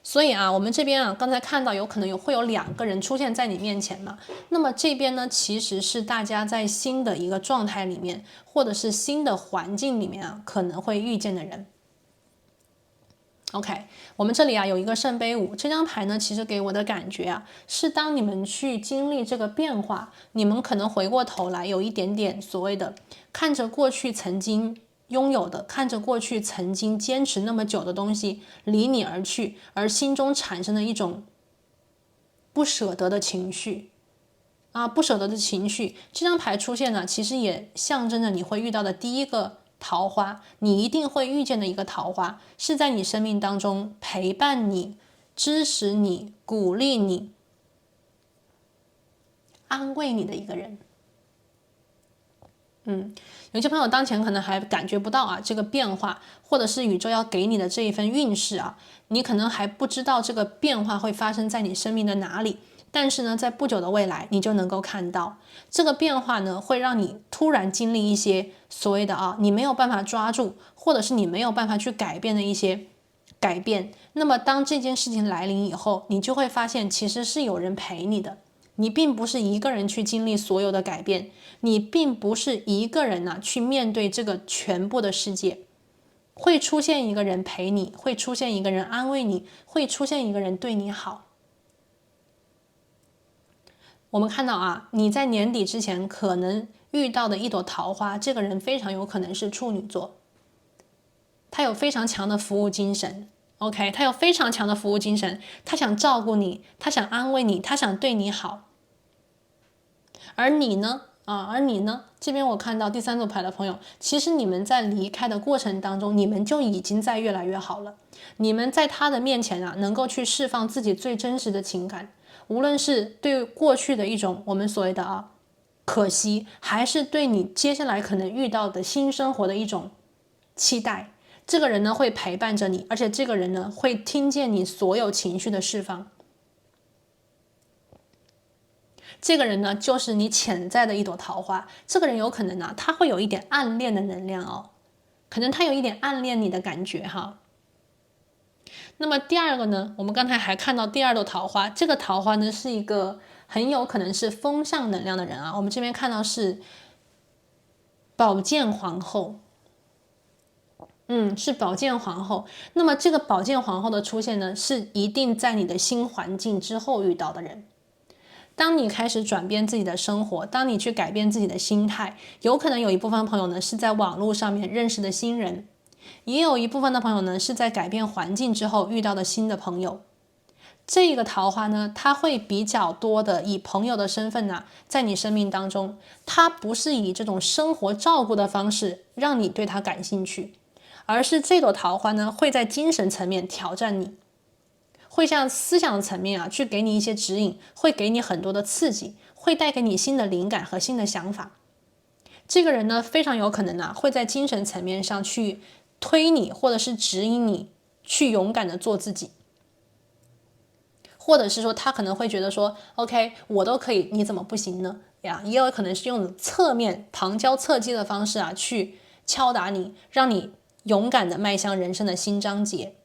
A: 所以我们这边刚才看到有可能会有2个人出现在你面前嘛，那么这边呢其实是大家在新的一个状态里面，或者是新的环境里面可能会遇见的人。OK， 我们这里有一个圣杯5，这张牌呢其实给我的感觉是当你们去经历这个变化，你们可能回过头来有一点点所谓的看着过去曾经拥有的，看着过去曾经坚持那么久的东西离你而去，而心中产生的一种不舍得的情绪不舍得的情绪。这张牌出现呢，其实也象征着你会遇到的第一个桃花，你一定会遇见的一个桃花，是在你生命当中陪伴你、支持你、鼓励你、安慰你的一个人。有些朋友当前可能还感觉不到这个变化，或者是宇宙要给你的这一份运势你可能还不知道这个变化会发生在你生命的哪里，但是呢，在不久的未来，你就能够看到这个变化呢，会让你突然经历一些所谓的你没有办法抓住，或者是你没有办法去改变的一些改变。那么当这件事情来临以后，你就会发现其实是有人陪你的，你并不是一个人去经历所有的改变，你并不是一个人去面对这个全部的世界，会出现一个人陪你，会出现一个人安慰你，会出现一个人对你好。我们看到你在年底之前可能遇到的一朵桃花，这个人非常有可能是处女座。他有非常强的服务精神。OK， 他有非常强的服务精神，他想照顾你，他想安慰你，他想对你好。而你呢？这边我看到第三组牌的朋友，其实你们在离开的过程当中，你们就已经在越来越好了。你们在他的面前能够去释放自己最真实的情感，无论是对过去的一种我们所谓的可惜，还是对你接下来可能遇到的新生活的一种期待。这个人呢会陪伴着你，而且这个人呢会听见你所有情绪的释放。这个人呢，就是你潜在的一朵桃花。这个人有可能他会有一点暗恋的能量可能他有一点暗恋你的感觉那么第二个呢，我们刚才还看到第二朵桃花，这个桃花呢是一个很有可能是风象能量的人我们这边看到是宝剑皇后。是宝剑皇后。那么这个宝剑皇后的出现呢，是一定在你的新环境之后遇到的人。当你开始转变自己的生活，当你去改变自己的心态，有可能有一部分朋友呢是在网络上面认识的新人，也有一部分的朋友呢是在改变环境之后遇到的新的朋友。这个桃花呢，它会比较多的以朋友的身份在你生命当中，它不是以这种生活照顾的方式让你对它感兴趣，而是这朵桃花呢会在精神层面挑战你，会向思想层面去给你一些指引，会给你很多的刺激，会带给你新的灵感和新的想法。这个人呢非常有可能会在精神层面上去推你，或者是指引你去勇敢的做自己，或者是说他可能会觉得说 OK 我都可以，你怎么不行呢也有可能是用侧面旁敲侧击的方式去敲打你，让你勇敢的迈向人生的新章节。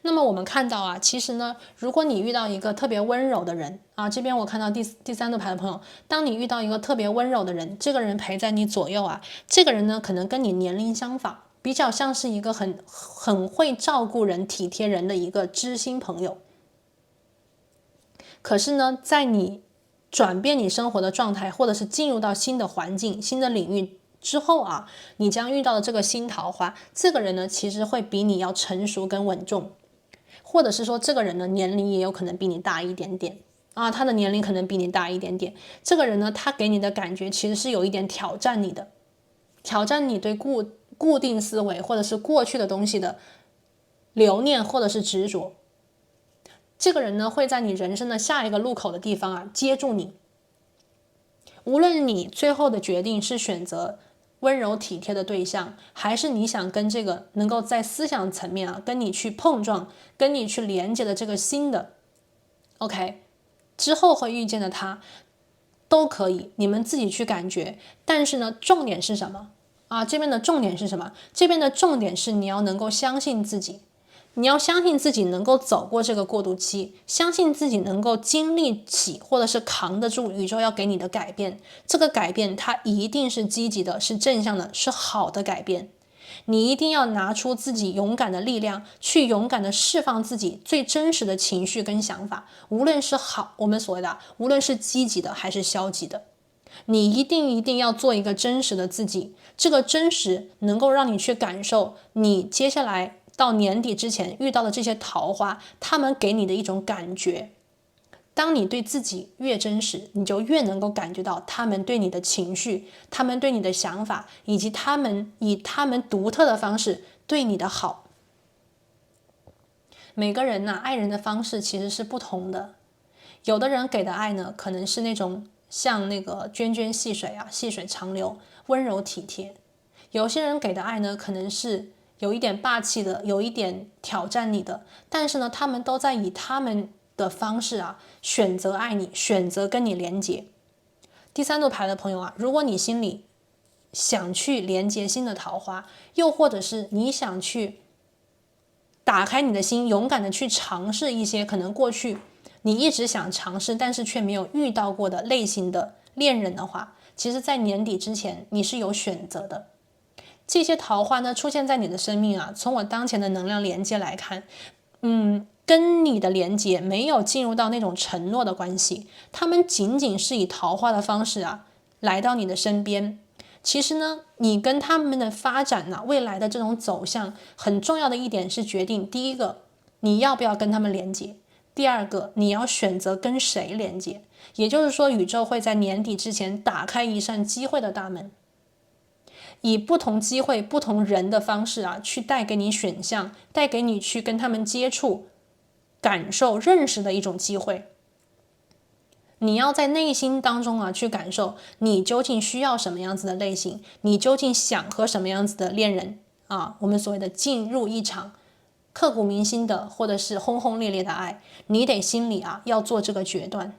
A: 那么我们看到其实呢，如果你遇到一个特别温柔的人这边我看到第三组牌的朋友，当你遇到一个特别温柔的人，这个人陪在你左右这个人呢可能跟你年龄相仿，比较像是一个很会照顾人、体贴人的一个知心朋友。可是呢，在你转变你生活的状态，或者是进入到新的环境、新的领域之后你将遇到的这个新桃花，这个人呢其实会比你要成熟跟稳重。或者是说这个人呢年龄也有可能比你大一点点他的年龄可能比你大一点点。这个人呢他给你的感觉其实是有一点挑战你的，挑战你对固定思维或者是过去的东西的留念或者是执着。这个人呢会在你人生的下一个路口的地方接住你，无论你最后的决定是选择温柔体贴的对象，还是你想跟这个能够在思想层面跟你去碰撞、跟你去连接的这个新的 OK 之后会遇见的他，都可以，你们自己去感觉。但是呢，重点是什么这边的重点是什么？这边的重点是你要能够相信自己，你要相信自己能够走过这个过渡期，相信自己能够经历起或者是扛得住宇宙要给你的改变。这个改变它一定是积极的，是正向的，是好的改变。你一定要拿出自己勇敢的力量，去勇敢的释放自己最真实的情绪跟想法，无论是好，我们所谓的无论是积极的还是消极的，你一定要做一个真实的自己。这个真实能够让你去感受你接下来到年底之前遇到的这些桃花，他们给你的一种感觉。当你对自己越真实，你就越能够感觉到他们对你的情绪，他们对你的想法，以及他们以他们独特的方式对你的好。每个人爱人的方式其实是不同的，有的人给的爱呢，可能是那种像那个涓涓细水细水长流，温柔体贴。有些人给的爱呢，可能是有一点霸气的，有一点挑战你的，但是呢，他们都在以他们的方式选择爱你，选择跟你连接。第三组牌的朋友如果你心里想去连接新的桃花，又或者是你想去打开你的心，勇敢的去尝试一些可能过去你一直想尝试但是却没有遇到过的类型的恋人的话，其实在年底之前你是有选择的。这些桃花呢出现在你的生命从我当前的能量连接来看，跟你的连接没有进入到那种承诺的关系，他们仅仅是以桃花的方式来到你的身边，其实呢，你跟他们的发展呢，未来的这种走向，很重要的一点是决定第一个，你要不要跟他们连接；第二个，你要选择跟谁连接。也就是说，宇宙会在年底之前打开一扇机会的大门，以不同机会、不同人的方式去带给你选项，带给你去跟他们接触、感受、认识的一种机会。你要在内心当中去感受，你究竟需要什么样子的类型，你究竟想和什么样子的恋人我们所谓的进入一场刻骨铭心的或者是轰轰烈烈的爱，你得心里要做这个决断。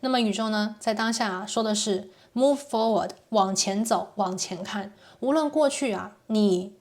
A: 那么宇宙呢，在当下说的是 move forward， 往前走，往前看。无论过去你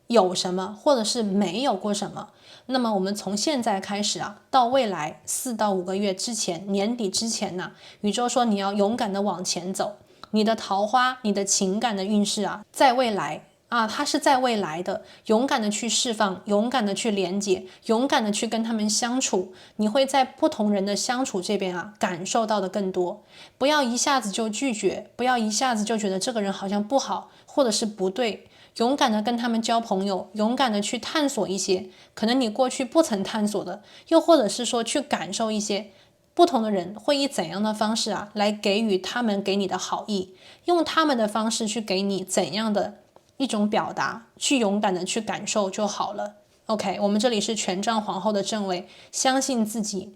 A: 有什么，或者是没有过什么，那么我们从现在开始到未来4到5个月之前，年底之前宇宙说你要勇敢的往前走。你的桃花，你的情感的运势在未来它是在未来的，勇敢的去释放，勇敢的去连接，勇敢的去跟他们相处，你会在不同人的相处这边感受到的更多。不要一下子就拒绝，不要一下子就觉得这个人好像不好，或者是不对。勇敢的跟他们交朋友，勇敢的去探索一些可能你过去不曾探索的，又或者是说去感受一些不同的人会以怎样的方式来给予他们给你的好意，用他们的方式去给你怎样的一种表达，去勇敢的去感受就好了。 OK， 我们这里是权杖皇后的正位，相信自己，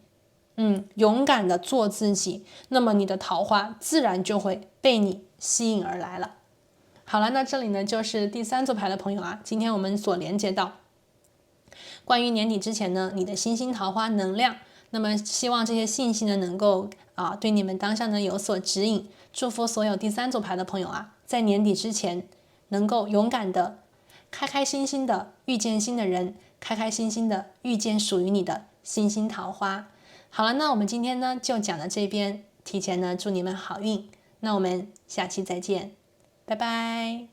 A: 勇敢的做自己，那么你的桃花自然就会被你吸引而来了。好了，那这里呢就是第3组牌的朋友今天我们所连接到关于年底之前呢你的星星桃花能量，那么希望这些信息呢能够对你们当下呢有所指引。祝福所有第3组牌的朋友在年底之前能够勇敢的、开开心心的遇见新的人，开开心心的遇见属于你的星星桃花。好了，那我们今天呢就讲到这边，提前呢祝你们好运，那我们下期再见，拜拜。